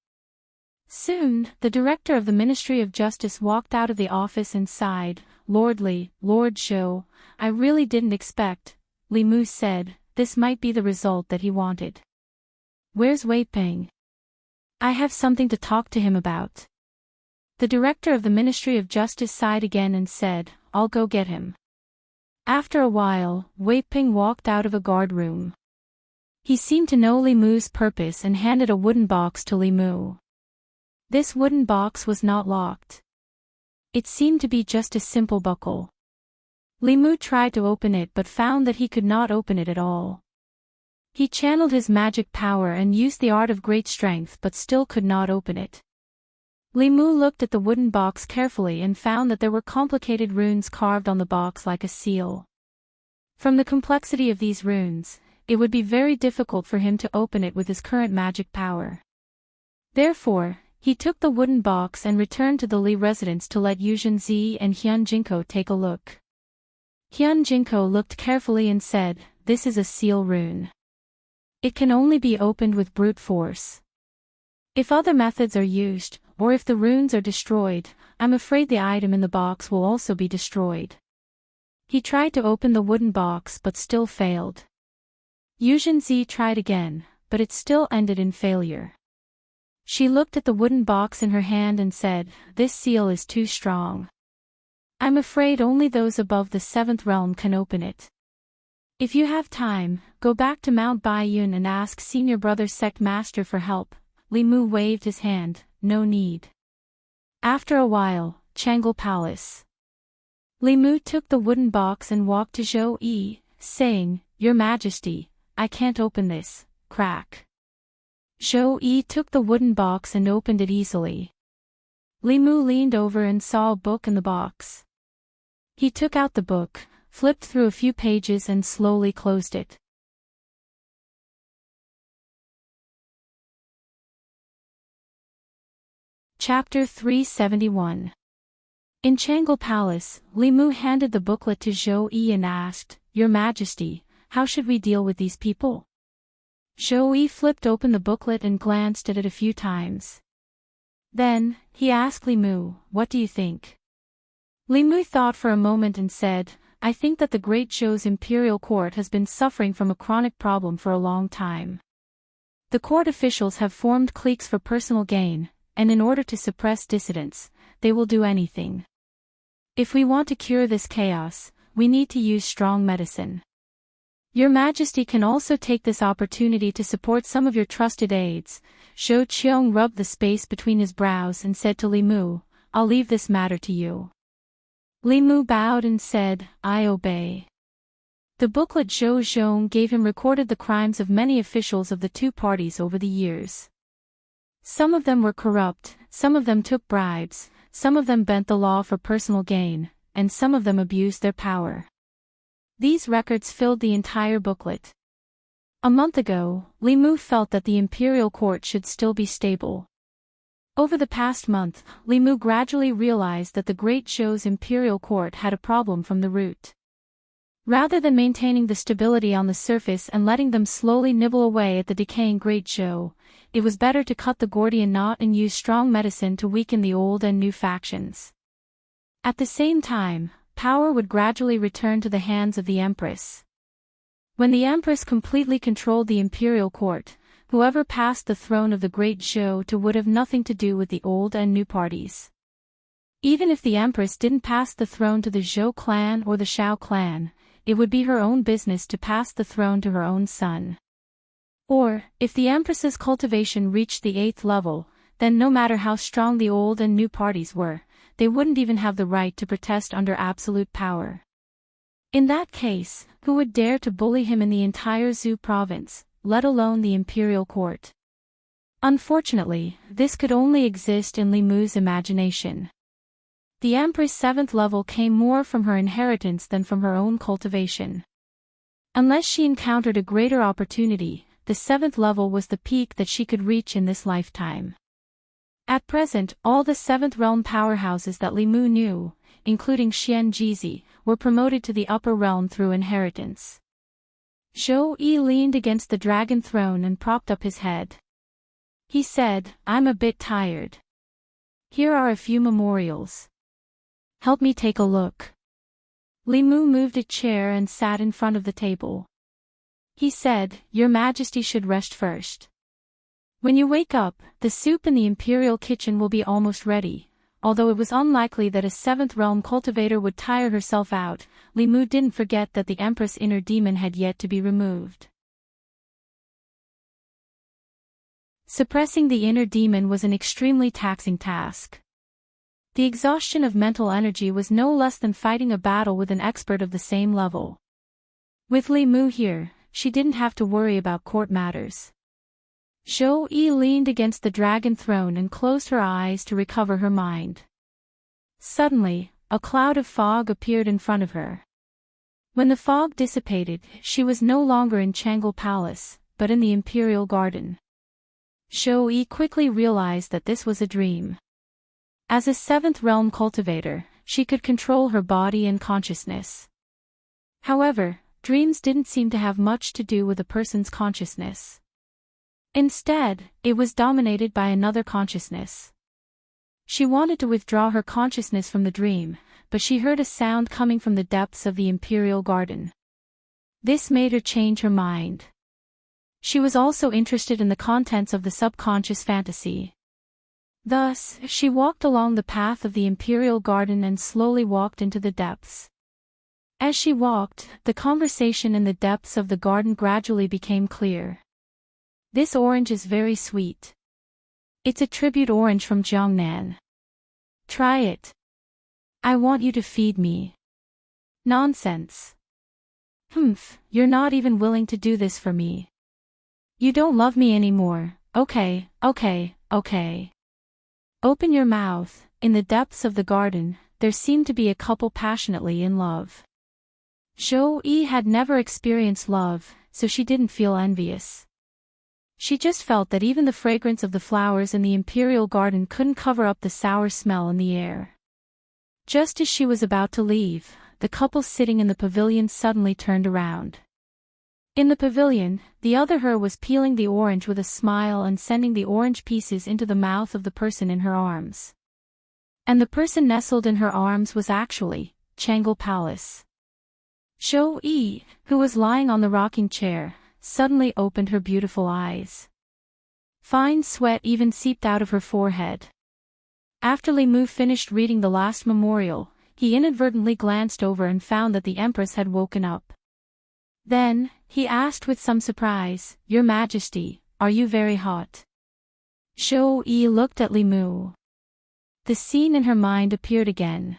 Soon, the director of the Ministry of Justice walked out of the office and sighed, "Lord Li, Lord Zhou, I really didn't expect," Li Mu said, "this might be the result that he wanted." "Where's Wei Ping? I have something to talk to him about." The director of the Ministry of Justice sighed again and said, "I'll go get him." After a while, Wei Ping walked out of a guard room. He seemed to know Li Mu's purpose and handed a wooden box to Li Mu. This wooden box was not locked. It seemed to be just a simple buckle. Li Mu tried to open it but found that he could not open it at all. He channeled his magic power and used the art of great strength but still could not open it. Li Mu looked at the wooden box carefully and found that there were complicated runes carved on the box like a seal. From the complexity of these runes, it would be very difficult for him to open it with his current magic power. Therefore, he took the wooden box and returned to the Li residence to let Yuzenzi and Hyun Jinko take a look. Hyun Jinko looked carefully and said, "This is a seal rune. It can only be opened with brute force. If other methods are used, or if the runes are destroyed, I'm afraid the item in the box will also be destroyed." He tried to open the wooden box but still failed. Yuzenzi tried again, but it still ended in failure. She looked at the wooden box in her hand and said, "This seal is too strong. I'm afraid only those above the 7th realm can open it. If you have time, go back to Mount Baiyun and ask Senior Brother Sect Master for help." Li Mu waved his hand, "No need." After a while, Changle Palace. Li Mu took the wooden box and walked to Zhou Yi, saying, "Your Majesty, I can't open this." Crack. Zhou Yi took the wooden box and opened it easily. Li Mu leaned over and saw a book in the box. He took out the book, flipped through a few pages and slowly closed it. Chapter 371. In Changle Palace, Li Mu handed the booklet to Zhou Yi and asked, "Your Majesty, how should we deal with these people?" Zhou Yi flipped open the booklet and glanced at it a few times. Then, he asked Li Mu, "What do you think?" Li Mu thought for a moment and said, "I think that the Great Zhou's imperial court has been suffering from a chronic problem for a long time. The court officials have formed cliques for personal gain, and in order to suppress dissidents, they will do anything. If we want to cure this chaos, we need to use strong medicine. Your Majesty can also take this opportunity to support some of your trusted aides. Zhou Qiong rubbed the space between his brows and said to Li Mu, I'll leave this matter to you. Li Mu bowed and said, I obey. The booklet Zhou Zhong gave him recorded the crimes of many officials of the two parties over the years. Some of them were corrupt, some of them took bribes, some of them bent the law for personal gain, and some of them abused their power. These records filled the entire booklet. A month ago, Li Mu felt that the imperial court should still be stable. Over the past month, Li Mu gradually realized that the Great Zhou's imperial court had a problem from the root. Rather than maintaining the stability on the surface and letting them slowly nibble away at the decaying Great Zhou, it was better to cut the Gordian knot and use strong medicine to weaken the old and new factions. At the same time, power would gradually return to the hands of the Empress. When the Empress completely controlled the imperial court, whoever passed the throne of the Great Zhou to would have nothing to do with the old and new parties. Even if the Empress didn't pass the throne to the Zhou clan or the Shao clan, it would be her own business to pass the throne to her own son. Or, if the Empress's cultivation reached the 8th level, then no matter how strong the old and new parties were, they wouldn't even have the right to protest under absolute power. In that case, who would dare to bully him in the entire Zhou province, let alone the imperial court? Unfortunately, this could only exist in Li Mu's imagination. The Empress' 7th level came more from her inheritance than from her own cultivation. Unless she encountered a greater opportunity, the 7th level was the peak that she could reach in this lifetime. At present, all the 7th realm powerhouses that Li Mu knew, including Xian Jizi, were promoted to the upper realm through inheritance. Zhou Yi leaned against the dragon throne and propped up his head. He said, I'm a bit tired. Here are a few memorials. Help me take a look. Li Mu moved a chair and sat in front of the table. He said, Your Majesty should rest first. When you wake up, the soup in the imperial kitchen will be almost ready. Although it was unlikely that a 7th realm cultivator would tire herself out, Li Mu didn't forget that the Empress' inner demon had yet to be removed. Suppressing the inner demon was an extremely taxing task. The exhaustion of mental energy was no less than fighting a battle with an expert of the same level. With Li Mu here, she didn't have to worry about court matters. Zhou Yi leaned against the dragon throne and closed her eyes to recover her mind. Suddenly, a cloud of fog appeared in front of her. When the fog dissipated, she was no longer in Changle Palace, but in the Imperial Garden. Zhou Yi quickly realized that this was a dream. As a 7th realm cultivator, she could control her body and consciousness. However, dreams didn't seem to have much to do with a person's consciousness. Instead, it was dominated by another consciousness. She wanted to withdraw her consciousness from the dream, but she heard a sound coming from the depths of the Imperial Garden. This made her change her mind. She was also interested in the contents of the subconscious fantasy. Thus, she walked along the path of the Imperial Garden and slowly walked into the depths. As she walked, the conversation in the depths of the garden gradually became clear. This orange is very sweet. It's a tribute orange from Jiangnan. Try it. I want you to feed me. Nonsense. Humph, you're not even willing to do this for me. You don't love me anymore. Okay. Open your mouth. In the depths of the garden, there seemed to be a couple passionately in love. Zhou Yi had never experienced love, so she didn't feel envious. She just felt that even the fragrance of the flowers in the Imperial Garden couldn't cover up the sour smell in the air. Just as she was about to leave, the couple sitting in the pavilion suddenly turned around. In the pavilion, the other her was peeling the orange with a smile and sending the orange pieces into the mouth of the person in her arms. And the person nestled in her arms was actually Changle Palace. Zhou Yi, who was lying on the rocking chair, suddenly opened her beautiful eyes. Fine sweat even seeped out of her forehead. After Li Mu finished reading the last memorial, he inadvertently glanced over and found that the Empress had woken up. Then, he asked with some surprise, Your Majesty, are you very hot? Zhou-Yi looked at Li Mu. The scene in her mind appeared again.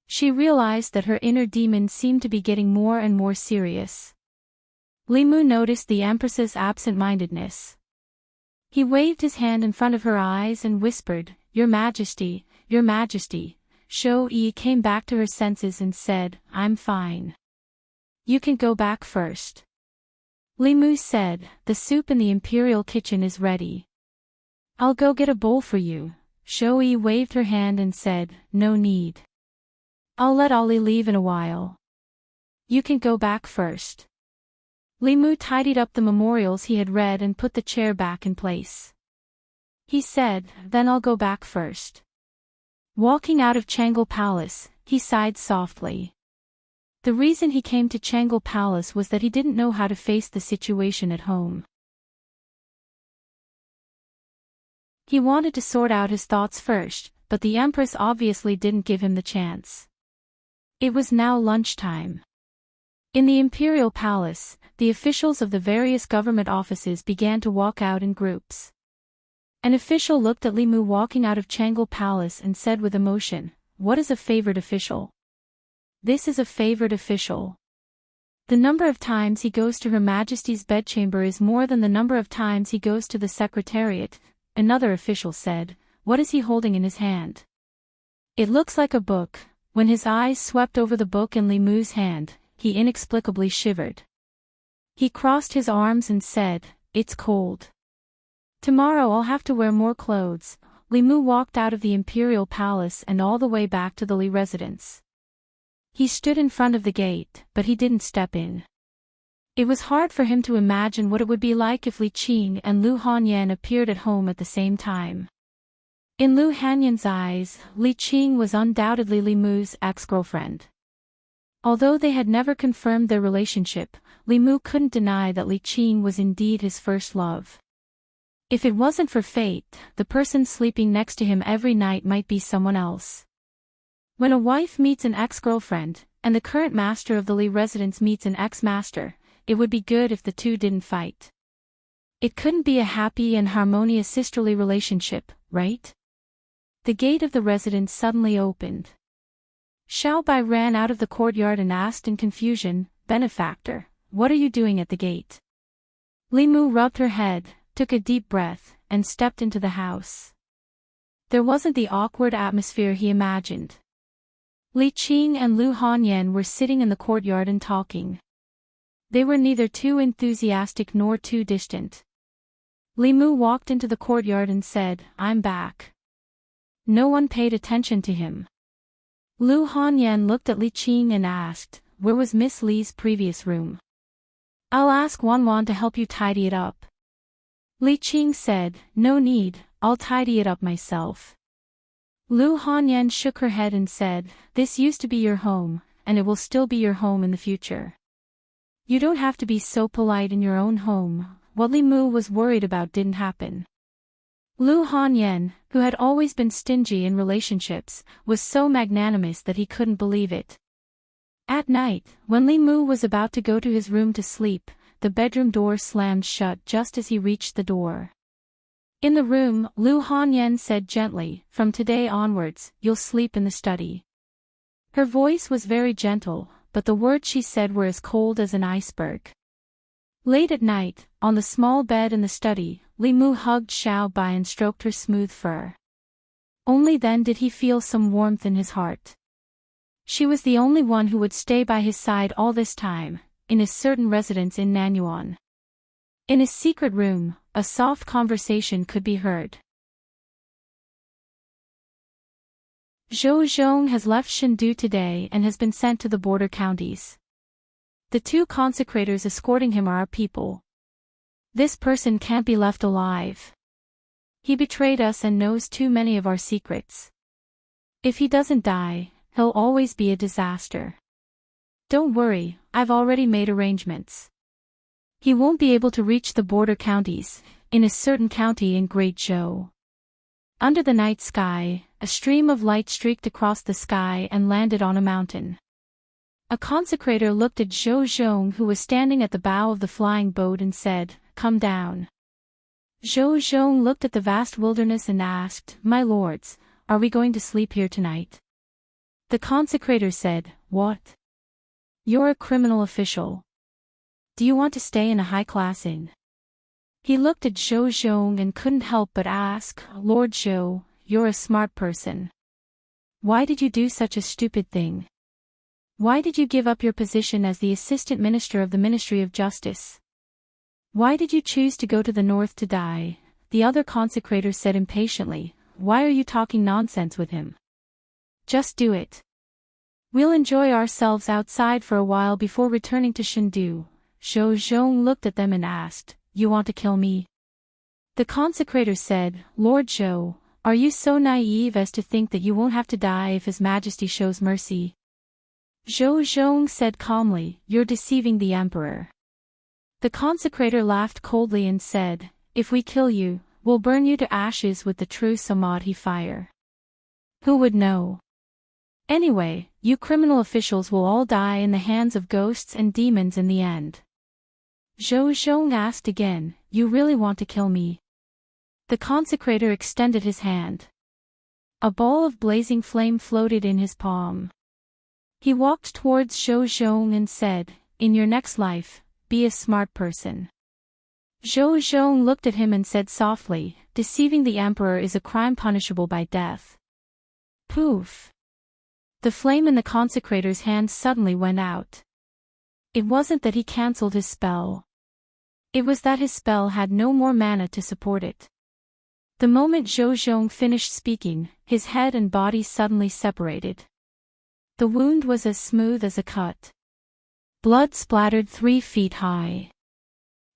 She realized that her inner demon seemed to be getting more and more serious. Li Mu noticed the Empress's absent-mindedness. He waved his hand in front of her eyes and whispered, Your Majesty, Your Majesty. Zhou-Yi came back to her senses and said, I'm fine. You can go back first. Li Mu said, The soup in the imperial kitchen is ready. I'll go get a bowl for you. Zhou-Yi waved her hand and said, No need. I'll let Ollie leave in a while. You can go back first. Li Mu tidied up the memorials he had read and put the chair back in place. He said, Then I'll go back first. Walking out of Changle Palace, he sighed softly. The reason he came to Changle Palace was that he didn't know how to face the situation at home. He wanted to sort out his thoughts first, but the Empress obviously didn't give him the chance. It was now lunchtime. In the Imperial Palace, the officials of the various government offices began to walk out in groups. An official looked at Li Mu walking out of Changle Palace and said with emotion, What is a favored official? This is a favored official. The number of times he goes to Her Majesty's bedchamber is more than the number of times he goes to the Secretariat. Another official said, What is he holding in his hand? It looks like a book. When his eyes swept over the book in Li Mu's hand, he inexplicably shivered. He crossed his arms and said, It's cold. Tomorrow I'll have to wear more clothes. Li Mu walked out of the Imperial Palace and all the way back to the Li residence. He stood in front of the gate, but he didn't step in. It was hard for him to imagine what it would be like if Li Qing and Lu Hanyan appeared at home at the same time. In Lu Hanyan's eyes, Li Qing was undoubtedly Li Mu's ex-girlfriend. Although they had never confirmed their relationship, Li Mu couldn't deny that Li Qing was indeed his first love. If it wasn't for fate, the person sleeping next to him every night might be someone else. When a wife meets an ex-girlfriend, and the current master of the Li residence meets an ex-master, it would be good if the two didn't fight. It couldn't be a happy and harmonious sisterly relationship, right? The gate of the residence suddenly opened. Xiao Bai ran out of the courtyard and asked in confusion, Benefactor, what are you doing at the gate? Li Mu rubbed her head, took a deep breath, and stepped into the house. There wasn't the awkward atmosphere he imagined. Li Qing and Lu Hanyan were sitting in the courtyard and talking. They were neither too enthusiastic nor too distant. Li Mu walked into the courtyard and said, I'm back. No one paid attention to him. Lu Hanyan looked at Li Qing and asked, Where was Miss Li's previous room? I'll ask Wanwan to help you tidy it up. Li Qing said, No need, I'll tidy it up myself. Lu Hanyan shook her head and said, This used to be your home, and it will still be your home in the future. You don't have to be so polite in your own home. What Li Mu was worried about didn't happen. Lu Hanyan, who had always been stingy in relationships, was so magnanimous that he couldn't believe it. At night, when Li Mu was about to go to his room to sleep, the bedroom door slammed shut just as he reached the door. In the room, Lu Hanyan said gently, From today onwards, you'll sleep in the study. Her voice was very gentle, but the words she said were as cold as an iceberg. Late at night, on the small bed in the study, Li Mu hugged Xiao Bai and stroked her smooth fur. Only then did he feel some warmth in his heart. She was the only one who would stay by his side all this time, in his certain residence in Nanyuan. In his secret room, a soft conversation could be heard. Zhou Zhong has left Chengdu today and has been sent to the border counties. The two consecrators escorting him are our people. This person can't be left alive. He betrayed us and knows too many of our secrets. If he doesn't die, he'll always be a disaster. Don't worry, I've already made arrangements. He won't be able to reach the border counties, in a certain county in Great Zhou. Under the night sky, a stream of light streaked across the sky and landed on a mountain. A consecrator looked at Zhou Zhong, who was standing at the bow of the flying boat, and said, "Come down." Zhou Zhong looked at the vast wilderness and asked, "My lords, are we going to sleep here tonight?" The consecrator said, "What? You're a criminal official. Do you want to stay in a high-class inn?" He looked at Zhou Zhong and couldn't help but ask, "Lord Zhou, you're a smart person. Why did you do such a stupid thing? Why did you give up your position as the assistant minister of the Ministry of Justice? Why did you choose to go to the north to die?" The other consecrator said impatiently, "Why are you talking nonsense with him? Just do it. We'll enjoy ourselves outside for a while before returning to Chengdu." Zhou Zhong looked at them and asked, "You want to kill me?" The consecrator said, "Lord Zhou, are you so naive as to think that you won't have to die if His Majesty shows mercy?" Zhou Zhong said calmly, "You're deceiving the emperor." The consecrator laughed coldly and said, "If we kill you, we'll burn you to ashes with the true Samadhi fire. Who would know? Anyway, you criminal officials will all die in the hands of ghosts and demons in the end." Zhou Zhong asked again, "You really want to kill me?" The consecrator extended his hand. A ball of blazing flame floated in his palm. He walked towards Zhou Zhong and said, "In your next life, be a smart person." Zhou Zhong looked at him and said softly, "Deceiving the emperor is a crime punishable by death." Poof! The flame in the consecrator's hand suddenly went out. It wasn't that he cancelled his spell. It was that his spell had no more mana to support it. The moment Zhou Zhong finished speaking, his head and body suddenly separated. The wound was as smooth as a cut. Blood splattered 3 feet high.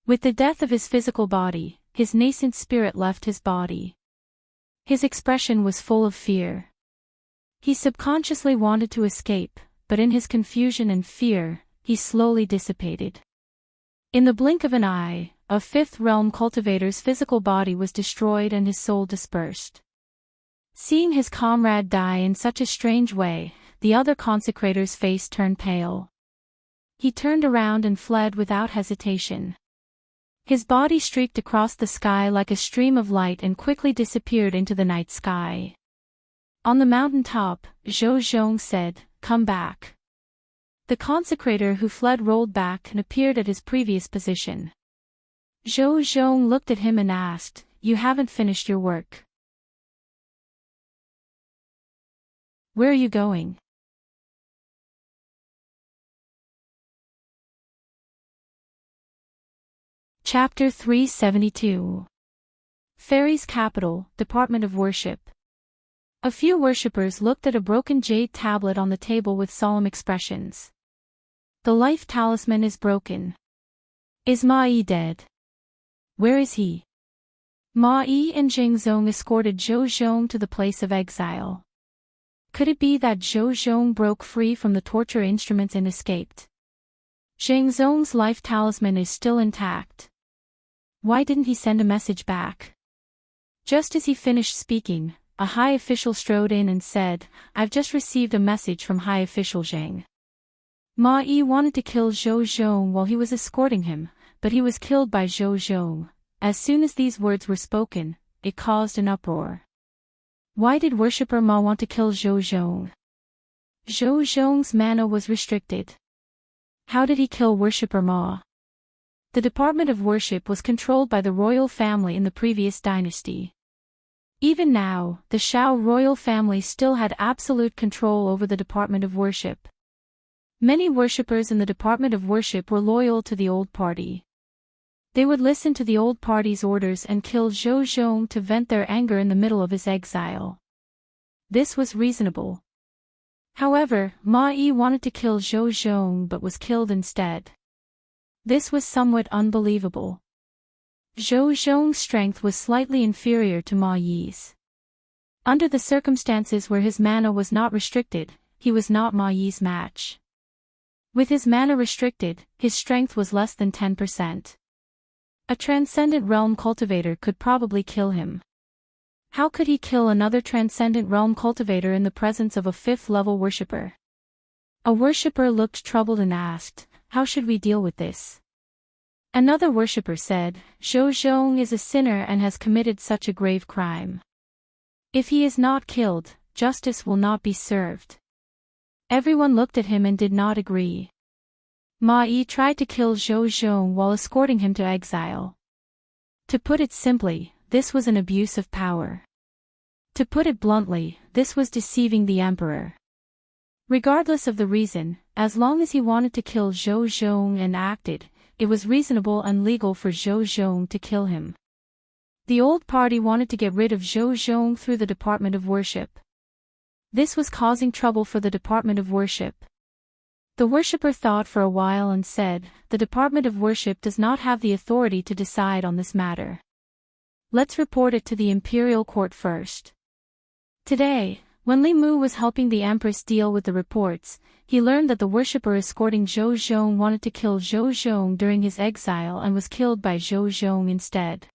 With the death of his physical body, his nascent spirit left his body. His expression was full of fear. He subconsciously wanted to escape, but in his confusion and fear, he slowly dissipated. In the blink of an eye, a fifth realm cultivator's physical body was destroyed and his soul dispersed. Seeing his comrade die in such a strange way, the other consecrator's face turned pale. He turned around and fled without hesitation. His body streaked across the sky like a stream of light and quickly disappeared into the night sky. On the mountain top, Zhou Zhong said, "Come back." The consecrator who fled rolled back and appeared at his previous position. Zhou Zhong looked at him and asked, "You haven't finished your work. Where are you going?" Chapter 372. Fairies' Capital, Department of Worship. A few worshippers looked at a broken jade tablet on the table with solemn expressions. "The life talisman is broken. Is Ma Yi dead? Where is he?" Ma Yi and Jing Zong escorted Zhou Zhong to the place of exile. Could it be that Zhou Zhong broke free from the torture instruments and escaped? Jing Zong's life talisman is still intact. Why didn't he send a message back? Just as he finished speaking, a high official strode in and said, "I've just received a message from High Official Zhang. Ma Yi wanted to kill Zhou Zhong while he was escorting him, but he was killed by Zhou Zhong." As soon as these words were spoken, it caused an uproar. Why did worshipper Ma want to kill Zhou Zhong? Zhou Zhong's mana was restricted. How did he kill worshipper Ma? The Department of Worship was controlled by the royal family in the previous dynasty. Even now, the Shao royal family still had absolute control over the Department of Worship. Many worshippers in the Department of Worship were loyal to the old party. They would listen to the old party's orders and kill Zhou Zhong to vent their anger in the middle of his exile. This was reasonable. However, Ma Yi wanted to kill Zhou Zhong but was killed instead. This was somewhat unbelievable. Zhou Zhong's strength was slightly inferior to Ma Yi's. Under the circumstances where his mana was not restricted, he was not Ma Yi's match. With his mana restricted, his strength was less than 10%. A transcendent realm cultivator could probably kill him. How could he kill another transcendent realm cultivator in the presence of a 5th-level worshipper? A worshipper looked troubled and asked, "How should we deal with this?" Another worshipper said, "Zhou Zhong is a sinner and has committed such a grave crime. If he is not killed, justice will not be served." Everyone looked at him and did not agree. Ma Yi tried to kill Zhou Zhong while escorting him to exile. To put it simply, this was an abuse of power. To put it bluntly, this was deceiving the emperor. Regardless of the reason, as long as he wanted to kill Zhou Zhong and acted, it was reasonable and legal for Zhou Zhong to kill him. The old party wanted to get rid of Zhou Zhong through the Department of Worship. This was causing trouble for the Department of Worship. The worshipper thought for a while and said, "The Department of Worship does not have the authority to decide on this matter. Let's report it to the imperial court first." Today, when Li Mu was helping the empress deal with the reports, he learned that the worshipper escorting Zhou Zhong wanted to kill Zhou Zhong during his exile and was killed by Zhou Zhong instead.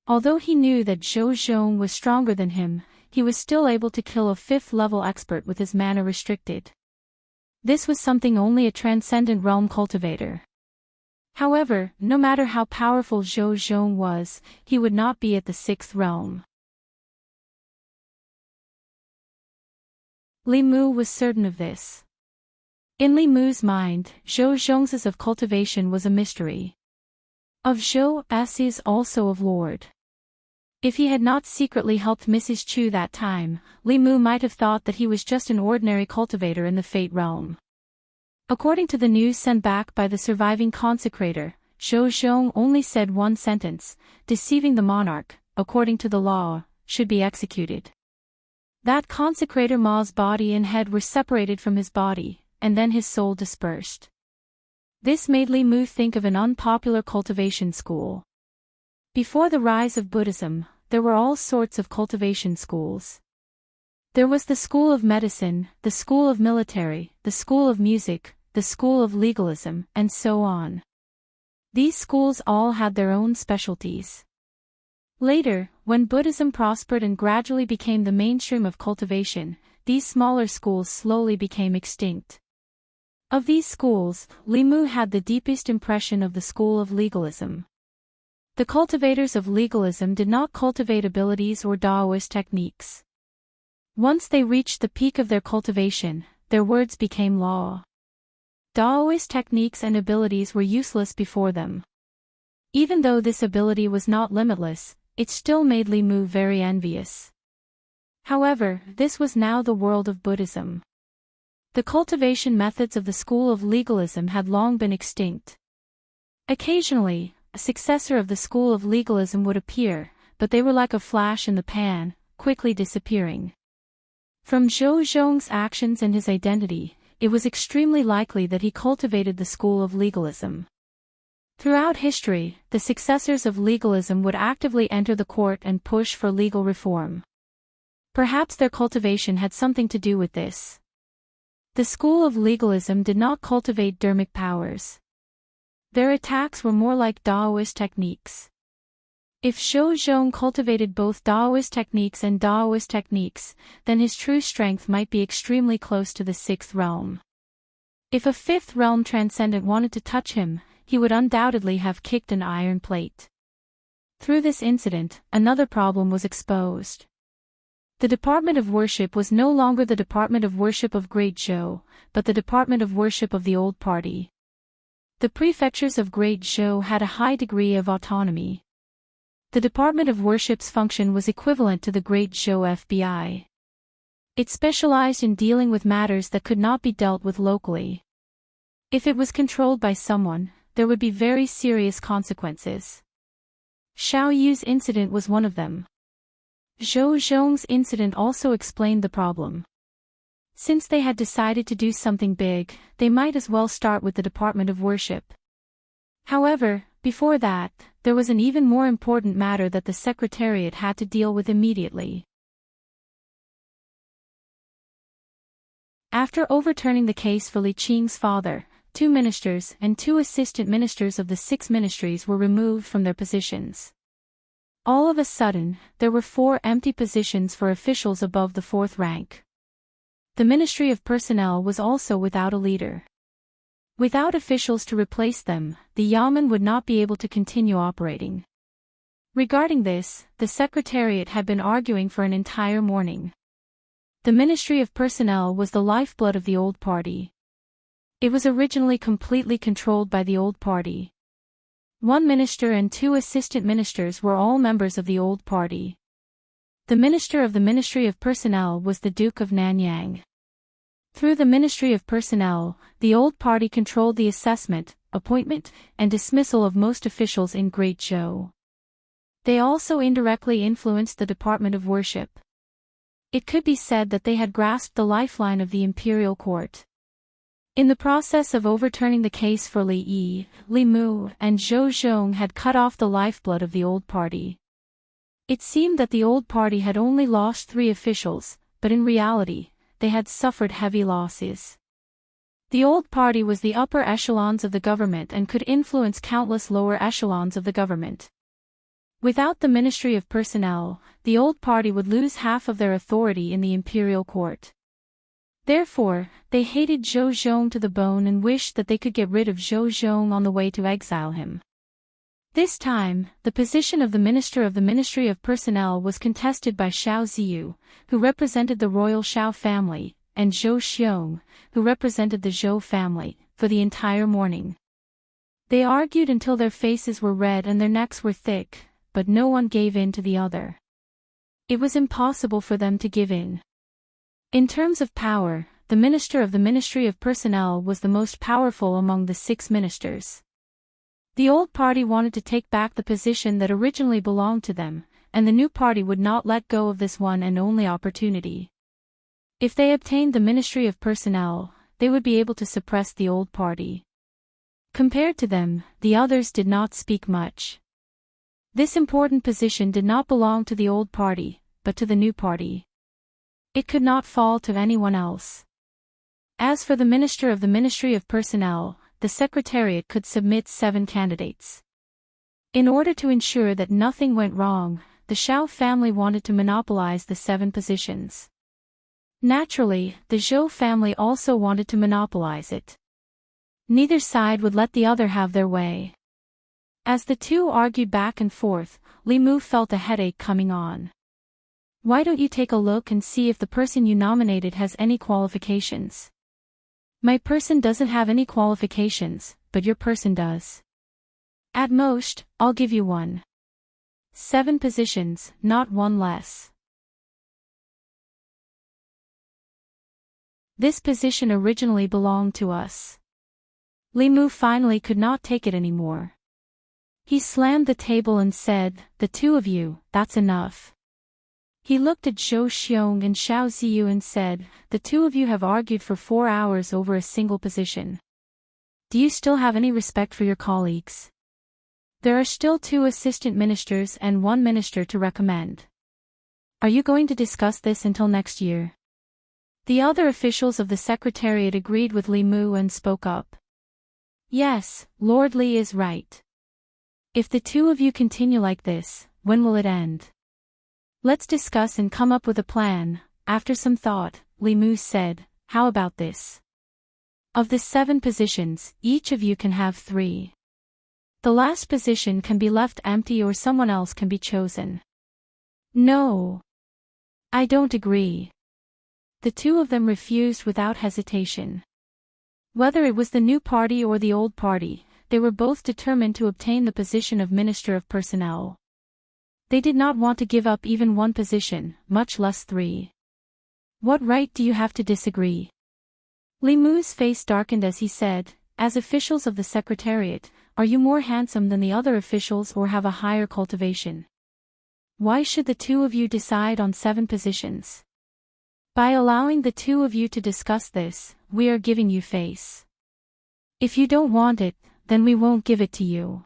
Although he knew that Zhou Zhong was stronger than him, he was still able to kill a 5th-level expert with his mana restricted. This was something only a transcendent realm cultivator. However, no matter how powerful Zhou Zhong was, he would not be at the 6th realm. Li Mu was certain of this. In Li Mu's mind, Zhou Zhong's of cultivation was a mystery. Of Zhou is also of Lord. If he had not secretly helped Mrs. Chu that time, Li Mu might have thought that he was just an ordinary cultivator in the Fate realm. According to the news sent back by the surviving consecrator, Zhou Zhong only said one sentence: "Deceiving the monarch, according to the law, should be executed." That consecrator Ma's body and head were separated from his body, and then his soul dispersed. This made Li Mu think of an unpopular cultivation school. Before the rise of Buddhism, there were all sorts of cultivation schools. There was the school of medicine, the school of military, the school of music, the school of legalism, and so on. These schools all had their own specialties. Later, when Buddhism prospered and gradually became the mainstream of cultivation, these smaller schools slowly became extinct. Of these schools, Li Mu had the deepest impression of the school of legalism. The cultivators of legalism did not cultivate abilities or Taoist techniques. Once they reached the peak of their cultivation, their words became law. Taoist techniques and abilities were useless before them. Even though this ability was not limitless, it still made Li Mu very envious. However, this was now the world of Buddhism. The cultivation methods of the school of legalism had long been extinct. Occasionally, a successor of the school of legalism would appear, but they were like a flash in the pan, quickly disappearing. From Zhou Zhong's actions and his identity, it was extremely likely that he cultivated the school of legalism. Throughout history, the successors of legalism would actively enter the court and push for legal reform. Perhaps their cultivation had something to do with this. The school of legalism did not cultivate dermic powers. Their attacks were more like Taoist techniques. If Zhou Zhong cultivated both Taoist techniques and Taoist techniques, then his true strength might be extremely close to the 6th realm. If a 5th realm transcendent wanted to touch him, he would undoubtedly have kicked an iron plate. Through this incident, another problem was exposed. The Department of Worship was no longer the Department of Worship of Great Zhou, but the Department of Worship of the Old Party. The prefectures of Great Zhou had a high degree of autonomy. The Department of Worship's function was equivalent to the Great Zhou FBI. It specialized in dealing with matters that could not be dealt with locally. If it was controlled by someone, there would be very serious consequences. Xiao Yu's incident was one of them. Zhou Zhong's incident also explained the problem. Since they had decided to do something big, they might as well start with the Department of Worship. However, before that, there was an even more important matter that the Secretariat had to deal with immediately. After overturning the case for Li Qing's father, 2 ministers and 2 assistant ministers of the 6 ministries were removed from their positions. All of a sudden, there were 4 empty positions for officials above the 4th rank. The Ministry of Personnel was also without a leader. Without officials to replace them, the Yamen would not be able to continue operating. Regarding this, the Secretariat had been arguing for an entire morning. The Ministry of Personnel was the lifeblood of the old party. It was originally completely controlled by the old party. One minister and two assistant ministers were all members of the old party. The minister of the Ministry of Personnel was the Duke of Nanyang. Through the Ministry of Personnel, the old party controlled the assessment, appointment, and dismissal of most officials in Great Zhou. They also indirectly influenced the Department of Worship. It could be said that they had grasped the lifeline of the imperial court. In the process of overturning the case for Li Yi, Li Mu, and Zhou Zhong had cut off the lifeblood of the old party. It seemed that the old party had only lost 3 officials, but in reality, they had suffered heavy losses. The old party was the upper echelons of the government and could influence countless lower echelons of the government. Without the Ministry of Personnel, the old party would lose half of their authority in the imperial court. Therefore, they hated Zhou Zhong to the bone and wished that they could get rid of Zhou Zhong on the way to exile him. This time, the position of the Minister of the Ministry of Personnel was contested by Xiao Ziyu, who represented the royal Xiao family, and Zhou Xiong, who represented the Zhou family, for the entire morning. They argued until their faces were red and their necks were thick, but no one gave in to the other. It was impossible for them to give in. In terms of power, the Minister of the Ministry of Personnel was the most powerful among the 6 ministers. The old party wanted to take back the position that originally belonged to them, and the new party would not let go of this one and only opportunity. If they obtained the Ministry of Personnel, they would be able to suppress the old party. Compared to them, the others did not speak much. This important position did not belong to the old party, but to the new party. It could not fall to anyone else. As for the Minister of the Ministry of Personnel, the Secretariat could submit 7 candidates. In order to ensure that nothing went wrong, the Xiao family wanted to monopolize the 7 positions. Naturally, the Zhou family also wanted to monopolize it. Neither side would let the other have their way. As the two argued back and forth, Li Mu felt a headache coming on. Why don't you take a look and see if the person you nominated has any qualifications? My person doesn't have any qualifications, but your person does. At most, I'll give you 1. 7 positions, not 1 less. This position originally belonged to us. Li Mu finally could not take it anymore. He slammed the table and said, "The 2 of you, that's enough." He looked at Zhou Xiong and Xiao Ziyu and said, "The 2 of you have argued for 4 hours over a single position. Do you still have any respect for your colleagues? There are still 2 assistant ministers and 1 minister to recommend. Are you going to discuss this until next year?" The other officials of the Secretariat agreed with Li Mu and spoke up. "Yes, Lord Li is right. If the 2 of you continue like this, when will it end? Let's discuss and come up with a plan." After some thought, Li Mu said, "How about this? Of the 7 positions, each of you can have 3. The last position can be left empty or someone else can be chosen." "No. I don't agree." The 2 of them refused without hesitation. Whether it was the new party or the old party, they were both determined to obtain the position of Minister of Personnel. They did not want to give up even 1 position, much less 3. "What right do you have to disagree?" Li Mu's face darkened as he said, "As officials of the Secretariat, are you more handsome than the other officials or have a higher cultivation? Why should the 2 of you decide on 7 positions? By allowing the 2 of you to discuss this, we are giving you face. If you don't want it, then we won't give it to you.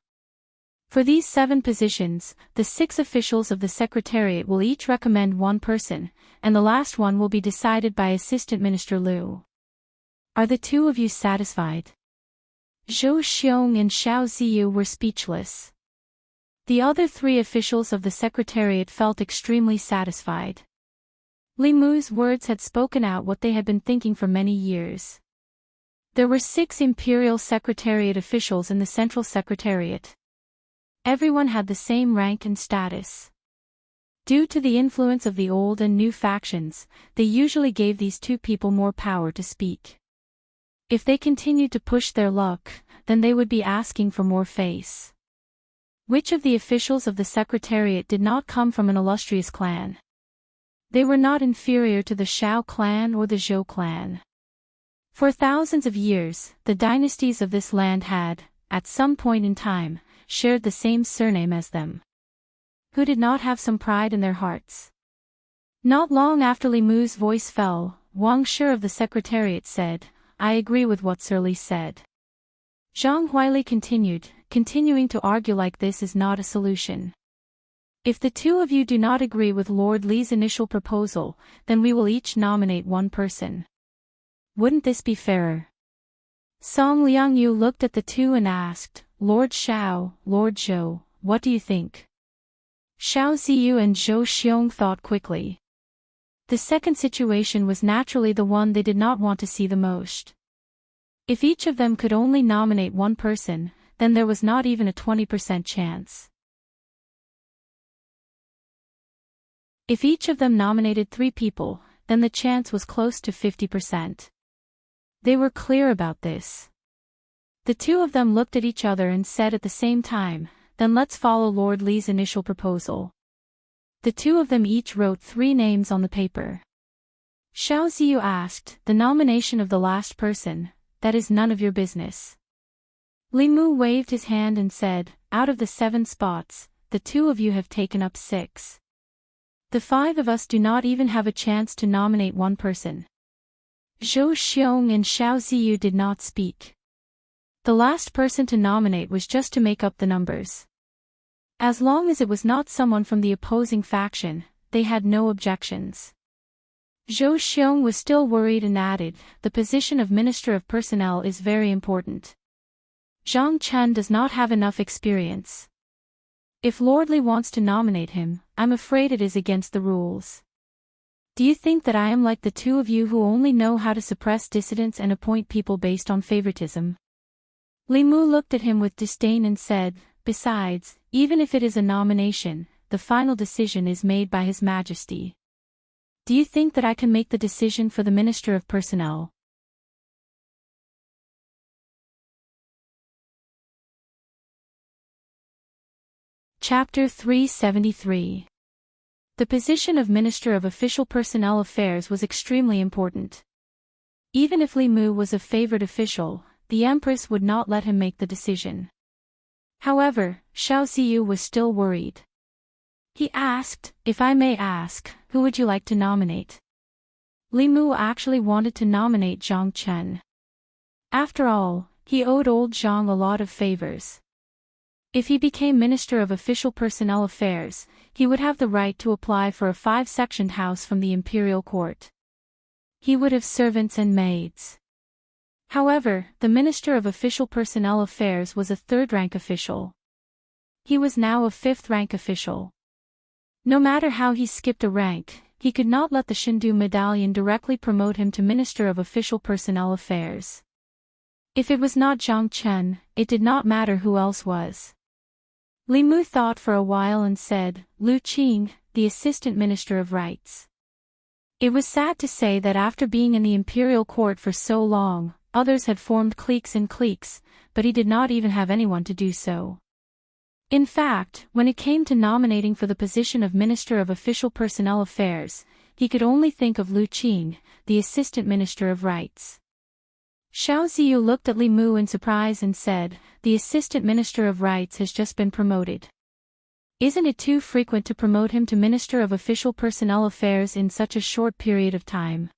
For these 7 positions, the 6 officials of the Secretariat will each recommend 1 person, and the last one will be decided by Assistant Minister Liu. Are the 2 of you satisfied?" Zhou Xiong and Xiao Ziyu were speechless. The other 3 officials of the Secretariat felt extremely satisfied. Li Mu's words had spoken out what they had been thinking for many years. There were 6 Imperial Secretariat officials in the Central Secretariat. Everyone had the same rank and status. Due to the influence of the old and new factions, they usually gave these 2 people more power to speak. If they continued to push their luck, then they would be asking for more face. Which of the officials of the Secretariat did not come from an illustrious clan? They were not inferior to the Shao clan or the Zhou clan. For thousands of years, the dynasties of this land had, at some point in time, shared the same surname as them. Who did not have some pride in their hearts? Not long after Li Mu's voice fell, Wang Shi of the Secretariat said, "I agree with what Sir Li said." Zhang Huili continuing to argue like this is not a solution. If the 2 of you do not agree with Lord Li's initial proposal, then we will each nominate one person. Wouldn't this be fairer? Song Liangyu looked at the 2 and asked, "Lord Shao, Lord Zhou, what do you think?" Xiao Ziyu and Zhou Xiong thought quickly. The second situation was naturally the one they did not want to see the most. If each of them could only nominate one person, then there was not even a 20% chance. If each of them nominated 3 people, then the chance was close to 50%. They were clear about this. The 2 of them looked at each other and said at the same time, "Then let's follow Lord Li's initial proposal." The 2 of them each wrote 3 names on the paper. Xiao Ziyu asked, "The nomination of the last person, that is none of your business." Li Mu waved his hand and said, "Out of the 7 spots, the 2 of you have taken up 6. The 5 of us do not even have a chance to nominate one person." Zhou Xiong and Xiao Ziyu did not speak. The last person to nominate was just to make up the numbers. As long as it was not someone from the opposing faction, they had no objections. Zhou Xiong was still worried and added, "The position of Minister of Personnel is very important. Zhang Chen does not have enough experience. If Lord Li wants to nominate him, I'm afraid it is against the rules. Do you think that I am like the 2 of you who only know how to suppress dissidents and appoint people based on favoritism?" Li Mu looked at him with disdain and said, "Besides, even if it is a nomination, the final decision is made by His Majesty. Do you think that I can make the decision for the Minister of Personnel?" Chapter 373. The position of Minister of Official Personnel Affairs was extremely important. Even if Li Mu was a favored official, the Empress would not let him make the decision. However, Xiao Ziyu was still worried. He asked, "If I may ask, who would you like to nominate?" Li Mu actually wanted to nominate Zhang Chen. After all, he owed old Zhang a lot of favors. If he became Minister of Official Personnel Affairs, he would have the right to apply for a 5-sectioned house from the imperial court. He would have servants and maids. However, the Minister of Official Personnel Affairs was a 3rd-rank official. He was now a 5th-rank official. No matter how he skipped a rank, he could not let the Shindu Medallion directly promote him to Minister of Official Personnel Affairs. If it was not Zhang Chen, it did not matter who else was. Li Mu thought for a while and said, "Lu Qing, the Assistant Minister of Rights." It was sad to say that after being in the imperial court for so long, others had formed cliques and cliques, but he did not even have anyone to do so. In fact, when it came to nominating for the position of Minister of Official Personnel Affairs, he could only think of Lu Qing, the Assistant Minister of Rights. Xiao Ziyu looked at Li Mu in surprise and said, "The Assistant Minister of Rights has just been promoted. Isn't it too frequent to promote him to Minister of Official Personnel Affairs in such a short period of time?"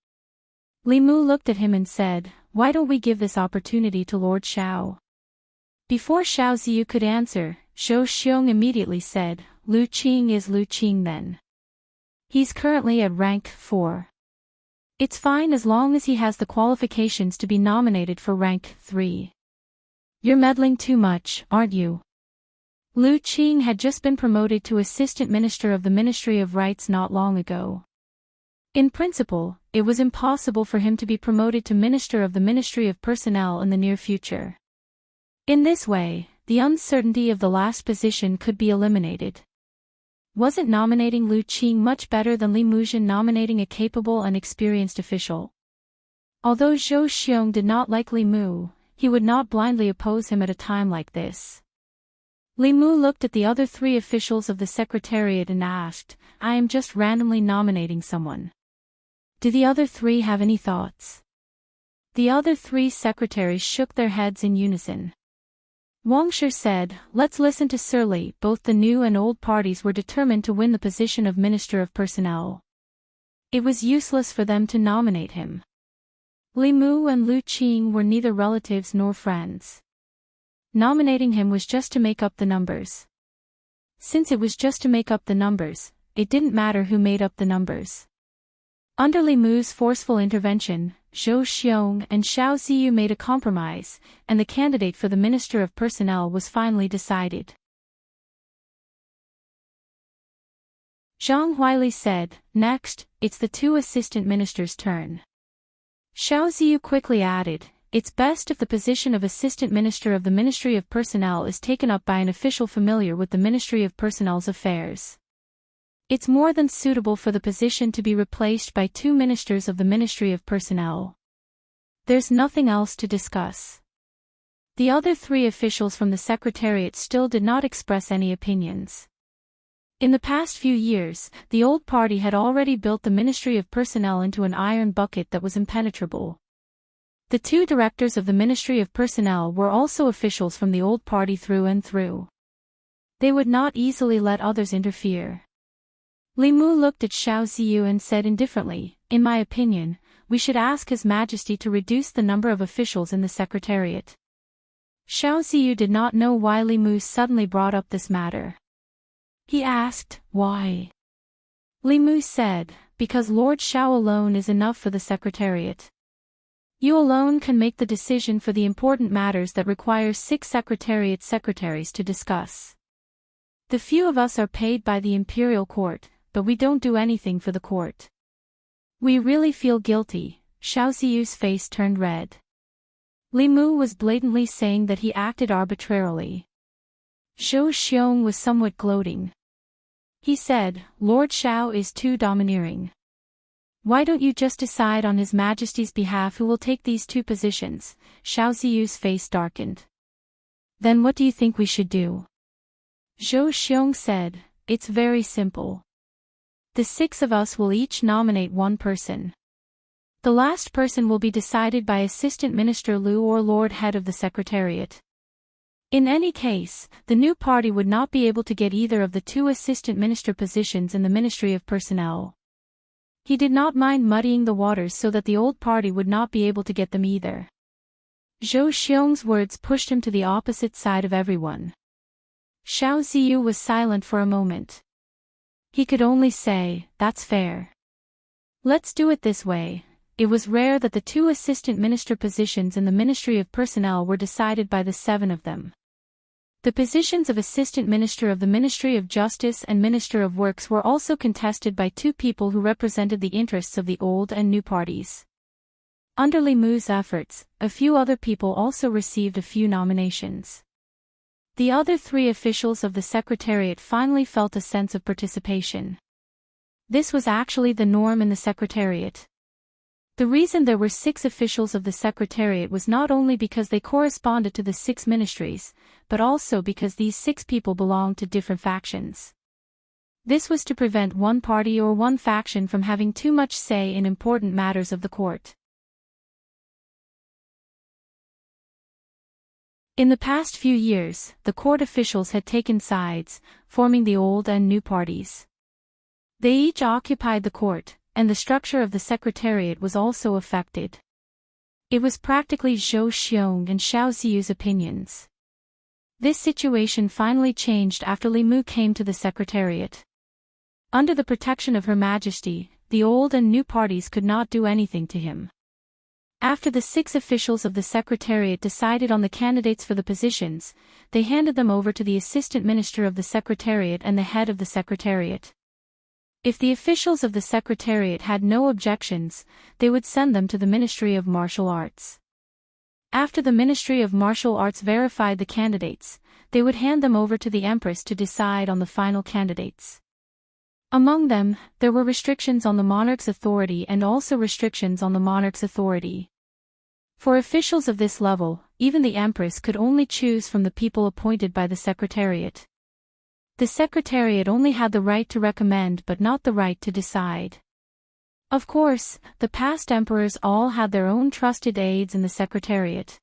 Li Mu looked at him and said, "Why don't we give this opportunity to Lord Shao?" Before Xiao Ziyu could answer, Zhou Xiong immediately said, "Lu Qing is Lu Qing then. He's currently at rank 4. It's fine as long as he has the qualifications to be nominated for rank 3. You're meddling too much, aren't you?" Lu Qing had just been promoted to Assistant Minister of the Ministry of Rights not long ago. In principle, it was impossible for him to be promoted to Minister of the Ministry of Personnel in the near future. In this way, the uncertainty of the last position could be eliminated. Wasn't nominating Lu Qing much better than Li Muzhen nominating a capable and experienced official? Although Zhou Xiong did not like Li Mu, he would not blindly oppose him at a time like this. Li Mu looked at the other three officials of the Secretariat and asked, "I am just randomly nominating someone. Do the other three have any thoughts?" The other three secretaries shook their heads in unison. Wang Shi said, "Let's listen to Sir Li." Both the new and old parties were determined to win the position of Minister of Personnel. It was useless for them to nominate him. Li Mu and Lu Qing were neither relatives nor friends. Nominating him was just to make up the numbers. Since it was just to make up the numbers, it didn't matter who made up the numbers. Under Li Mu's forceful intervention, Zhou Xiong and Xiao Ziyu made a compromise, and the candidate for the Minister of Personnel was finally decided. Zhang Huili said, "Next, it's the two assistant ministers' turn." Xiao Ziyu quickly added, "It's best if the position of Assistant Minister of the Ministry of Personnel is taken up by an official familiar with the Ministry of Personnel's affairs. It's more than suitable for the position to be replaced by two ministers of the Ministry of Personnel. There's nothing else to discuss." The other three officials from the Secretariat still did not express any opinions. In the past few years, the old party had already built the Ministry of Personnel into an iron bucket that was impenetrable. The two directors of the Ministry of Personnel were also officials from the old party through and through. They would not easily let others interfere. Li Mu looked at Xiao Ziyu and said indifferently, "In my opinion, we should ask His Majesty to reduce the number of officials in the Secretariat." Xiao Ziyu did not know why Li Mu suddenly brought up this matter. He asked, "Why?" Li Mu said, "Because Lord Xiao alone is enough for the Secretariat. You alone can make the decision for the important matters that require 6 Secretariat secretaries to discuss. The few of us are paid by the Imperial Court, but we don't do anything for the court. We really feel guilty." Xiao Ziyu's face turned red. Li Mu was blatantly saying that he acted arbitrarily. Zhou Xiong was somewhat gloating. He said, "Lord Xiao is too domineering. Why don't you just decide on His Majesty's behalf who will take these 2 positions?" Xiao Ziyu's face darkened. "Then what do you think we should do?" Zhou Xiong said, "It's very simple. The 6 of us will each nominate 1 person. The last person will be decided by Assistant Minister Lu or Lord Head of the Secretariat. In any case, the new party would not be able to get either of the 2 assistant minister positions in the Ministry of Personnel." He did not mind muddying the waters so that the old party would not be able to get them either. Zhou Xiong's words pushed him to the opposite side of everyone. Xiao Ziyu was silent for a moment. He could only say, "That's fair. Let's do it this way." It was rare that the 2 assistant minister positions in the Ministry of Personnel were decided by the 7 of them. The positions of Assistant Minister of the Ministry of Justice and Minister of Works were also contested by 2 people who represented the interests of the old and new parties. Under Li Mu's efforts, a few other people also received a few nominations. The other 3 officials of the Secretariat finally felt a sense of participation. This was actually the norm in the Secretariat. The reason there were 6 officials of the Secretariat was not only because they corresponded to the 6 ministries, but also because these 6 people belonged to different factions. This was to prevent one party or one faction from having too much say in important matters of the court. In the past few years, the court officials had taken sides, forming the old and new parties. They each occupied the court, and the structure of the Secretariat was also affected. It was practically Zhou Xiong and Xiao Ziyu's opinions. This situation finally changed after Li Mu came to the Secretariat. Under the protection of Her Majesty, the old and new parties could not do anything to him. After the 6 officials of the Secretariat decided on the candidates for the positions, they handed them over to the Assistant Minister of the Secretariat and the head of the Secretariat. If the officials of the Secretariat had no objections, they would send them to the Ministry of Martial Arts. After the Ministry of Martial Arts verified the candidates, they would hand them over to the Empress to decide on the final candidates. Among them, there were restrictions on the monarch's authority and also restrictions on the monarch's authority. For officials of this level, even the Empress could only choose from the people appointed by the Secretariat. The Secretariat only had the right to recommend but not the right to decide. Of course, the past emperors all had their own trusted aides in the Secretariat.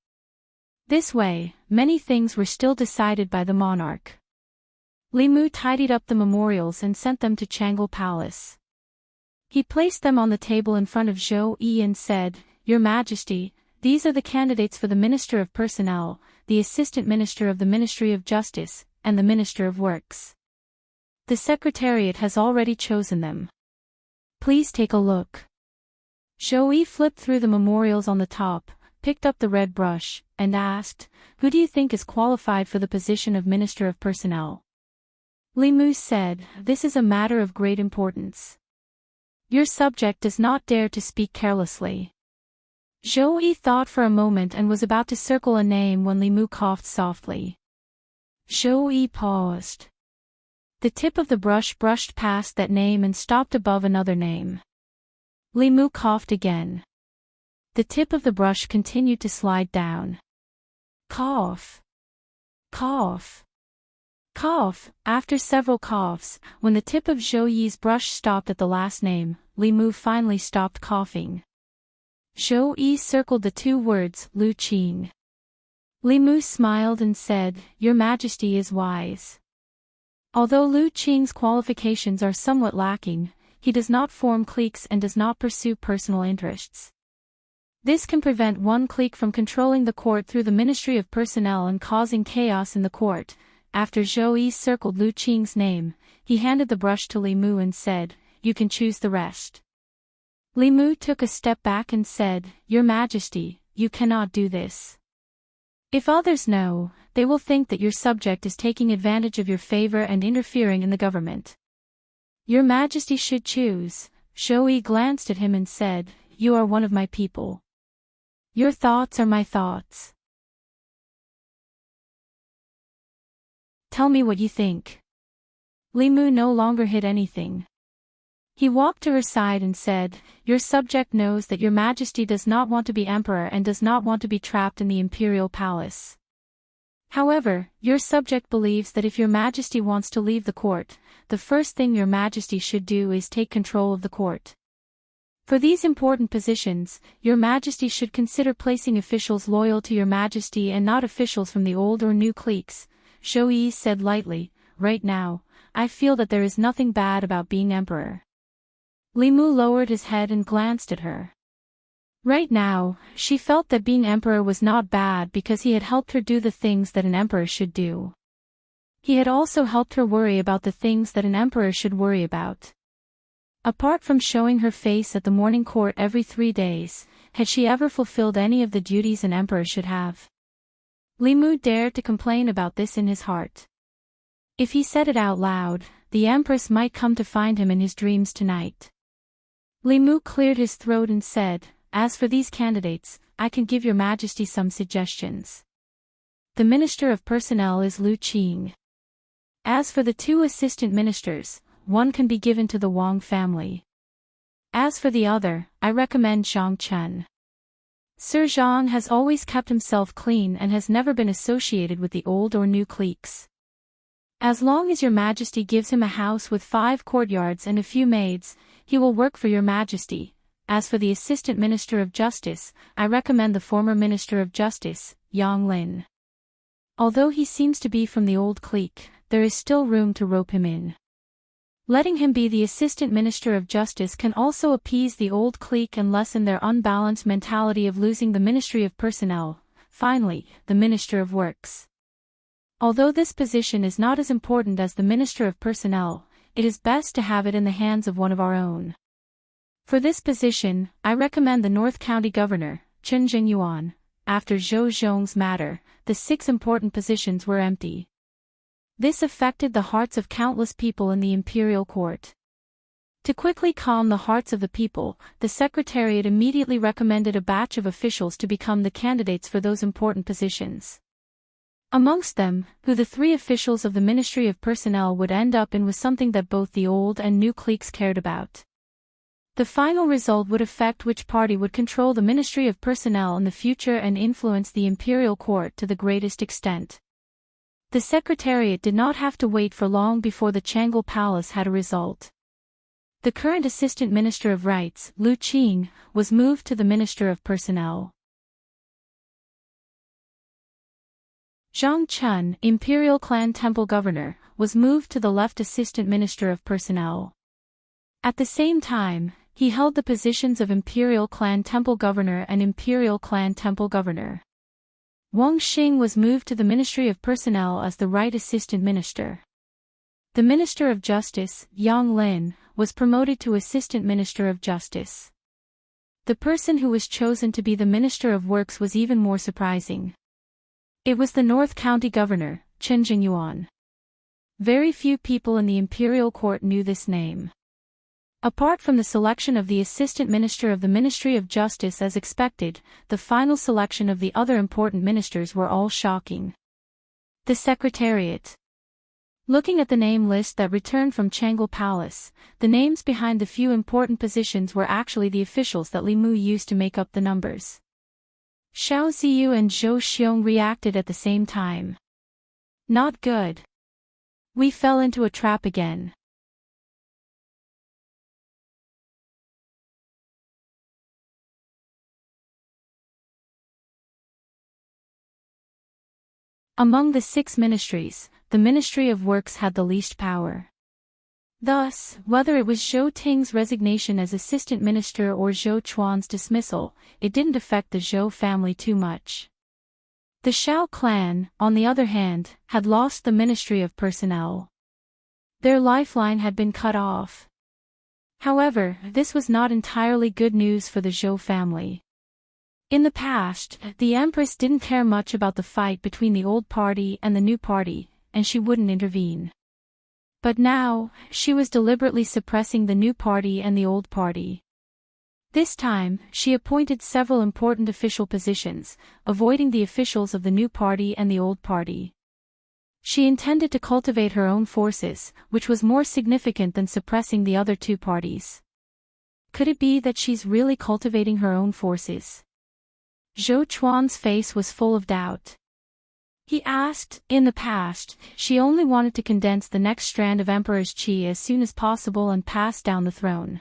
This way, many things were still decided by the monarch. Li Mu tidied up the memorials and sent them to Changle Palace. He placed them on the table in front of Zhou Yi and said, "Your Majesty, these are the candidates for the Minister of Personnel, the Assistant Minister of the Ministry of Justice, and the Minister of Works. The Secretariat has already chosen them. Please take a look." Zhou Yi flipped through the memorials on the top, picked up the red brush, and asked, "Who do you think is qualified for the position of Minister of Personnel?" Li Mu said, "This is a matter of great importance. Your subject does not dare to speak carelessly." Zhou Yi thought for a moment and was about to circle a name when Li Mu coughed softly. Zhou Yi paused. The tip of the brush brushed past that name and stopped above another name. Li Mu coughed again. The tip of the brush continued to slide down. Cough. Cough. Cough. After several coughs, when the tip of Zhou Yi's brush stopped at the last name, Li Mu finally stopped coughing. Zhou Yi circled the two words, Lu Qing. Li Mu smiled and said, "Your Majesty is wise." Although Lu Qing's qualifications are somewhat lacking, he does not form cliques and does not pursue personal interests. This can prevent one clique from controlling the court through the Ministry of Personnel and causing chaos in the court. After Zhou Yi circled Lu Qing's name, he handed the brush to Li Mu and said, "You can choose the rest." Li Mu took a step back and said, "Your Majesty, you cannot do this. If others know, they will think that your subject is taking advantage of your favor and interfering in the government. Your Majesty should choose." Zhou Yi glanced at him and said, "You are one of my people. Your thoughts are my thoughts. Tell me what you think." Li Mu no longer hid anything. He walked to her side and said, "Your subject knows that your Majesty does not want to be emperor and does not want to be trapped in the imperial palace. However, your subject believes that if your Majesty wants to leave the court, the first thing your Majesty should do is take control of the court. For these important positions, your Majesty should consider placing officials loyal to your Majesty and not officials from the old or new cliques." Zhou Yi said lightly, "Right now, I feel that there is nothing bad about being emperor." Li Mu lowered his head and glanced at her. Right now, she felt that being emperor was not bad because he had helped her do the things that an emperor should do. He had also helped her worry about the things that an emperor should worry about. Apart from showing her face at the morning court every 3 days, had she ever fulfilled any of the duties an emperor should have? Li Mu dared to complain about this in his heart. If he said it out loud, the Empress might come to find him in his dreams tonight. Li Mu cleared his throat and said, "As for these candidates, I can give your Majesty some suggestions. The Minister of Personnel is Lu Qing. As for the 2 assistant ministers, one can be given to the Wang family. As for the other, I recommend Zhang Chen. Sir Zhang has always kept himself clean and has never been associated with the old or new cliques. As long as your Majesty gives him a house with 5 courtyards and a few maids, he will work for your Majesty. As for the Assistant Minister of Justice, I recommend the former Minister of Justice, Yang Lin. Although he seems to be from the old clique, there is still room to rope him in. Letting him be the Assistant Minister of Justice can also appease the old clique and lessen their unbalanced mentality of losing the Ministry of Personnel. Finally, the Minister of Works. Although this position is not as important as the Minister of Personnel, it is best to have it in the hands of one of our own. For this position, I recommend the North County Governor, Chen Jingyuan. After Zhou Zhong's matter, the 6 important positions were empty. This affected the hearts of countless people in the imperial court. To quickly calm the hearts of the people, the Secretariat immediately recommended a batch of officials to become the candidates for those important positions. Amongst them, who the 3 officials of the Ministry of Personnel would end up in was something that both the old and new cliques cared about. The final result would affect which party would control the Ministry of Personnel in the future and influence the imperial court to the greatest extent. The Secretariat did not have to wait for long before the Changle Palace had a result. The current Assistant Minister of Rights, Lu Qing, was moved to the Minister of Personnel. Zhang Chun, Imperial Clan Temple Governor, was moved to the left Assistant Minister of Personnel. At the same time, he held the positions of Imperial Clan Temple Governor and Imperial Clan Temple Governor. Wang Xing was moved to the Ministry of Personnel as the right Assistant Minister. The Minister of Justice, Yang Lin, was promoted to Assistant Minister of Justice. The person who was chosen to be the Minister of Works was even more surprising. It was the North County Governor, Chen Jingyuan. Very few people in the imperial court knew this name. Apart from the selection of the Assistant Minister of the Ministry of Justice as expected, the final selection of the other important ministers were all shocking. The Secretariat. Looking at the name list that returned from Changle Palace, the names behind the few important positions were actually the officials that Li Mu used to make up the numbers. Xiao Ziyu and Zhou Xiong reacted at the same time. Not good. We fell into a trap again. Among the 6 ministries, the Ministry of Works had the least power. Thus, whether it was Zhou Ting's resignation as assistant minister or Zhou Chuan's dismissal, it didn't affect the Zhou family too much. The Shao clan, on the other hand, had lost the Ministry of Personnel. Their lifeline had been cut off. However, this was not entirely good news for the Zhou family. In the past, the Empress didn't care much about the fight between the old party and the new party, and she wouldn't intervene. But now, she was deliberately suppressing the new party and the old party. This time, she appointed several important official positions, avoiding the officials of the new party and the old party. She intended to cultivate her own forces, which was more significant than suppressing the other 2 parties. Could it be that she's really cultivating her own forces? Zhou Chuan's face was full of doubt. He asked, in the past, she only wanted to condense the next strand of Emperor's qi as soon as possible and pass down the throne.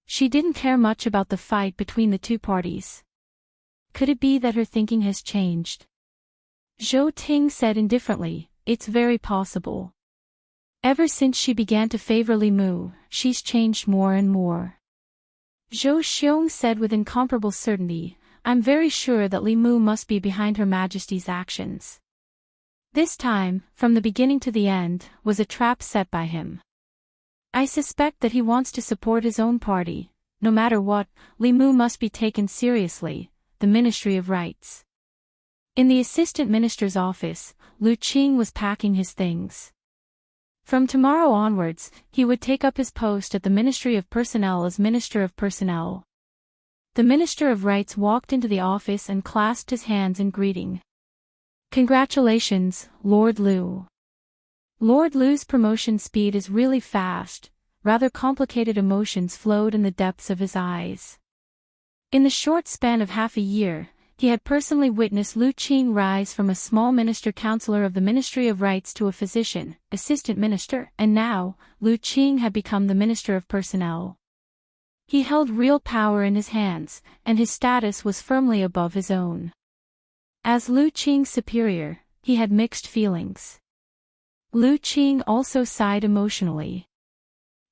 She didn't care much about the fight between the 2 parties. Could it be that her thinking has changed? Zhou Ting said indifferently, it's very possible. Ever since she began to favor Li Mu, she's changed more and more. Zhou Xiong said with incomparable certainty, I'm very sure that Li Mu must be behind Her Majesty's actions. This time, from the beginning to the end, was a trap set by him. I suspect that he wants to support his own party. No matter what, Li Mu must be taken seriously, the Ministry of Rights. In the Assistant Minister's office, Lu Qing was packing his things. From tomorrow onwards, he would take up his post at the Ministry of Personnel as Minister of Personnel. The Minister of Rights walked into the office and clasped his hands in greeting. Congratulations, Lord Lu. Lord Lu's promotion speed is really fast. Rather complicated emotions flowed in the depths of his eyes. In the short span of half a year, he had personally witnessed Lu Qing rise from a small minister counselor of the Ministry of Rights to a physician, assistant minister, and now, Lu Qing had become the Minister of Personnel. He held real power in his hands, and his status was firmly above his own. As Lu Qing's superior, he had mixed feelings. Lu Qing also sighed emotionally.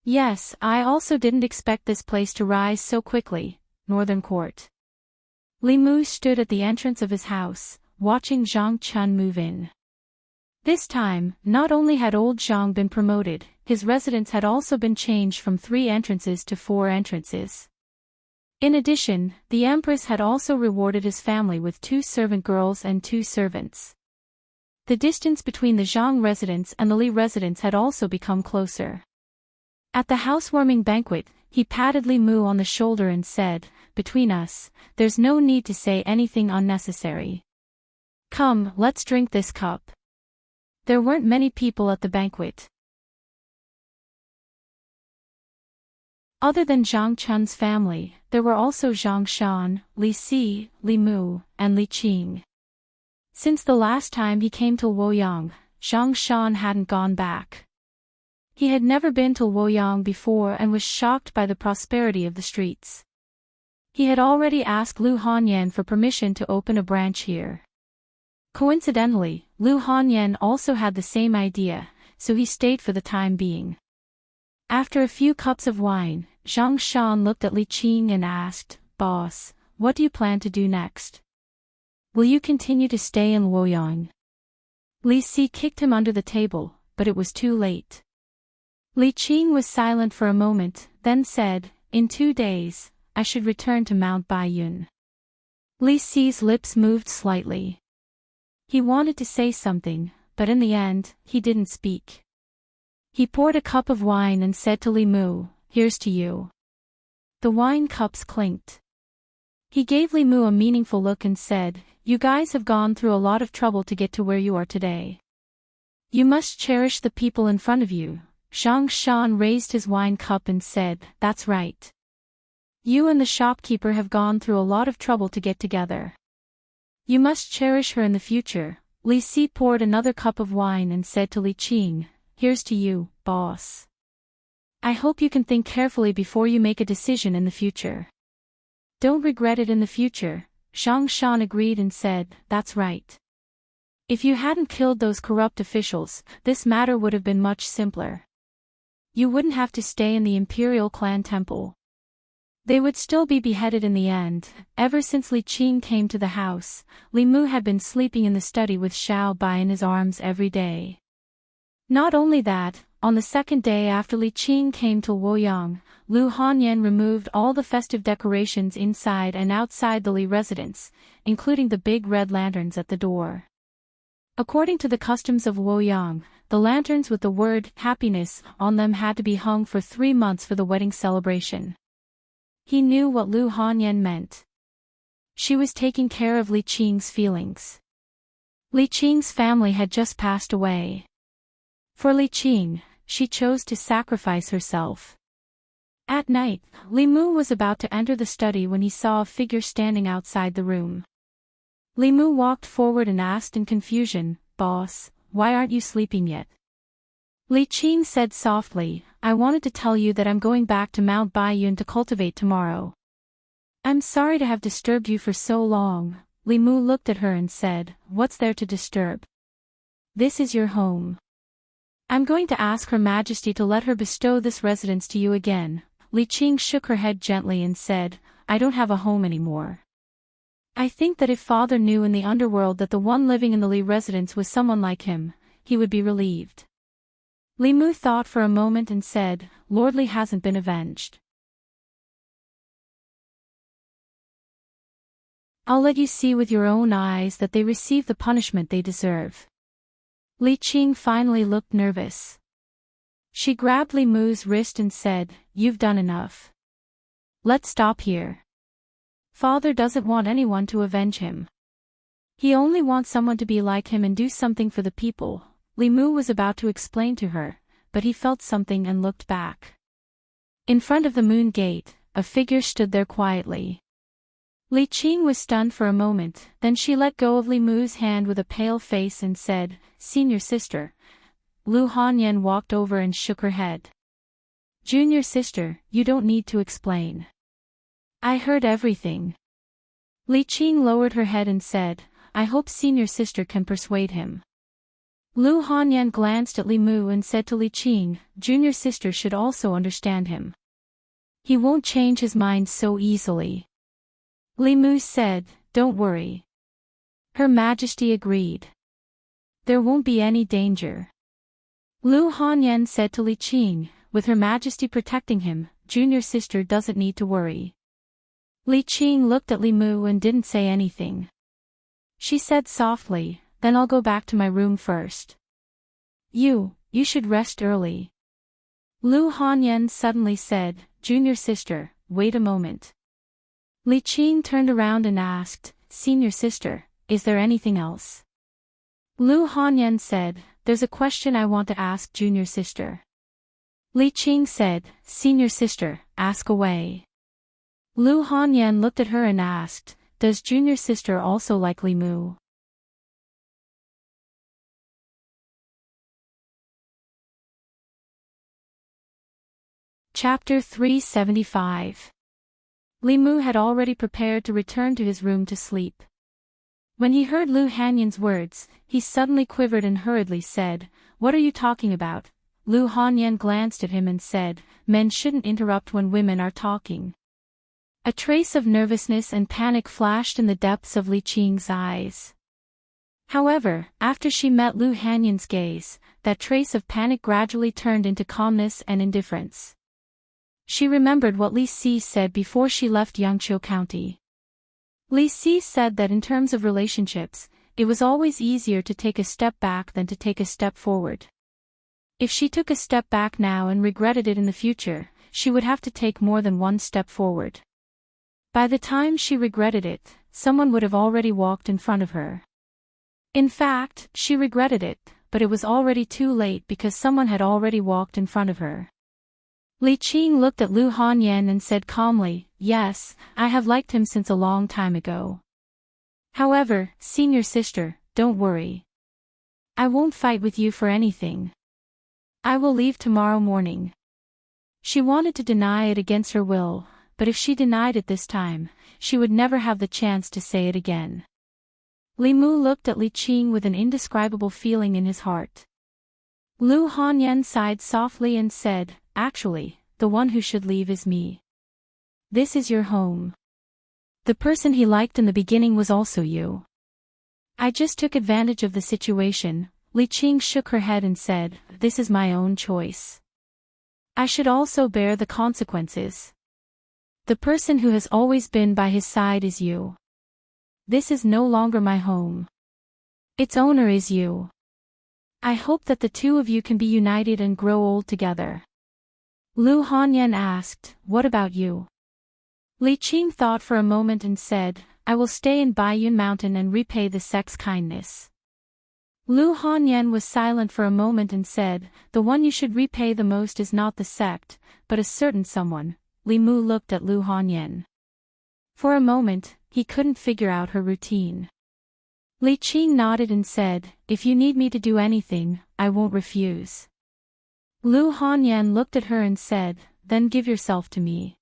Yes, I also didn't expect this place to rise so quickly, Northern Court. Li Mu stood at the entrance of his house, watching Zhang Chun move in. This time, not only had old Zhang been promoted, his residence had also been changed from 3 entrances to 4 entrances. In addition, the Empress had also rewarded his family with 2 servant girls and 2 servants. The distance between the Zhang residence and the Li residence had also become closer. At the housewarming banquet, he patted Li Mu on the shoulder and said, "Between us, there's no need to say anything unnecessary. Come, let's drink this cup." There weren't many people at the banquet. Other than Zhang Chun's family, there were also Zhang Shan, Li Si, Li Mu, and Li Qing. Since the last time he came to Luoyang, Zhang Shan hadn't gone back. He had never been to Luoyang before and was shocked by the prosperity of the streets. He had already asked Lu Hanyan for permission to open a branch here. Coincidentally, Lu Hanyan also had the same idea, so he stayed for the time being. After a few cups of wine, Zhang Shan looked at Li Qing and asked, "Boss, what do you plan to do next? Will you continue to stay in Luoyang?" Li Si kicked him under the table, but it was too late. Li Qing was silent for a moment, then said, "In 2 days, I should return to Mount Baiyun." Li Si's lips moved slightly. He wanted to say something, but in the end, he didn't speak. He poured a cup of wine and said to Li Mu, "Here's to you." The wine cups clinked. He gave Li Mu a meaningful look and said, "You guys have gone through a lot of trouble to get to where you are today. You must cherish the people in front of you." Zhang Shan raised his wine cup and said, "That's right. You and the shopkeeper have gone through a lot of trouble to get together. You must cherish her in the future." Li Si poured another cup of wine and said to Li Qing, "Here's to you, boss. I hope you can think carefully before you make a decision in the future. Don't regret it in the future." Zhang Shan agreed and said, "That's right. If you hadn't killed those corrupt officials, this matter would have been much simpler. You wouldn't have to stay in the Imperial Clan Temple. They would still be beheaded in the end." Ever since Li Qing came to the house, Li Mu had been sleeping in the study with Xiao Bai in his arms every day. Not only that, on the second day after Li Qing came to Luoyang, Lu Hanyan removed all the festive decorations inside and outside the Li residence, including the big red lanterns at the door. According to the customs of Luoyang, the lanterns with the word "happiness" on them had to be hung for 3 months for the wedding celebration. He knew what Lu Hanyan meant. She was taking care of Li Qing's feelings. Li Qing's family had just passed away. For Li Qing, she chose to sacrifice herself. At night, Li Mu was about to enter the study when he saw a figure standing outside the room. Li Mu walked forward and asked in confusion, "Boss, why aren't you sleeping yet?" Li Qing said softly, "I wanted to tell you that I'm going back to Mount Baiyun to cultivate tomorrow." "I'm sorry to have disturbed you for so long." Li Mu looked at her and said, "What's there to disturb? This is your home. I'm going to ask Her Majesty to let her bestow this residence to you again." Li Qing shook her head gently and said, "I don't have a home anymore. I think that if Father knew in the underworld that the one living in the Li residence was someone like him, he would be relieved." Li Mu thought for a moment and said, "Lord Li hasn't been avenged. I'll let you see with your own eyes that they receive the punishment they deserve." Li Qing finally looked nervous. She grabbed Li Mu's wrist and said, "You've done enough. Let's stop here. Father doesn't want anyone to avenge him. He only wants someone to be like him and do something for the people." Li Mu was about to explain to her, but he felt something and looked back. In front of the moon gate, a figure stood there quietly. Li Qing was stunned for a moment, then she let go of Li Mu's hand with a pale face and said, "Senior sister." Lu Hanyan walked over and shook her head. "Junior sister, you don't need to explain. I heard everything." Li Qing lowered her head and said, "I hope senior sister can persuade him." Lu Hanyan glanced at Li Mu and said to Li Qing, "Junior sister should also understand him. He won't change his mind so easily." Li Mu said, "Don't worry." Her Majesty agreed. "There won't be any danger." Lu Hanyan said to Li Qing, "With Her Majesty protecting him, junior sister doesn't need to worry." Li Qing looked at Li Mu and didn't say anything. She said softly, "Then I'll go back to my room first. You should rest early." Lu Hanyan suddenly said, "Junior sister, wait a moment." Li Qing turned around and asked, "Senior sister, is there anything else?" Lu Hanyan said, "There's a question I want to ask junior sister." Li Qing said, "Senior sister, ask away." Lu Hanyan looked at her and asked, "Does junior sister also like Li Mu?" Chapter 375. Li Mu had already prepared to return to his room to sleep. When he heard Lu Hanyan's words, he suddenly quivered and hurriedly said, "What are you talking about?" Lu Hanyan glanced at him and said, "Men shouldn't interrupt when women are talking." A trace of nervousness and panic flashed in the depths of Li Qing's eyes. However, after she met Lu Hanyan's gaze, that trace of panic gradually turned into calmness and indifference. She remembered what Li Si said before she left Yangqiu County. Li Si said that in terms of relationships, it was always easier to take a step back than to take a step forward. If she took a step back now and regretted it in the future, she would have to take more than one step forward. By the time she regretted it, someone would have already walked in front of her. In fact, she regretted it, but it was already too late because someone had already walked in front of her. Li Qing looked at Lu Hanyan and said calmly, "Yes, I have liked him since a long time ago. However, senior sister, don't worry. I won't fight with you for anything. I will leave tomorrow morning." She wanted to deny it against her will, but if she denied it this time, she would never have the chance to say it again. Li Mu looked at Li Qing with an indescribable feeling in his heart. Lu Hanyan sighed softly and said, "Actually, the one who should leave is me. This is your home. The person he liked in the beginning was also you. I just took advantage of the situation." Li Qing shook her head and said, "This is my own choice. I should also bear the consequences. The person who has always been by his side is you. This is no longer my home. Its owner is you. I hope that the two of you can be united and grow old together." Lu Hanyan asked, "What about you?" Li Qing thought for a moment and said, "I will stay in Baiyun Mountain and repay the sect's kindness." Lu Hanyan was silent for a moment and said, "The one you should repay the most is not the sect, but a certain someone." Li Mu looked at Lu Hanyan. For a moment, he couldn't figure out her routine. Li Qing nodded and said, "If you need me to do anything, I won't refuse." Lu Hanyan looked at her and said, "Then give yourself to me."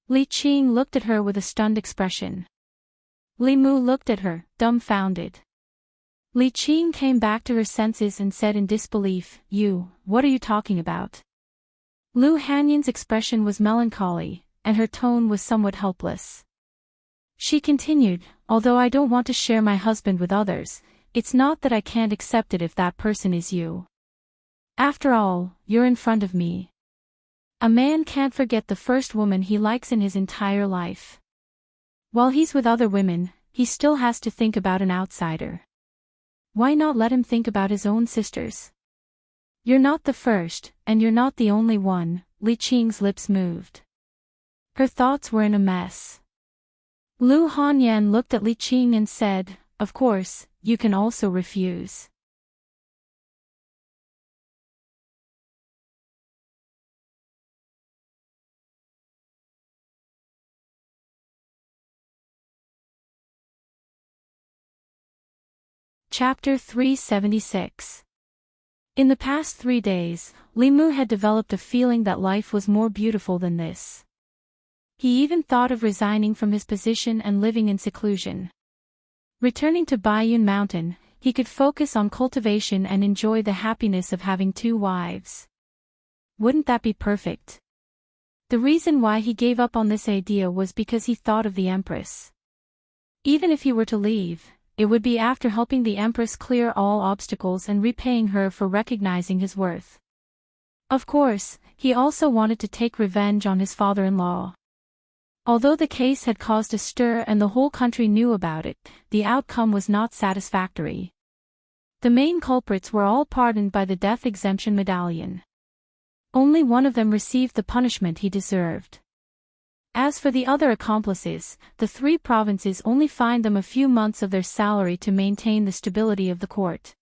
Li Qing looked at her with a stunned expression. Li Mu looked at her, dumbfounded. Li Qing came back to her senses and said in disbelief, What are you talking about?" Lu Hanyan's expression was melancholy, and her tone was somewhat helpless. She continued, "Although I don't want to share my husband with others, it's not that I can't accept it if that person is you. After all, you're in front of me. A man can't forget the first woman he likes in his entire life. While he's with other women, he still has to think about an outsider. Why not let him think about his own sisters? You're not the first, and you're not the only one." Li Qing's lips moved. Her thoughts were in a mess. Lu Hanyan looked at Li Qing and said, "Of course, you can also refuse." Chapter 376. In the past 3 days, Li Mu had developed a feeling that life was more beautiful than this. He even thought of resigning from his position and living in seclusion. Returning to Baiyun Mountain, he could focus on cultivation and enjoy the happiness of having 2 wives. Wouldn't that be perfect? The reason why he gave up on this idea was because he thought of the Empress. Even if he were to leave, it would be after helping the Empress clear all obstacles and repaying her for recognizing his worth. Of course, he also wanted to take revenge on his father-in-law. Although the case had caused a stir and the whole country knew about it, the outcome was not satisfactory. The main culprits were all pardoned by the death exemption medallion. Only one of them received the punishment he deserved. As for the other accomplices, the 3 provinces only fined them a few months of their salary to maintain the stability of the court.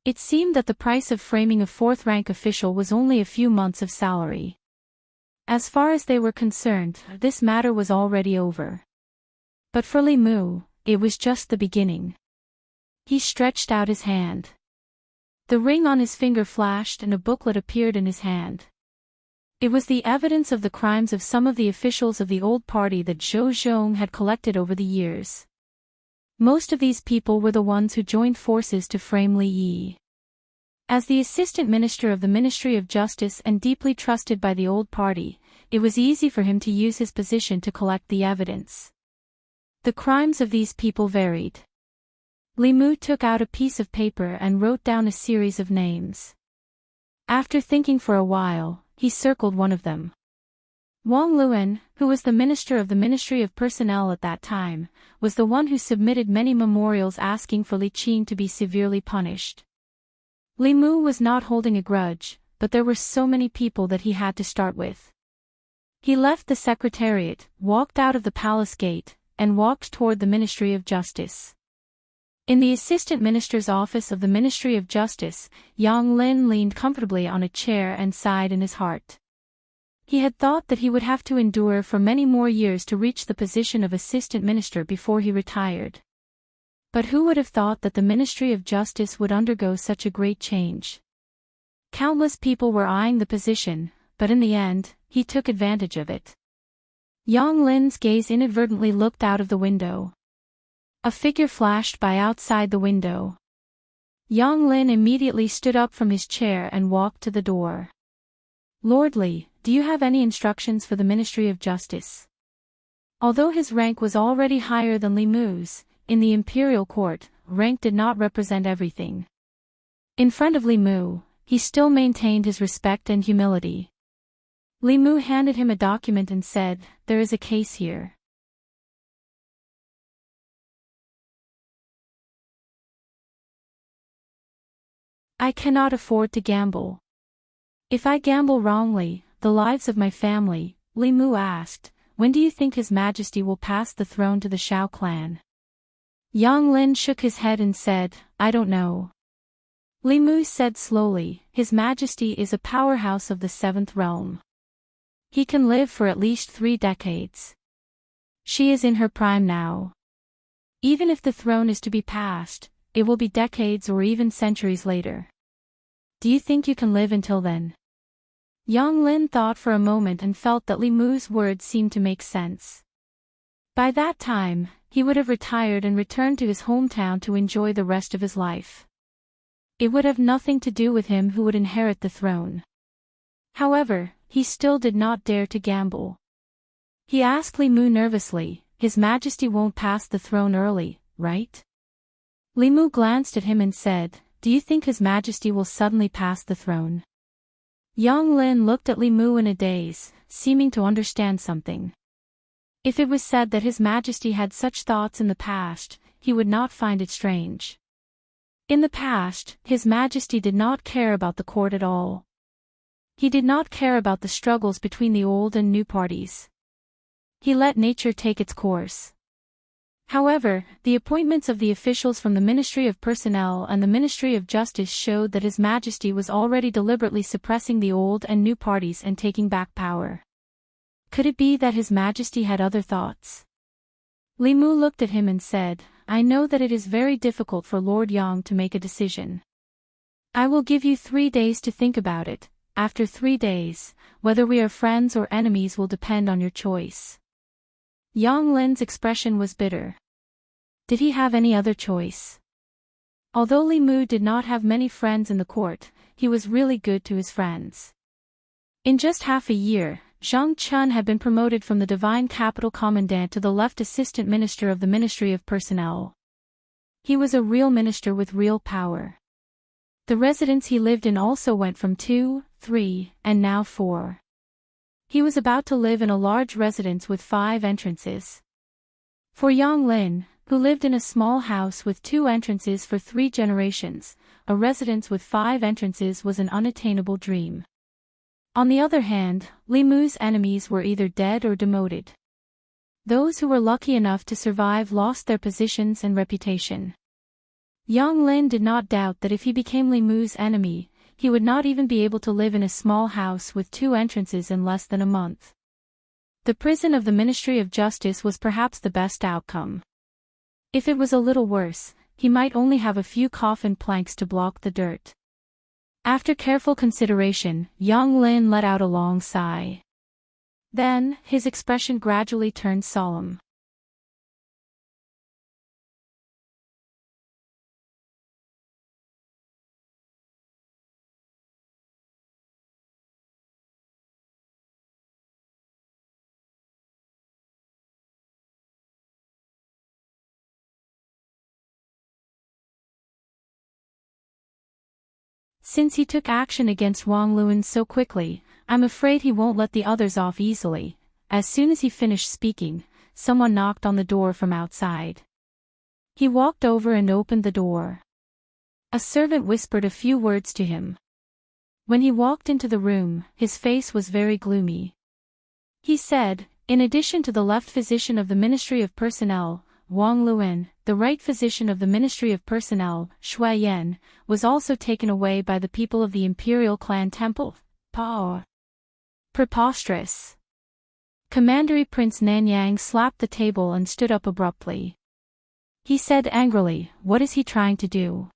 It seemed that the price of framing a 4th-rank official was only a few months of salary. As far as they were concerned, this matter was already over. But for Li Mu, it was just the beginning. He stretched out his hand. The ring on his finger flashed and a booklet appeared in his hand. It was the evidence of the crimes of some of the officials of the old party that Zhou Zhong had collected over the years. Most of these people were the ones who joined forces to frame Li Yi. As the assistant minister of the Ministry of Justice and deeply trusted by the old party, it was easy for him to use his position to collect the evidence. The crimes of these people varied. Li Mu took out a piece of paper and wrote down a series of names. After thinking for a while, he circled one of them. Wang Luan, who was the minister of the Ministry of Personnel at that time, was the one who submitted many memorials asking for Li Qing to be severely punished. Li Mu was not holding a grudge, but there were so many people that he had to start with. He left the secretariat, walked out of the palace gate, and walked toward the Ministry of Justice. In the assistant minister's office of the Ministry of Justice, Yang Lin leaned comfortably on a chair and sighed in his heart. He had thought that he would have to endure for many more years to reach the position of assistant minister before he retired. But who would have thought that the Ministry of Justice would undergo such a great change? Countless people were eyeing the position, but in the end, he took advantage of it. Yang Lin's gaze inadvertently looked out of the window. A figure flashed by outside the window. Yang Lin immediately stood up from his chair and walked to the door. Lord Li, do you have any instructions for the Ministry of Justice? Although his rank was already higher than Li Mu's, in the imperial court, rank did not represent everything. In front of Li Mu, he still maintained his respect and humility. Li Mu handed him a document and said, "There is a case here. I cannot afford to gamble. If I gamble wrongly, the lives of my family," Li Mu asked, "when do you think His Majesty will pass the throne to the Shao clan?" Yang Lin shook his head and said, "I don't know." Li Mu said slowly, "His Majesty is a powerhouse of the 7th realm. He can live for at least 3 decades. She is in her prime now. Even if the throne is to be passed, it will be decades or even centuries later. Do you think you can live until then?" Yang Lin thought for a moment and felt that Li Mu's words seemed to make sense. By that time, he would have retired and returned to his hometown to enjoy the rest of his life. It would have nothing to do with him who would inherit the throne. However, he still did not dare to gamble. He asked Li Mu nervously, "His Majesty won't pass the throne early, right?" Li Mu glanced at him and said, "Do you think His Majesty will suddenly pass the throne?" Yang Lin looked at Li Mu in a daze, seeming to understand something. If it was said that His Majesty had such thoughts in the past, he would not find it strange. In the past, His Majesty did not care about the court at all. He did not care about the struggles between the old and new parties. He let nature take its course. However, the appointments of the officials from the Ministry of Personnel and the Ministry of Justice showed that His Majesty was already deliberately suppressing the old and new parties and taking back power. Could it be that His Majesty had other thoughts? Li Mu looked at him and said, "I know that it is very difficult for Lord Yang to make a decision. I will give you 3 days to think about it. After 3 days, whether we are friends or enemies will depend on your choice." Yang Lin's expression was bitter. Did he have any other choice? Although Li Mu did not have many friends in the court, he was really good to his friends. In just half a year, Zhang Chun had been promoted from the Divine Capital Commandant to the left assistant minister of the Ministry of Personnel. He was a real minister with real power. The residence he lived in also went from 2, 3, and now 4. He was about to live in a large residence with 5 entrances. For Yang Lin, who lived in a small house with 2 entrances for 3 generations, a residence with 5 entrances was an unattainable dream. On the other hand, Li Mu's enemies were either dead or demoted. Those who were lucky enough to survive lost their positions and reputation. Yang Lin did not doubt that if he became Li Mu's enemy, he would not even be able to live in a small house with 2 entrances in less than a month. The prison of the Ministry of Justice was perhaps the best outcome. If it was a little worse, he might only have a few coffin planks to block the dirt. After careful consideration, Yang Lin let out a long sigh. Then, his expression gradually turned solemn. Since he took action against Wang Luan so quickly, I'm afraid he won't let the others off easily. As soon as he finished speaking, someone knocked on the door from outside. He walked over and opened the door. A servant whispered a few words to him. When he walked into the room, his face was very gloomy. He said, in addition to the left physician of the Ministry of Personnel, Wang Luan, the right physician of the Ministry of Personnel, Shui Yan, was also taken away by the people of the Imperial Clan Temple. Power. Preposterous. Commandery Prince Nanyang slapped the table and stood up abruptly. He said angrily, "What is he trying to do?"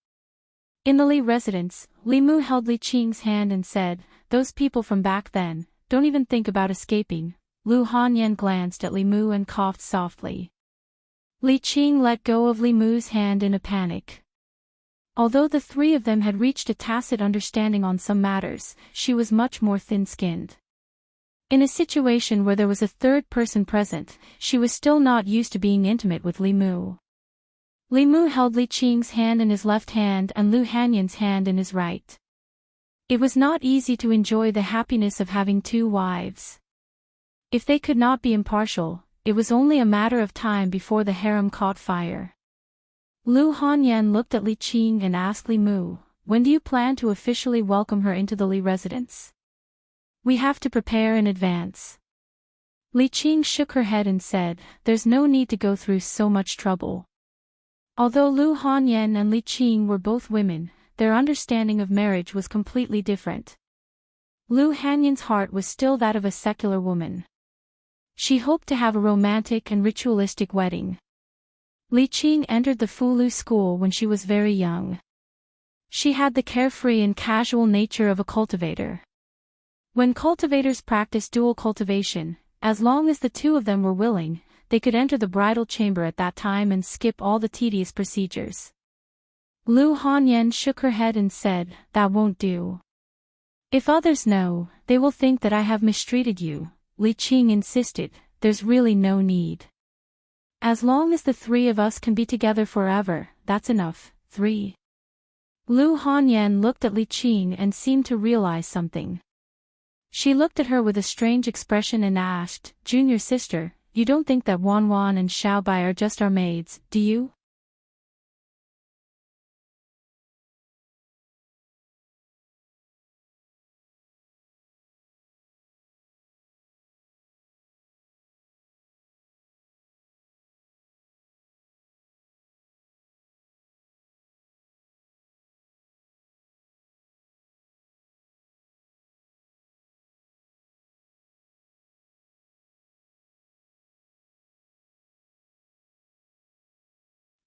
In the Li residence, Li Mu held Li Qing's hand and said, "Those people from back then, don't even think about escaping." Lu Hanyan glanced at Li Mu and coughed softly. Li Qing let go of Li Mu's hand in a panic. Although the 3 of them had reached a tacit understanding on some matters, she was much more thin-skinned. In a situation where there was a 3rd person present, she was still not used to being intimate with Li Mu. Li Mu held Li Qing's hand in his left hand and Lu Hanyan's hand in his right. It was not easy to enjoy the happiness of having 2 wives. If they could not be impartial, it was only a matter of time before the harem caught fire. Lu Hanyan looked at Li Qing and asked Li Mu, "When do you plan to officially welcome her into the Li residence?" "We have to prepare in advance." Li Qing shook her head and said, "There's no need to go through so much trouble." Although Lu Hanyan and Li Qing were both women, their understanding of marriage was completely different. Lu Hanyan's heart was still that of a secular woman. She hoped to have a romantic and ritualistic wedding. Li Qing entered the Fulu school when she was very young. She had the carefree and casual nature of a cultivator. When cultivators practiced dual cultivation, as long as the 2 of them were willing, they could enter the bridal chamber at that time and skip all the tedious procedures. Lu Hanyan shook her head and said, "That won't do. If others know, they will think that I have mistreated you." Li Qing insisted, "There's really no need. As long as the 3 of us can be together forever, that's enough." 3. Lu Hanyan looked at Li Qing and seemed to realize something. She looked at her with a strange expression and asked, "Junior sister, you don't think that Wan Wan and Xiao Bai are just our maids, do you?"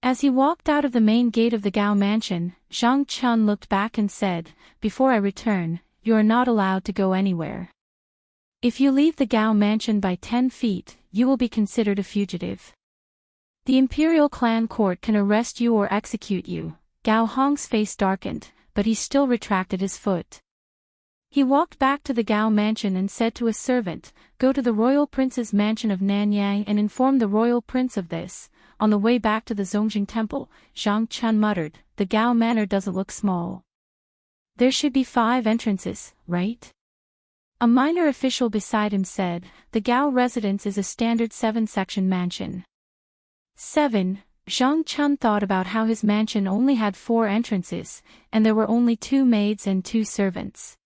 As he walked out of the main gate of the Gao mansion, Zhang Chun looked back and said, "Before I return, you are not allowed to go anywhere. If you leave the Gao mansion by 10 feet, you will be considered a fugitive. The Imperial Clan Court can arrest you or execute you." Gao Hong's face darkened, but he still retracted his foot. He walked back to the Gao mansion and said to a servant, "Go to the royal prince's mansion of Nanyang and inform the royal prince of this." On the way back to the Zongjing temple, Zhang Chun muttered, "The Gao manor doesn't look small. There should be 5 entrances, right?" A minor official beside him said, "The Gao residence is a standard 7-section mansion." 7. Zhang Chun thought about how his mansion only had 4 entrances, and there were only 2 maids and 2 servants.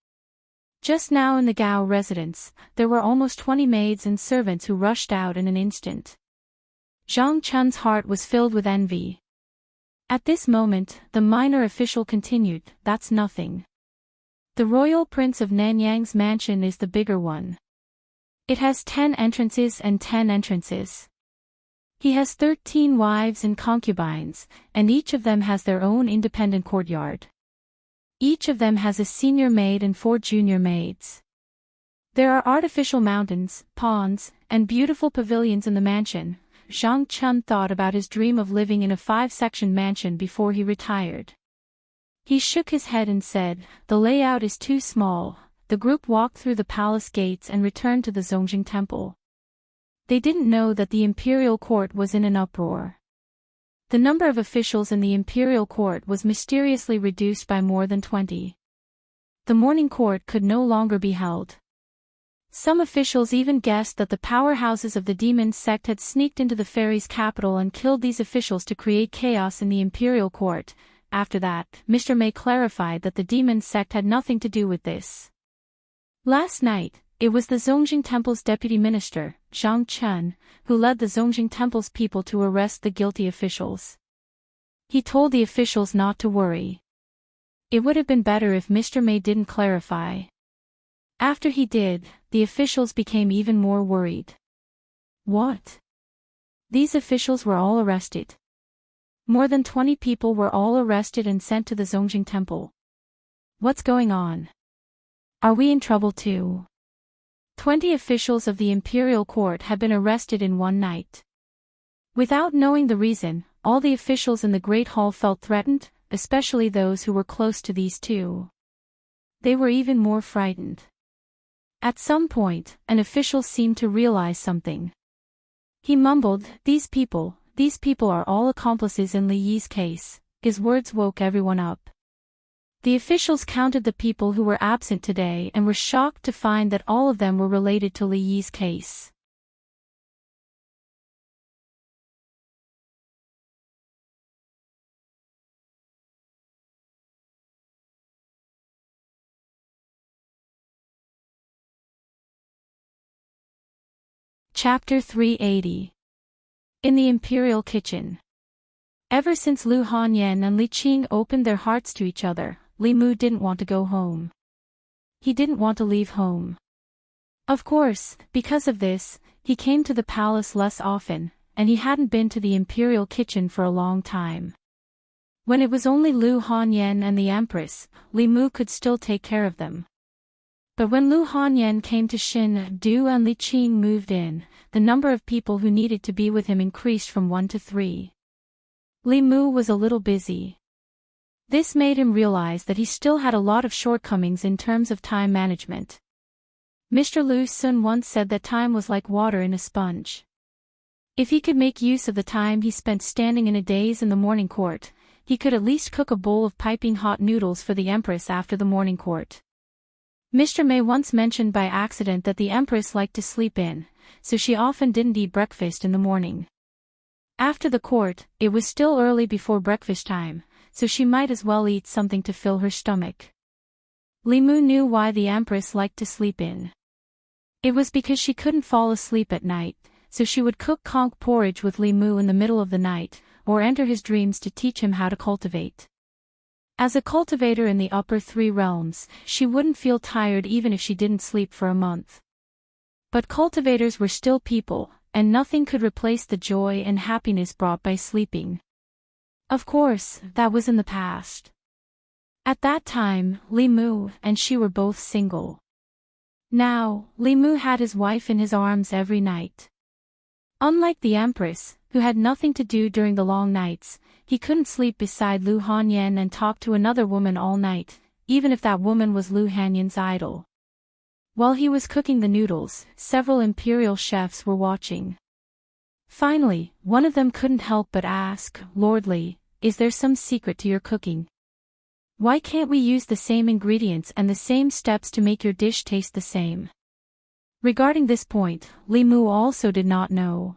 Just now in the Gao residence, there were almost 20 maids and servants who rushed out in an instant. Zhang Chun's heart was filled with envy. At this moment, the minor official continued, "That's nothing. The royal prince of Nanyang's mansion is the bigger one. It has 10 entrances and 10 entrances. He has 13 wives and concubines, and each of them has their own independent courtyard. Each of them has a senior maid and 4 junior maids. There are artificial mountains, ponds, and beautiful pavilions in the mansion." Zhang Chun thought about his dream of living in a 5-section mansion before he retired. He shook his head and said, "The layout is too small." The group walked through the palace gates and returned to the Zongjing temple. They didn't know that the imperial court was in an uproar. The number of officials in the imperial court was mysteriously reduced by more than 20. The morning court could no longer be held. Some officials even guessed that the powerhouses of the demon sect had sneaked into the fairies' capital and killed these officials to create chaos in the imperial court. After that, Mr. May clarified that the demon sect had nothing to do with this. Last night, it was the Zongjing Temple's deputy minister, Zhang Chun, who led the Zongjing Temple's people to arrest the guilty officials. He told the officials not to worry. It would have been better if Mr. May didn't clarify. After he did, the officials became even more worried. What? These officials were all arrested. More than 20 people were all arrested and sent to the Zongjing Temple. What's going on? Are we in trouble too? 20 officials of the imperial court had been arrested in one night. Without knowing the reason, all the officials in the Great Hall felt threatened, especially those who were close to these two. They were even more frightened. At some point, an official seemed to realize something. He mumbled, these people are all accomplices in Li Yi's case." His words woke everyone up. The officials counted the people who were absent today and were shocked to find that all of them were related to Li Yi's case. Chapter 380. In the Imperial Kitchen. Ever since Lu Hanyan and Li Qing opened their hearts to each other, Li Mu didn't want to go home. He didn't want to leave home. Of course, because of this, he came to the palace less often, and he hadn't been to the Imperial Kitchen for a long time. When it was only Lu Hanyan and the Empress, Li Mu could still take care of them. But when Lu Hanyan came to Xin Du and Li Qing moved in, the number of people who needed to be with him increased from 1 to 3. Li Mu was a little busy. This made him realize that he still had a lot of shortcomings in terms of time management. Mr. Lu Sun once said that time was like water in a sponge. If he could make use of the time he spent standing in a daze in the morning court, he could at least cook a bowl of piping hot noodles for the Empress after the morning court. Mr. May once mentioned by accident that the Empress liked to sleep in, so she often didn't eat breakfast in the morning. After the court, it was still early before breakfast time, so she might as well eat something to fill her stomach. Li Mu knew why the Empress liked to sleep in. It was because she couldn't fall asleep at night, so she would cook conch porridge with Li Mu in the middle of the night, or enter his dreams to teach him how to cultivate. As a cultivator in the upper 3 realms, she wouldn't feel tired even if she didn't sleep for a month. But cultivators were still people, and nothing could replace the joy and happiness brought by sleeping. Of course, that was in the past. At that time, Li Mu and she were both single. Now, Li Mu had his wife in his arms every night. Unlike the Empress, who had nothing to do during the long nights, he couldn't sleep beside Lu Hanyan and talk to another woman all night, even if that woman was Lu Hanyan's idol. While he was cooking the noodles, several imperial chefs were watching. Finally, one of them couldn't help but ask, "Lord Li, is there some secret to your cooking? Why can't we use the same ingredients and the same steps to make your dish taste the same?" Regarding this point, Li Mu also did not know.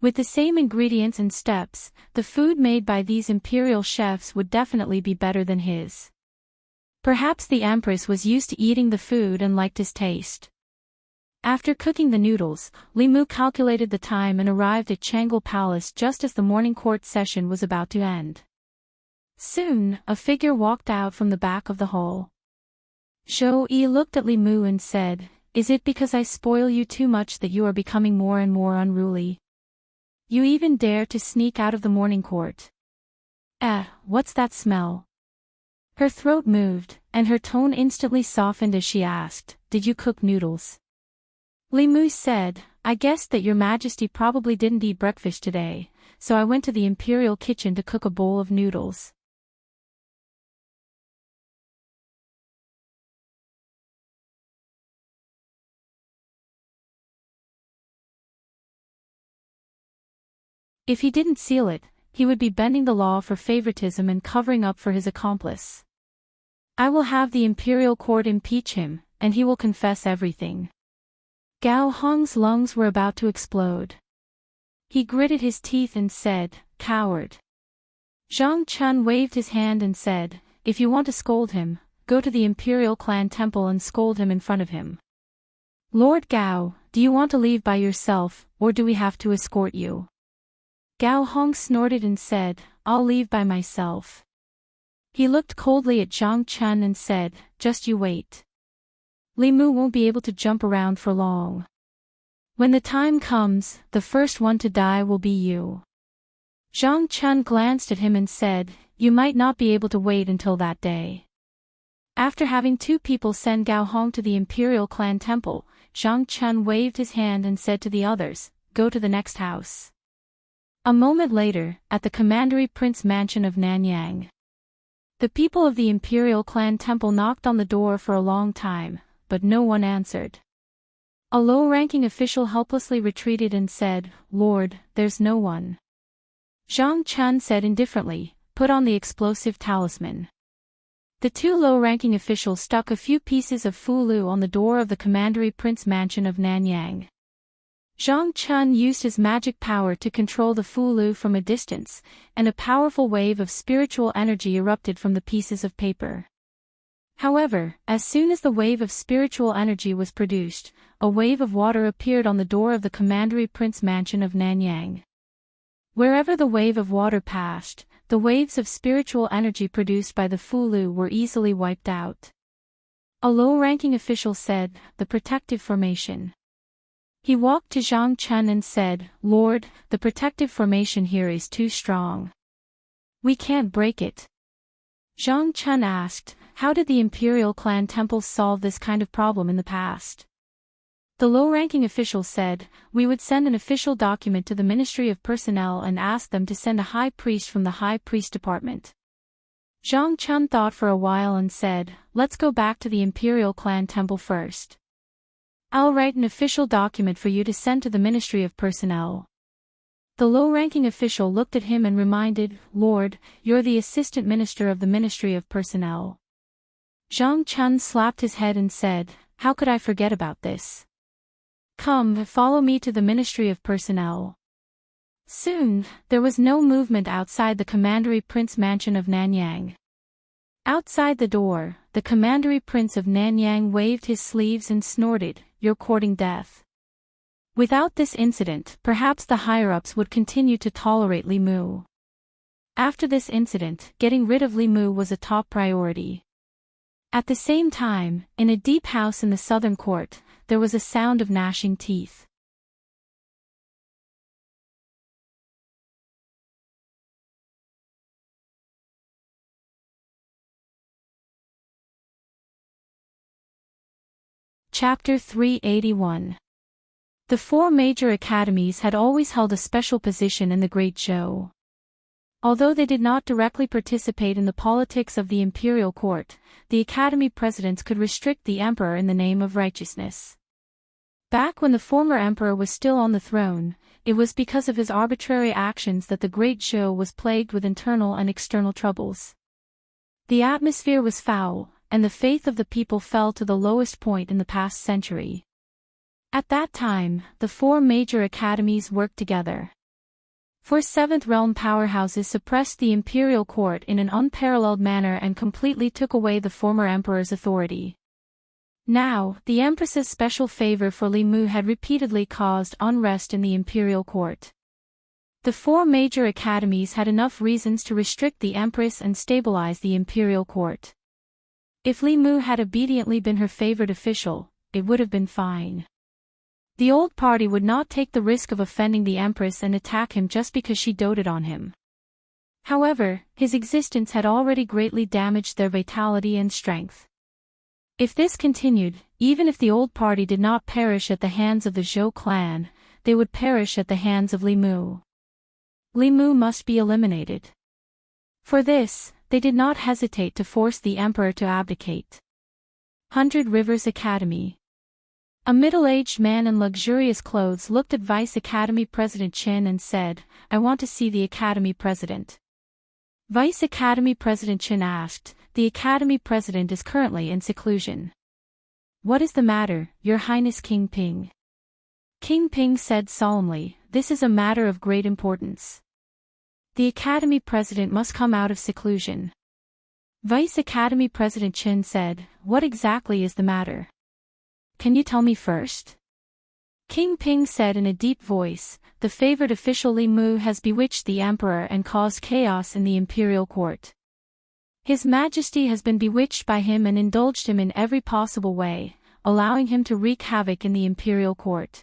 With the same ingredients and steps, the food made by these imperial chefs would definitely be better than his. Perhaps the Empress was used to eating the food and liked his taste. After cooking the noodles, Li Mu calculated the time and arrived at Changle Palace just as the morning court session was about to end. Soon, a figure walked out from the back of the hall. Zhou Yi looked at Li Mu and said, "Is it because I spoil you too much that you are becoming more and more unruly? You even dare to sneak out of the morning court. What's that smell?" Her throat moved, and her tone instantly softened as she asked, "Did you cook noodles?" Li Mu said, "I guessed that your majesty probably didn't eat breakfast today, so I went to the imperial kitchen to cook a bowl of noodles." If he didn't seal it, he would be bending the law for favoritism and covering up for his accomplice. "I will have the imperial court impeach him, and he will confess everything." Gao Hong's lungs were about to explode. He gritted his teeth and said, "Coward." Zhang Chun waved his hand and said, "If you want to scold him, go to the Imperial Clan Temple and scold him in front of him." "Lord Gao, do you want to leave by yourself, or do we have to escort you?" Gao Hong snorted and said, "I'll leave by myself." He looked coldly at Zhang Chun and said, "Just you wait. Li Mu won't be able to jump around for long. When the time comes, the first one to die will be you." Zhang Chun glanced at him and said, "You might not be able to wait until that day." After having two people send Gao Hong to the Imperial Clan Temple, Zhang Chun waved his hand and said to the others, "Go to the next house." A moment later, at the Commandery Prince Mansion of Nanyang. The people of the Imperial Clan Temple knocked on the door for a long time, but no one answered. A low-ranking official helplessly retreated and said, "Lord, there's no one." Zhang Chun said indifferently, "Put on the explosive talisman." The two low-ranking officials stuck a few pieces of fulu on the door of the Commandery Prince Mansion of Nanyang. Zhang Chun used his magic power to control the fulu from a distance, and a powerful wave of spiritual energy erupted from the pieces of paper. However, as soon as the wave of spiritual energy was produced, a wave of water appeared on the door of the Commandery Prince Mansion of Nanyang. Wherever the wave of water passed, the waves of spiritual energy produced by the fulu were easily wiped out. A low-ranking official said, "The protective formation." He walked to Zhang Chun and said, "Lord, the protective formation here is too strong. We can't break it." Zhang Chun asked, "How did the Imperial Clan Temple solve this kind of problem in the past?" The low-ranking official said, "We would send an official document to the Ministry of Personnel and ask them to send a high priest from the High Priest Department." Zhang Chun thought for a while and said, "Let's go back to the Imperial Clan Temple first. I'll write an official document for you to send to the Ministry of Personnel." The low-ranking official looked at him and reminded, "Lord, you're the Assistant Minister of the Ministry of Personnel." Zhang Chun slapped his head and said, "How could I forget about this? Come, follow me to the Ministry of Personnel." Soon, there was no movement outside the Commandery Prince Mansion of Nanyang. Outside the door, the Commandery Prince of Nanyang waved his sleeves and snorted, "You're courting death." Without this incident, perhaps the higher-ups would continue to tolerate Li Mu. After this incident, getting rid of Li Mu was a top priority. At the same time, in a deep house in the southern court, there was a sound of gnashing teeth. Chapter 381. The four major academies had always held a special position in the Great Zhou. Although they did not directly participate in the politics of the imperial court, the academy presidents could restrict the emperor in the name of righteousness. Back when the former emperor was still on the throne, it was because of his arbitrary actions that the Great Zhou was plagued with internal and external troubles. The atmosphere was foul, and the faith of the people fell to the lowest point in the past century. At that time, the four major academies worked together. Four Seventh Realm powerhouses suppressed the imperial court in an unparalleled manner and completely took away the former emperor's authority. Now, the Empress's special favor for Li Mu had repeatedly caused unrest in the imperial court. The four major academies had enough reasons to restrict the Empress and stabilize the imperial court. If Li Mu had obediently been her favored official, it would have been fine. The old party would not take the risk of offending the Empress and attack him just because she doted on him. However, his existence had already greatly damaged their vitality and strength. If this continued, even if the old party did not perish at the hands of the Zhou clan, they would perish at the hands of Li Mu. Li Mu must be eliminated. For this, they did not hesitate to force the emperor to abdicate. 100 Rivers Academy. A middle-aged man in luxurious clothes looked at Vice Academy President Qin and said, "I want to see the Academy President." Vice Academy President Qin asked, "The Academy President is currently in seclusion." "What is the matter, Your Highness King Ping?" King Ping said solemnly, "This is a matter of great importance. The Academy President must come out of seclusion." Vice Academy President Qin said, "What exactly is the matter? Can you tell me first?" King Ping said in a deep voice, "The favored official Li Mu has bewitched the emperor and caused chaos in the imperial court. His Majesty has been bewitched by him and indulged him in every possible way, allowing him to wreak havoc in the imperial court.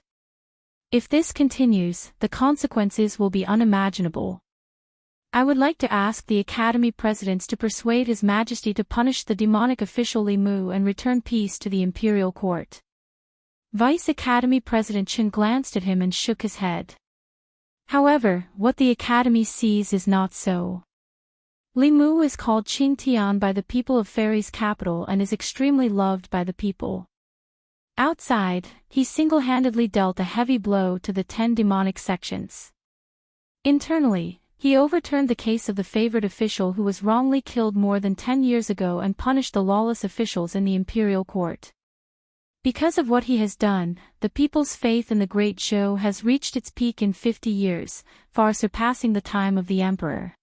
If this continues, the consequences will be unimaginable. I would like to ask the Academy Presidents to persuade His Majesty to punish the demonic official Li Mu and return peace to the imperial court." Vice Academy President Qin glanced at him and shook his head. However, what the Academy sees is not so. Li Mu is called Qing Tian by the people of Fairy's capital and is extremely loved by the people. Outside, he single-handedly dealt a heavy blow to the 10 demonic sections. Internally, he overturned the case of the favored official who was wrongly killed more than 10 years ago and punished the lawless officials in the imperial court. Because of what he has done, the people's faith in the Great Zhou has reached its peak in 50 years, far surpassing the time of the emperor.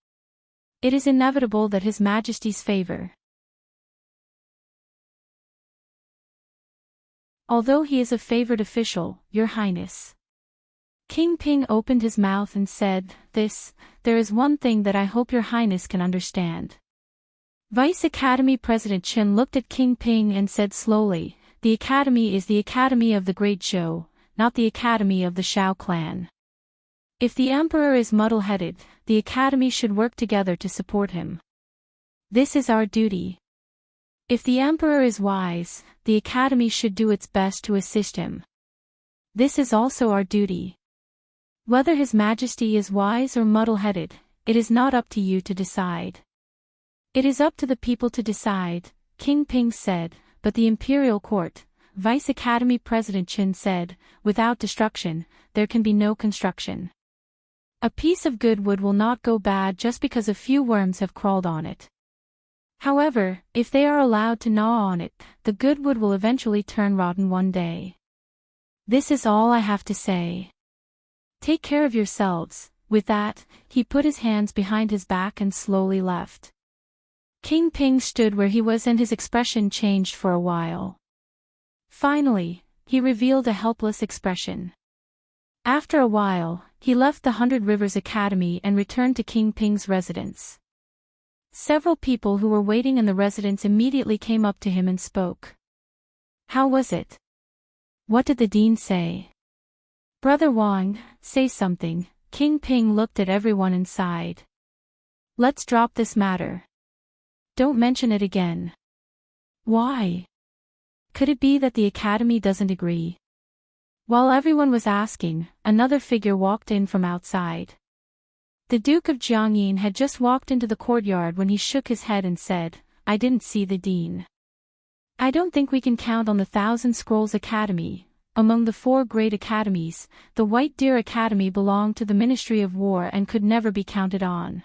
It is inevitable that His Majesty's favor. Although he is a favored official, Your Highness. King Ping opened his mouth and said, there is one thing that I hope Your Highness can understand." Vice Academy President Qin looked at King Ping and said slowly, "The Academy is the Academy of the Great Zhou, not the Academy of the Shao clan. If the Emperor is muddle-headed, the Academy should work together to support him. This is our duty. If the Emperor is wise, the Academy should do its best to assist him. This is also our duty. Whether His Majesty is wise or muddle-headed, it is not up to you to decide." "It is up to the people to decide," King Ping said, "but the imperial court," Vice Academy President Qin said, "without destruction, there can be no construction. A piece of good wood will not go bad just because a few worms have crawled on it. However, if they are allowed to gnaw on it, the good wood will eventually turn rotten one day. This is all I have to say. Take care of yourselves." With that, he put his hands behind his back and slowly left. King Ping stood where he was and his expression changed for a while. Finally, he revealed a helpless expression. After a while, he left the 100 Rivers Academy and returned to King Ping's residence. Several people who were waiting in the residence immediately came up to him and spoke. "How was it? What did the dean say?" "Brother Wang, say something." King Ping looked at everyone and sighed. "Let's drop this matter. Don't mention it again." "Why? Could it be that the Academy doesn't agree?" While everyone was asking, another figure walked in from outside. The Duke of Jiangyin had just walked into the courtyard when he shook his head and said, "I didn't see the dean. I don't think we can count on the Thousand Scrolls Academy." Among the 4 great academies, the White Deer Academy belonged to the Ministry of War and could never be counted on.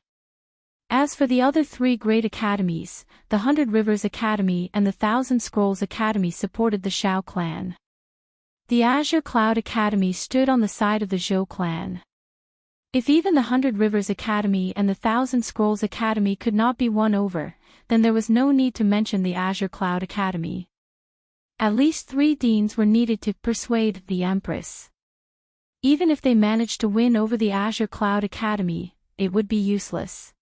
As for the other 3 great academies, the 100 Rivers Academy and the Thousand Scrolls Academy supported the Shao clan. The Azure Cloud Academy stood on the side of the Zhou clan. If even the 100 Rivers Academy and the 1,000 Scrolls Academy could not be won over, then there was no need to mention the Azure Cloud Academy. At least 3 deans were needed to persuade the Empress. Even if they managed to win over the Azure Cloud Academy, it would be useless.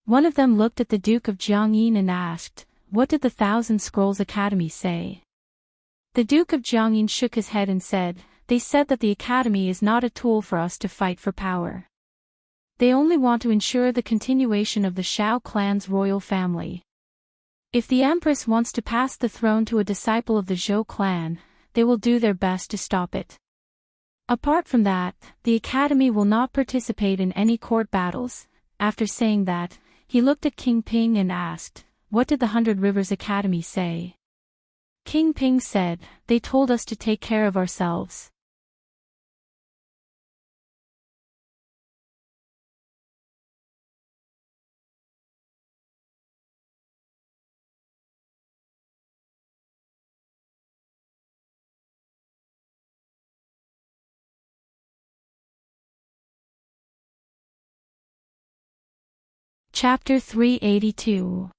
One of them looked at the Duke of Jiangyin and asked, "What did the 1,000 Scrolls Academy say?" The Duke of Jiangyin shook his head and said, "They said that the Academy is not a tool for us to fight for power. They only want to ensure the continuation of the Shao clan's royal family. If the Empress wants to pass the throne to a disciple of the Zhou clan, they will do their best to stop it. Apart from that, the Academy will not participate in any court battles." After saying that, he looked at King Ping and asked, "What did the 100 Rivers Academy say?" King Ping said, "They told us to take care of ourselves." Chapter 382.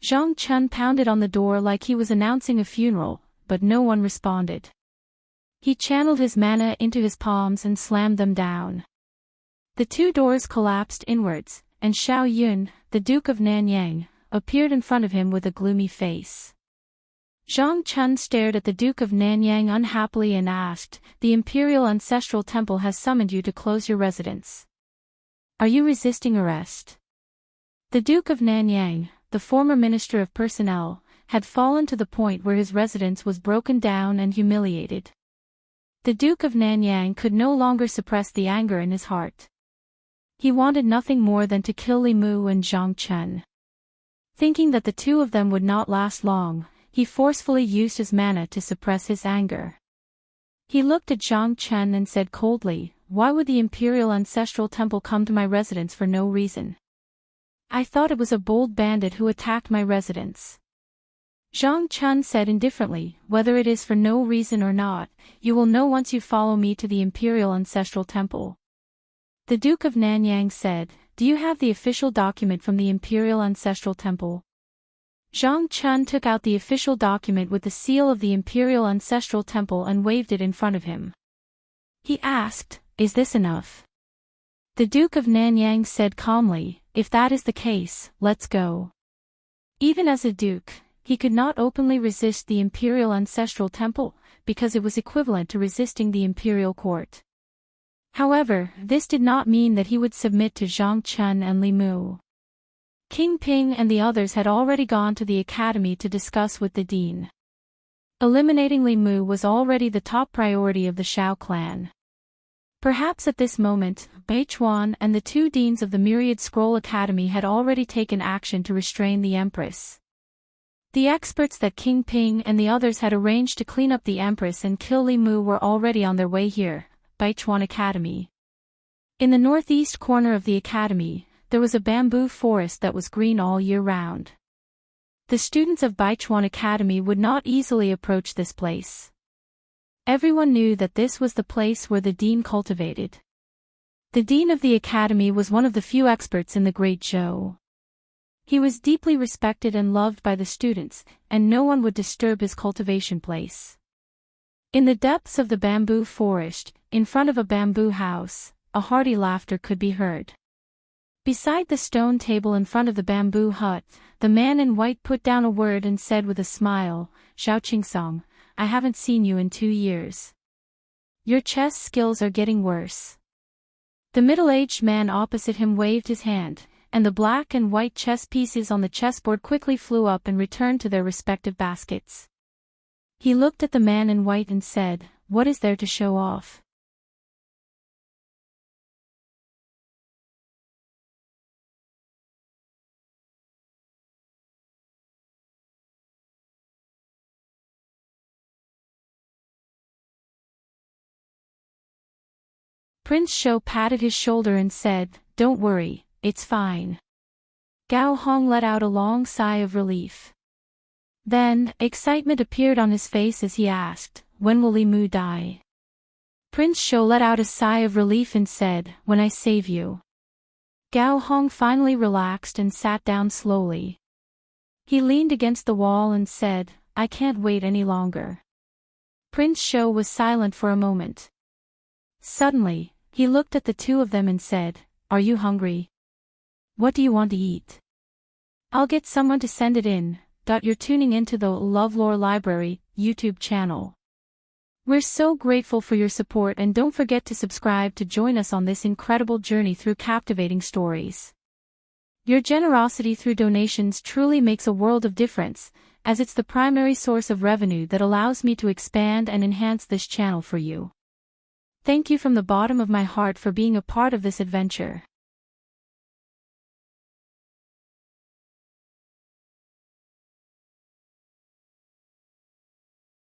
Zhang Chun pounded on the door like he was announcing a funeral, but no one responded. He channeled his mana into his palms and slammed them down. The 2 doors collapsed inwards, and Xiao Yun, the Duke of Nanyang, appeared in front of him with a gloomy face. Zhang Chun stared at the Duke of Nanyang unhappily and asked, "The Imperial Ancestral Temple has summoned you to close your residence. Are you resisting arrest?" The Duke of Nanyang, the former Minister of Personnel, had fallen to the point where his residence was broken down and humiliated. The Duke of Nanyang could no longer suppress the anger in his heart. He wanted nothing more than to kill Li Mu and Zhang Chun. Thinking that the 2 of them would not last long, he forcefully used his mana to suppress his anger. He looked at Zhang Chun and said coldly, "Why would the Imperial Ancestral Temple come to my residence for no reason? I thought it was a bold bandit who attacked my residence." Zhang Chun said indifferently, "Whether it is for no reason or not, you will know once you follow me to the Imperial Ancestral Temple." The Duke of Nanyang said, "Do you have the official document from the Imperial Ancestral Temple?" Zhang Chun took out the official document with the seal of the Imperial Ancestral Temple and waved it in front of him. He asked, "Is this enough?" The Duke of Nanyang said calmly, "If that is the case, let's go." Even as a duke, he could not openly resist the Imperial Ancestral Temple, because it was equivalent to resisting the Imperial Court. However, this did not mean that he would submit to Zhang Chun and Li Mu. King Ping and the others had already gone to the academy to discuss with the dean. Eliminating Li Mu was already the top priority of the Shao clan. Perhaps at this moment, Beichuan and the 2 deans of the Myriad Scroll Academy had already taken action to restrain the Empress. The experts that King Ping and the others had arranged to clean up the Empress and kill Li Mu were already on their way here, Beichuan Academy. In the northeast corner of the academy, there was a bamboo forest that was green all year round. The students of Beichuan Academy would not easily approach this place. Everyone knew that this was the place where the dean cultivated. The dean of the academy was one of the few experts in the Great Zhou. He was deeply respected and loved by the students, and no one would disturb his cultivation place. In the depths of the bamboo forest, in front of a bamboo house, a hearty laughter could be heard. Beside the stone table in front of the bamboo hut, the man in white put down a word and said with a smile, "Xiao Qingsong, I haven't seen you in 2 years. Your chess skills are getting worse." The middle-aged man opposite him waved his hand, and the black and white chess pieces on the chessboard quickly flew up and returned to their respective baskets. He looked at the man in white and said, "What is there to show off?" Prince Shou patted his shoulder and said, "Don't worry, it's fine." Gao Hong let out a long sigh of relief. Then, excitement appeared on his face as he asked, "When will Li Mu die?" Prince Shou let out a sigh of relief and said, "When I save you." Gao Hong finally relaxed and sat down slowly. He leaned against the wall and said, "I can't wait any longer." Prince Shou was silent for a moment. Suddenly, he looked at the two of them and said, "Are you hungry? What do you want to eat? I'll get someone to send it in." You're tuning into the LoveLore Library YouTube channel. We're so grateful for your support, and don't forget to subscribe to join us on this incredible journey through captivating stories. Your generosity through donations truly makes a world of difference, as it's the primary source of revenue that allows me to expand and enhance this channel for you. Thank you from the bottom of my heart for being a part of this adventure.